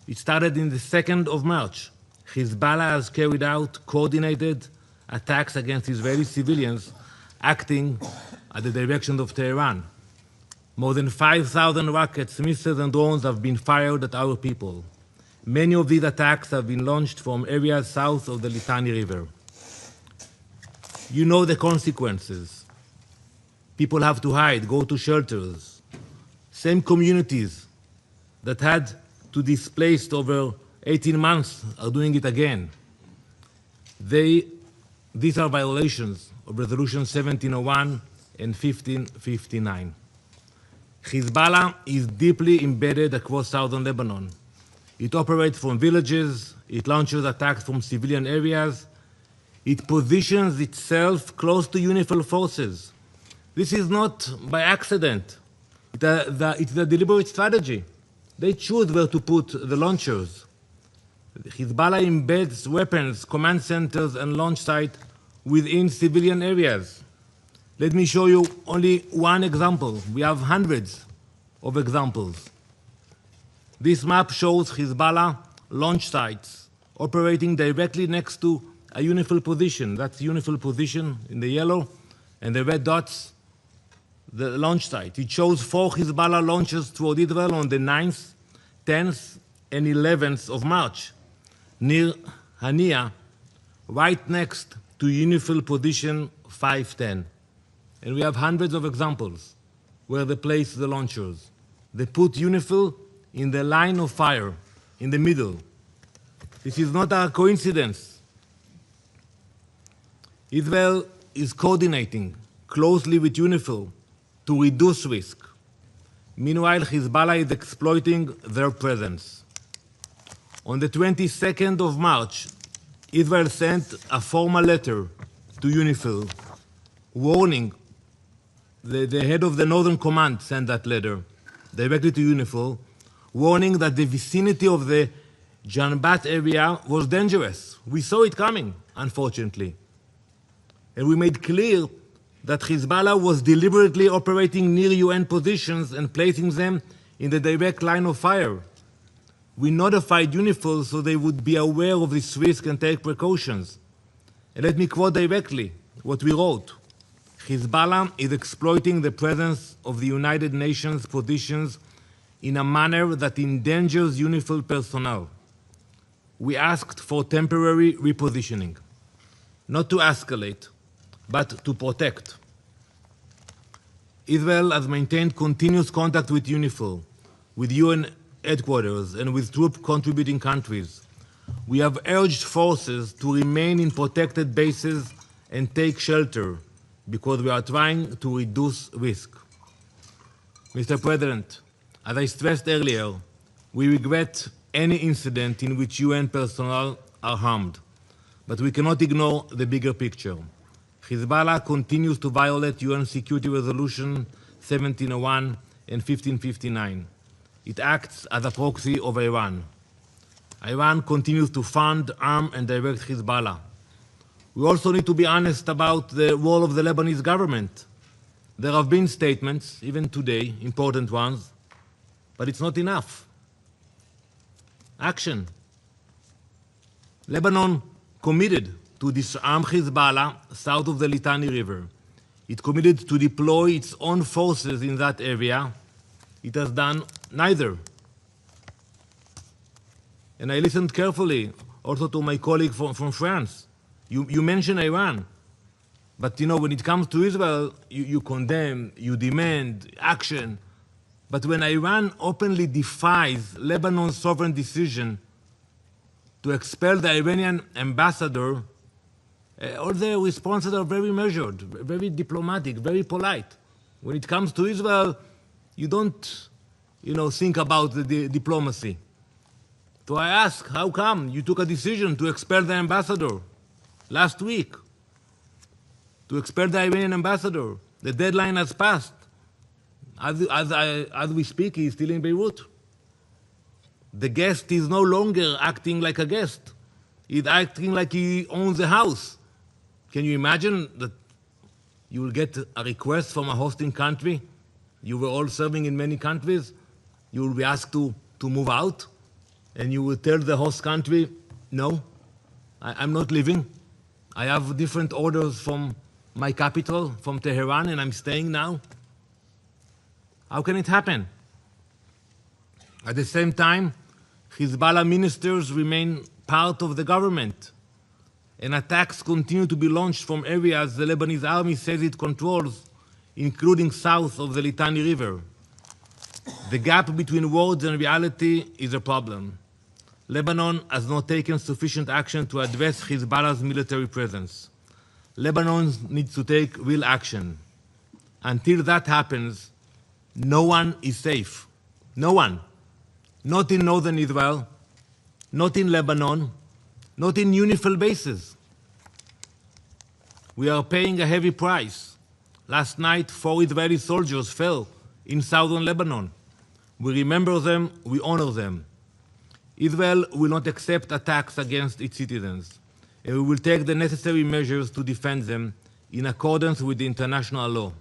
S8: it started in the 2nd of March. Hezbollah has carried out coordinated attacks against Israeli civilians acting at the direction of Tehran. More than 5,000 rockets, missiles, and drones have been fired at our people. Many of these attacks have been launched from areas south of the Litani River. You know the consequences. People have to hide, go to shelters. Same communities that had to displace over 18 months are doing it again. These are violations of Resolution 1701 and 1559. Hezbollah is deeply embedded across southern Lebanon. It operates from villages, it launches attacks from civilian areas, it positions itself close to UNIFIL forces. This is not by accident. It's a deliberate strategy. They choose where to put the launchers. Hezbollah embeds weapons, command centers, and launch sites within civilian areas. Let me show you only one example. We have hundreds of examples. This map shows Hezbollah launch sites operating directly next to a UNIFIL position. That's the UNIFIL position in the yellow, and the red dots, the launch site. It shows 4 Hezbollah launches toward Israel on the 9th, 10th, and 11th of March, near Hania, right next to UNIFIL position 510. And we have hundreds of examples where they place the launchers. They put UNIFIL in the line of fire, in the middle. This is not a coincidence. Israel is coordinating closely with UNIFIL to reduce risk. Meanwhile, Hezbollah is exploiting their presence. On the 22nd of March, Israel sent a formal letter to UNIFIL warning. The head of the Northern Command sent that letter directly to UNIFIL, warning that the vicinity of the Janbat area was dangerous. We saw it coming, unfortunately. And we made clear that Hezbollah was deliberately operating near UN positions and placing them in the direct line of fire. We notified UNIFIL so they would be aware of this risk and take precautions. And let me quote directly what we wrote. Hezbollah is exploiting the presence of the United Nations positions in a manner that endangers UNIFIL personnel. We asked for temporary repositioning, not to escalate, but to protect. Israel has maintained continuous contact with UNIFIL, with UN headquarters and with troop contributing countries. We have urged forces to remain in protected bases and take shelter because we are trying to reduce risk. Mr. President, as I stressed earlier, we regret any incident in which UN personnel are harmed, but we cannot ignore the bigger picture. Hezbollah continues to violate UN Security Resolution 1701 and 1559. It acts as a proxy of Iran. Iran continues to fund, arm, and direct Hezbollah. We also need to be honest about the role of the Lebanese government. There have been statements, even today, important ones, but it's not enough. Action. Lebanon committed to disarm Hezbollah south of the Litani River. It committed to deploy its own forces in that area. It has done neither. And I listened carefully also to my colleague from France. You mentioned Iran. But you know, when it comes to Israel, you condemn, you demand action. But when Iran openly defies Lebanon's sovereign decision to expel the Iranian ambassador, all their responses are very measured, very diplomatic, very polite. When it comes to Israel, you don't, think about the diplomacy. So I ask, how come you took a decision to expel the ambassador last week? To expel the Iranian ambassador. The deadline has passed. As we speak, he is still in Beirut. The guest is no longer acting like a guest. He's acting like he owns the house. Can you imagine that you will get a request from a hosting country? You were all serving in many countries. You will be asked to move out. And you will tell the host country, no, I'm not leaving. I have different orders from my capital, from Tehran, and I'm staying now. How can it happen? At the same time, Hezbollah ministers remain part of the government, and attacks continue to be launched from areas the Lebanese army says it controls, including south of the Litani River. The gap between words and reality is a problem. Lebanon has not taken sufficient action to address Hezbollah's military presence. Lebanon needs to take real action. Until that happens, no one is safe. No one. Not in northern Israel, not in Lebanon, not in UNIFIL bases. We are paying a heavy price. Last night, 4 Israeli soldiers fell in southern Lebanon. We remember them, we honor them. Israel will not accept attacks against its citizens, and we will take the necessary measures to defend them in accordance with the international law.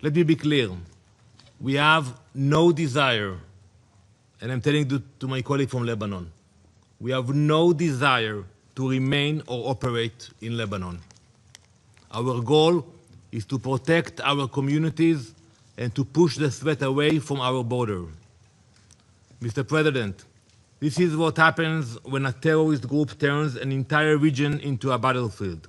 S8: Let me be clear. We have no desire, and I'm telling to my colleague from Lebanon, we have no desire to remain or operate in Lebanon. Our goal is to protect our communities and to push the threat away from our border. Mr. President, this is what happens when a terrorist group turns an entire region into a battlefield.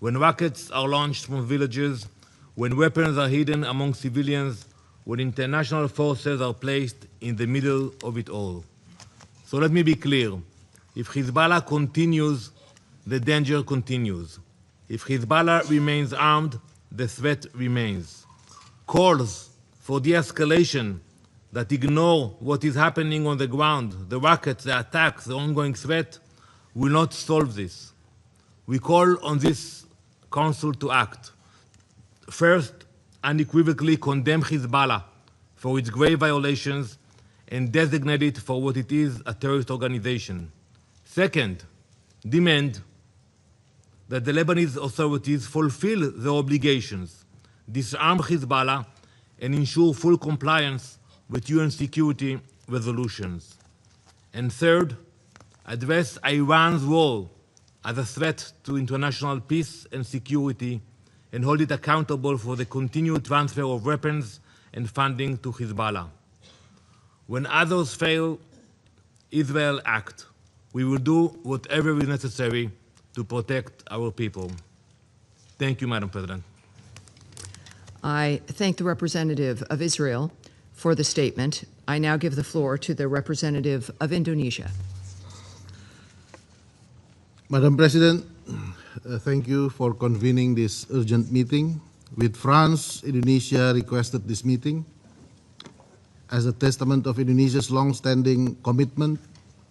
S8: When rockets are launched from villages, when weapons are hidden among civilians, when international forces are placed in the middle of it all. So let me be clear. If Hezbollah continues, the danger continues. If Hezbollah remains armed, the threat remains. Calls for de-escalation that ignore what is happening on the ground, the rockets, the attacks, the ongoing threat, will not solve this. We call on this Council to act. First, unequivocally condemn Hezbollah for its grave violations and designate it for what it is, a terrorist organization. Second, demand that the Lebanese authorities fulfill their obligations, disarm Hezbollah, and ensure full compliance with UN security resolutions. And third, address Iran's role as a threat to international peace and security and hold it accountable for the continued transfer of weapons and funding to Hezbollah. When others fail, Israel act. We will do whatever is necessary to protect our people. Thank you, Madam President.
S4: I thank the representative of Israel for the statement. I now give the floor to the representative of Indonesia.
S22: Madam President, thank you for convening this urgent meeting. With France, Indonesia requested this meeting as a testament of Indonesia's long-standing commitment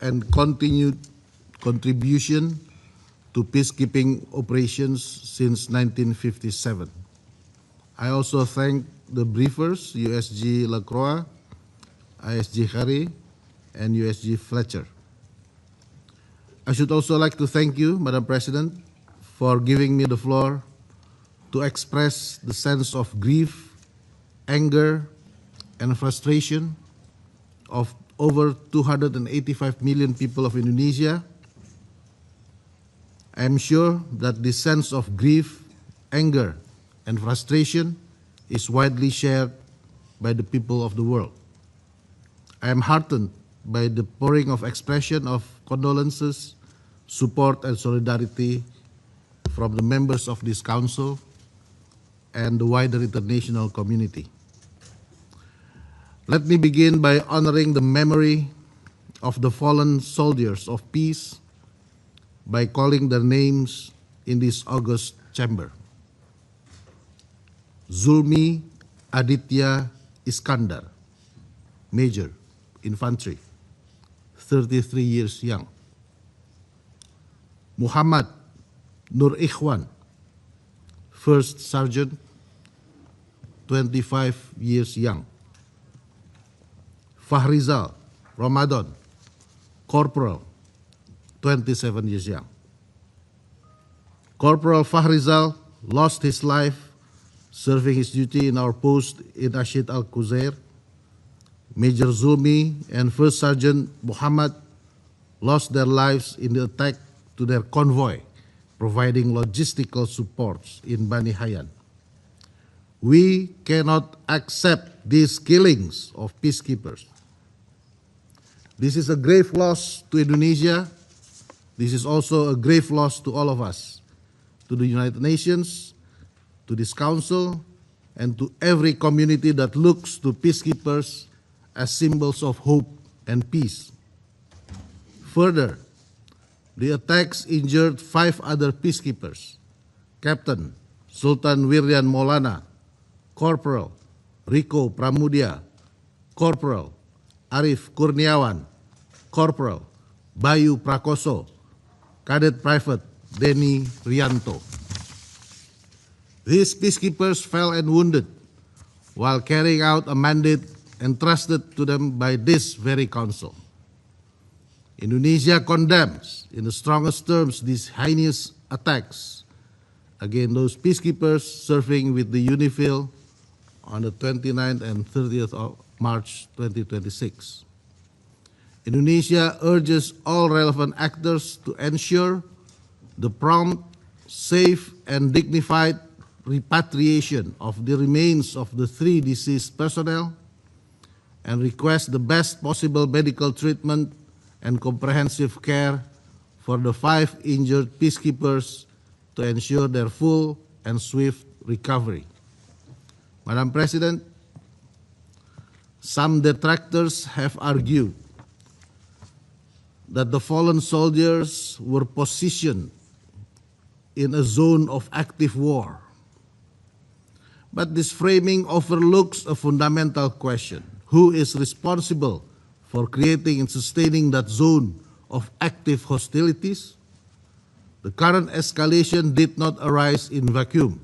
S22: and continued contribution to peacekeeping operations since 1957. I also thank the briefers, USG Lacroix, ISG Harry, and USG Fletcher. I should also like to thank you, Madam President, for giving me the floor to express the sense of grief, anger, and frustration of over 285 million people of Indonesia. I am sure that this sense of grief, anger, and frustration is widely shared by the people of the world. I am heartened by the pouring of expression of condolences, support, and solidarity from the members of this Council and the wider international community. Let me begin by honoring the memory of the fallen soldiers of peace by calling their names in this august chamber. Zulmi Aditya Iskandar, Major, Infantry, 33 years young. Muhammad Nur Ikhwan, First Sergeant, 25 years young. Fahrizal Ramadan, Corporal, 27 years young. Corporal Fahrizal lost his life serving his duty in our post in Ashid Al-Quzair. Major Zulmi and First Sergeant Muhammad lost their lives in the attack to their convoy, providing logistical supports in Bani Hayyan. We cannot accept these killings of peacekeepers. This is a grave loss to Indonesia. This is also a grave loss to all of us, to the United Nations, to this Council, and to every community that looks to peacekeepers as symbols of hope and peace. Further, the attacks injured 5 other peacekeepers: Captain Sultan Wiryan Maulana, Corporal Riko Pramudia, Corporal Arif Kurniawan, Corporal Bayu Prakoso, Cadet Private Denny Rianto. These peacekeepers fell and wounded while carrying out a mandate entrusted to them by this very Council. Indonesia condemns in the strongest terms these heinous attacks against those peacekeepers serving with the UNIFIL on the 29th and 30th of March 2026. Indonesia urges all relevant actors to ensure the prompt, safe, and dignified repatriation of the remains of the 3 deceased personnel and request the best possible medical treatment and comprehensive care for the 5 injured peacekeepers to ensure their full and swift recovery. Madam President, some detractors have argued that the fallen soldiers were positioned in a zone of active war. But this framing overlooks a fundamental question: who is responsible for creating and sustaining that zone of active hostilities? The current escalation did not arise in vacuum.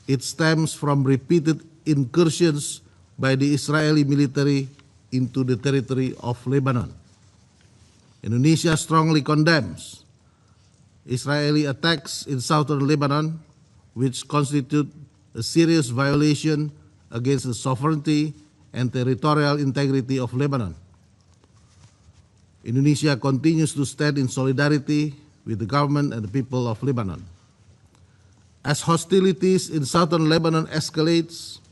S22: It stems from repeated incursions by the Israeli military into the territory of Lebanon. Indonesia strongly condemns Israeli attacks in southern Lebanon, which constitute a serious violation against the sovereignty and territorial integrity of Lebanon. Indonesia continues to stand in solidarity with the government and the people of Lebanon. As hostilities in southern Lebanon escalates,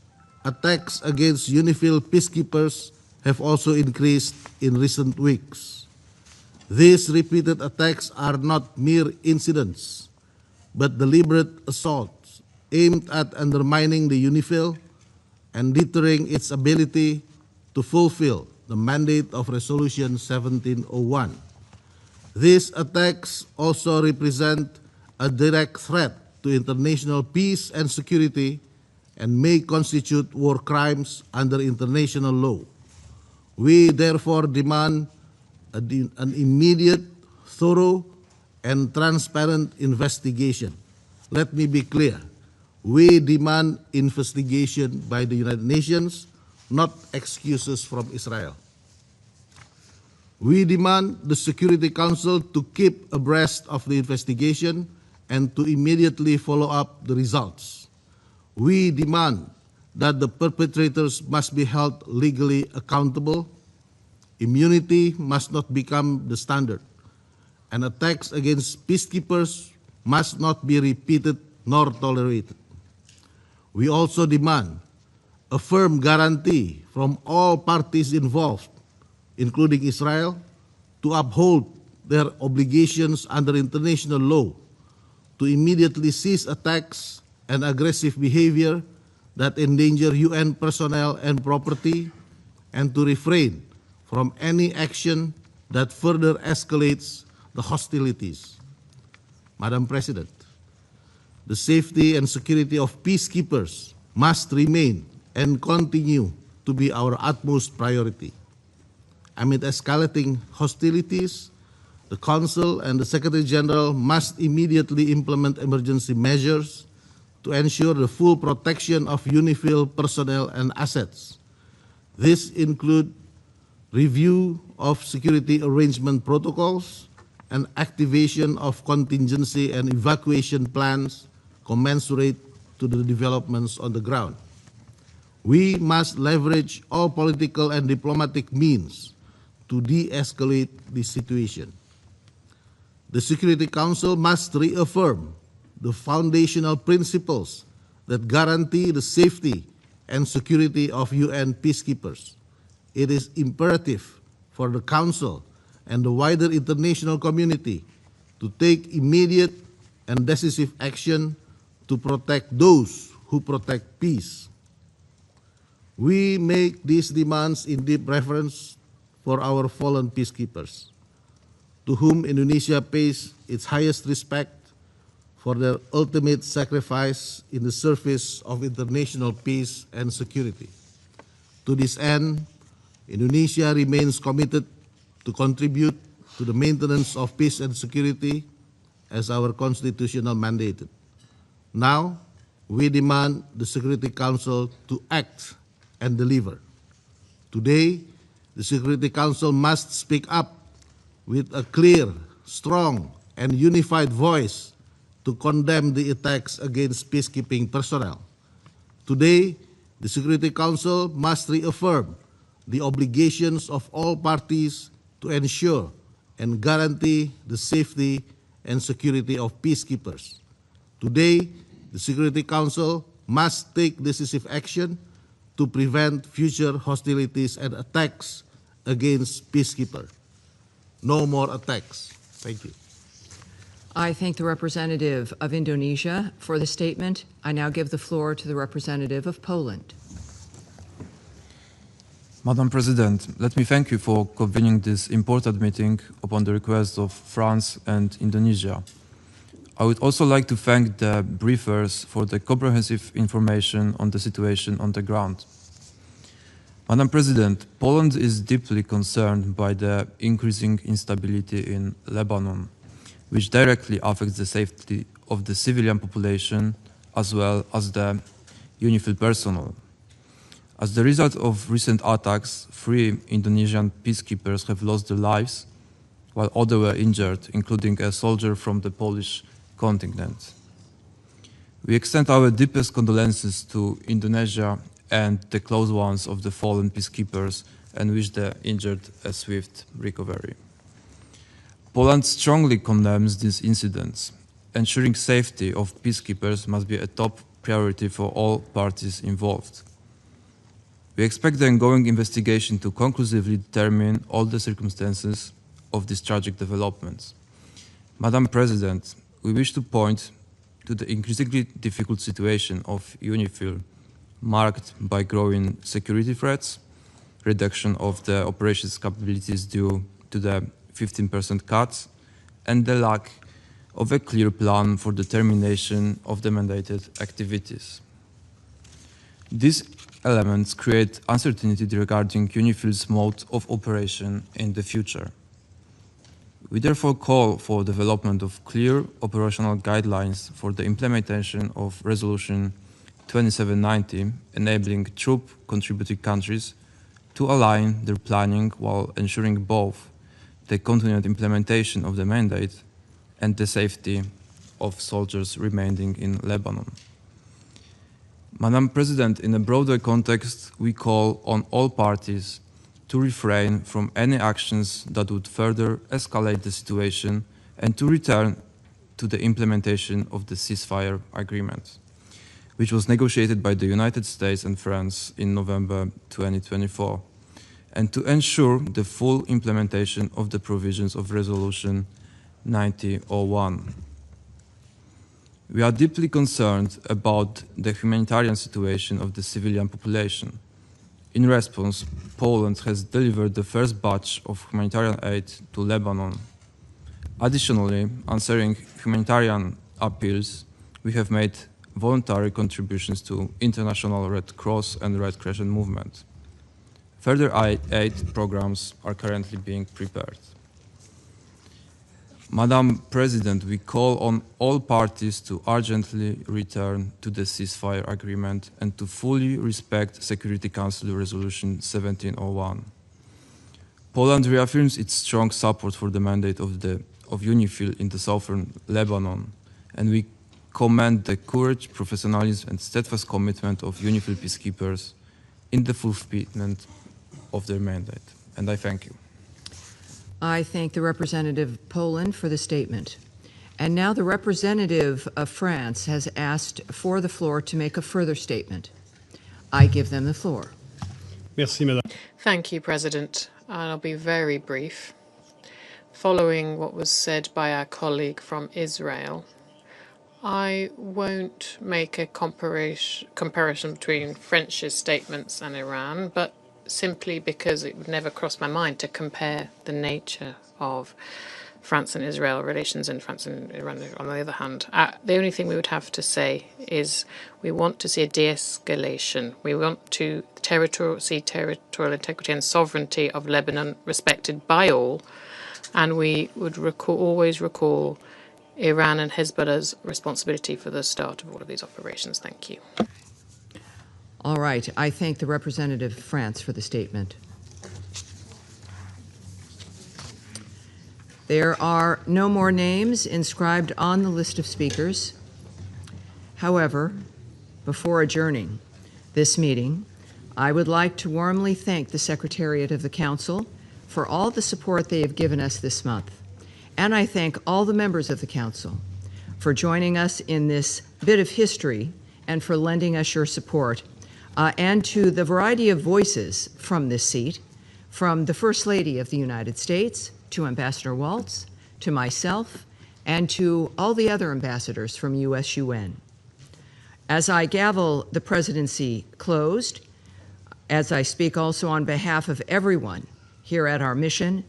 S22: attacks against UNIFIL peacekeepers have also increased in recent weeks. These repeated attacks are not mere incidents, but deliberate assaults aimed at undermining the UNIFIL and deterring its ability to fulfill the mandate of Resolution 1701. These attacks also represent a direct threat to international peace and security and may constitute war crimes under international law. We therefore demand an immediate, thorough, and transparent investigation. Let me be clear. We demand investigation by the United Nations, not excuses from Israel. We demand the Security Council to keep abreast of the investigation and to immediately follow up the results. We demand that the perpetrators must be held legally accountable. Immunity must not become the standard, and attacks against peacekeepers must not be repeated nor tolerated. We also demand a firm guarantee from all parties involved, including Israel, to uphold their obligations under international law, to immediately cease attacks and aggressive behavior that endanger UN personnel and property, and to refrain from any action that further escalates the hostilities. Madam President, the safety and security of peacekeepers must remain and continue to be our utmost priority. Amid escalating hostilities, the Council and the Secretary General must immediately implement emergency measures to ensure the full protection of UNIFIL personnel and assets. This includes review of security arrangement protocols and activation of contingency and evacuation plans commensurate to the developments on the ground. We must leverage all political and diplomatic means to de-escalate the situation. The Security Council must reaffirm the foundational principles that guarantee the safety and security of UN peacekeepers. It is imperative for the Council and the wider international community to take immediate and decisive action to protect those who protect peace. We make these demands in deep reverence for our fallen peacekeepers, to whom Indonesia pays its highest respect for their ultimate sacrifice in the service of international peace and security. To this end, Indonesia remains committed to contribute to the maintenance of peace and security as our constitutional mandated. Now, we demand the Security Council to act and deliver. Today, the Security Council must speak up with a clear, strong, and unified voice to condemn the attacks against peacekeeping personnel. Today, the Security Council must reaffirm the obligations of all parties to ensure and guarantee the safety and security of peacekeepers. Today, the Security Council must take decisive action to prevent future hostilities and attacks against peacekeepers. No more attacks. Thank you.
S4: I thank the representative of Indonesia for the statement. I now give the floor to the representative of Poland.
S3: Madam President, let me thank you for convening this important meeting upon the request of France and Indonesia. I would also like to thank the briefers for the comprehensive information on the situation on the ground. Madam President, Poland is deeply concerned by the increasing instability in Lebanon, which directly affects the safety of the civilian population as well as the UNIFIL personnel. As the result of recent attacks, 3 Indonesian peacekeepers have lost their lives, while others were injured, including a soldier from the Polish contingent. We extend our deepest condolences to Indonesia and the close ones of the fallen peacekeepers and wish the injured a swift recovery. Poland strongly condemns these incidents. Ensuring safety of peacekeepers must be a top priority for all parties involved. We expect the ongoing investigation to conclusively determine all the circumstances of these tragic developments. Madam President, we wish to point to the increasingly difficult situation of UNIFIL, marked by growing security threats, reduction of the operations capabilities due to the 15% cuts, and the lack of a clear plan for the termination of the mandated activities. These elements create uncertainty regarding UNIFIL's mode of operation in the future. We therefore call for development of clear operational guidelines for the implementation of Resolution 2790, enabling troop contributing countries to align their planning while ensuring both the continued implementation of the mandate and the safety of soldiers remaining in Lebanon. Madam President, in a broader context, we call on all parties to refrain from any actions that would further escalate the situation and to return to the implementation of the ceasefire agreement, which was negotiated by the United States and France in November 2024, and to ensure the full implementation of the provisions of Resolution 9001. We are deeply concerned about the humanitarian situation of the civilian population. In response, Poland has delivered the first batch of humanitarian aid to Lebanon. Additionally, answering humanitarian appeals, we have made voluntary contributions to International Red Cross and Red Crescent movement. Further aid programs are currently being prepared. Madam President, we call on all parties to urgently return to the ceasefire agreement and to fully respect Security Council Resolution 1701. Poland reaffirms its strong support for the mandate of UNIFIL in the southern Lebanon, and we commend the courage, professionalism, and steadfast commitment of UNIFIL peacekeepers in the fulfillment of their mandate. And I thank you.
S4: I thank the representative of Poland for the statement. And now the representative of France has asked for the floor to make a further statement. I give them the floor.
S12: Merci, Madame.
S13: Thank you, President. I'll be very brief. Following what was said by our colleague from Israel, I won't make a comparison between French's statements and Iran, but simply because it would never cross my mind to compare the nature of France and Israel relations and France and Iran on the other hand. The only thing we would have to say is we want to see a de-escalation. We want to see territorial integrity and sovereignty of Lebanon respected by all, and we would always recall Iran and Hezbollah's responsibility for the start of all of these operations. Thank you.
S4: All right. I thank the representative of France for the statement. There are no more names inscribed on the list of speakers. However, before adjourning this meeting, I would like to warmly thank the Secretariat of the Council for all the support they have given us this month. And I thank all the members of the Council for joining us in this bit of history and for lending us your support, and to the variety of voices from this seat, from the First Lady of the United States, to Ambassador Waltz, to myself, and to all the other ambassadors from USUN. As I gavel the presidency closed, as I speak also on behalf of everyone here at our mission,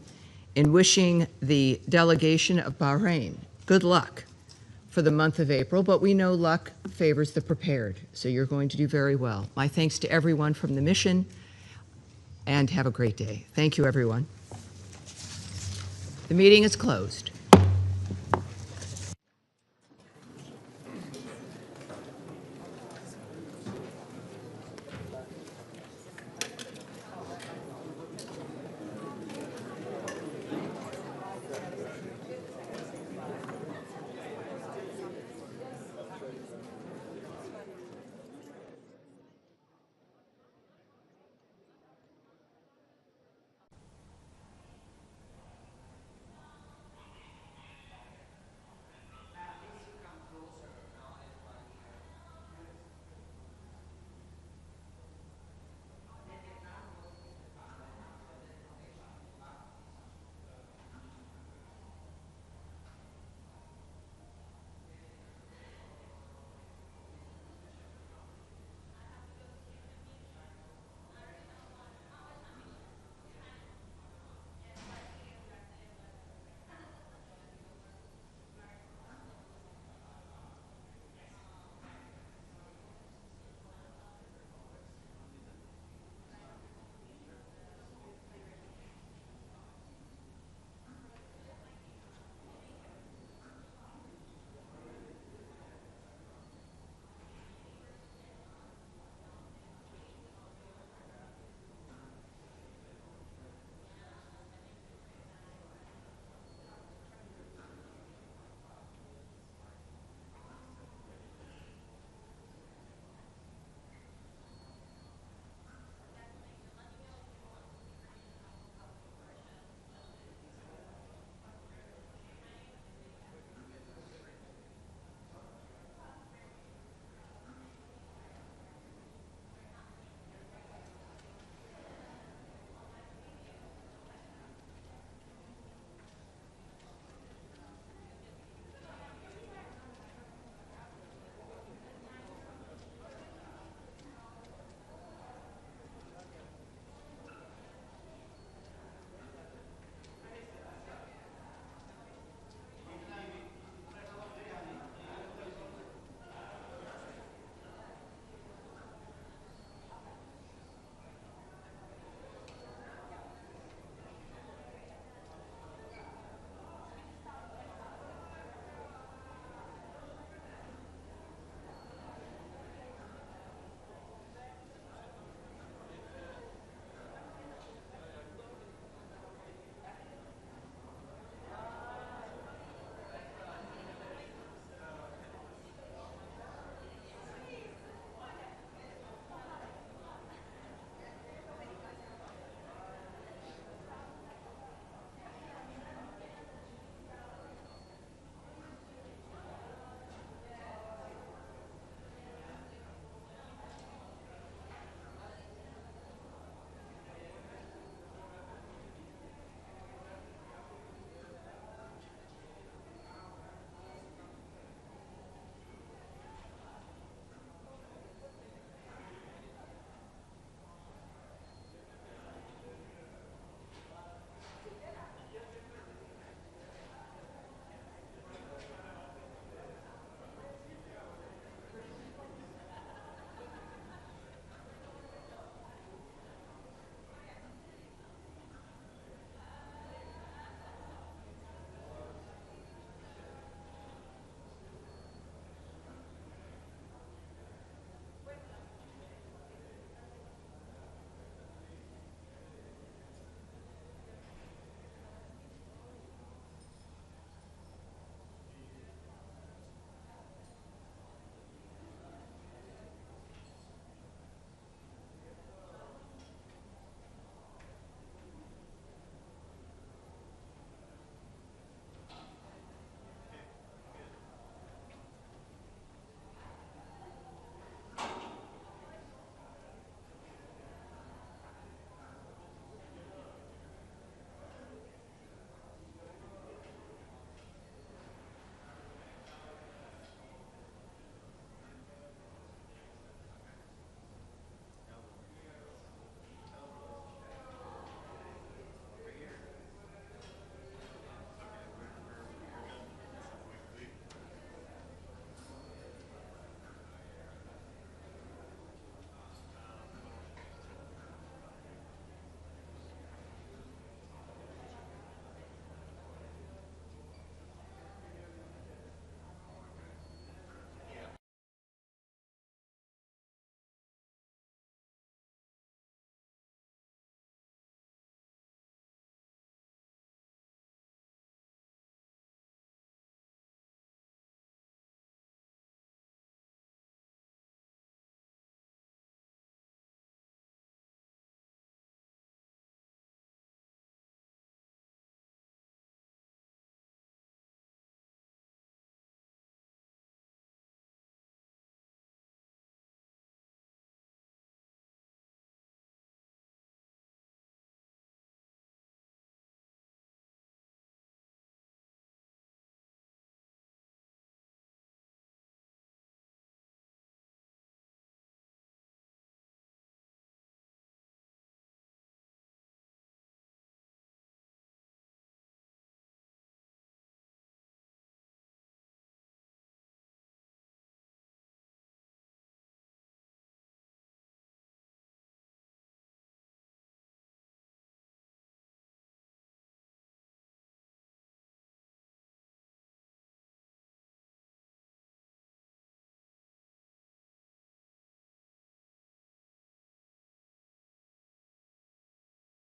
S4: in wishing the delegation of Bahrain good luck for the month of April, but we know luck favors the prepared, so you're going to do very well. My thanks to everyone from the mission, and have a great day. Thank you, everyone. The meeting is closed.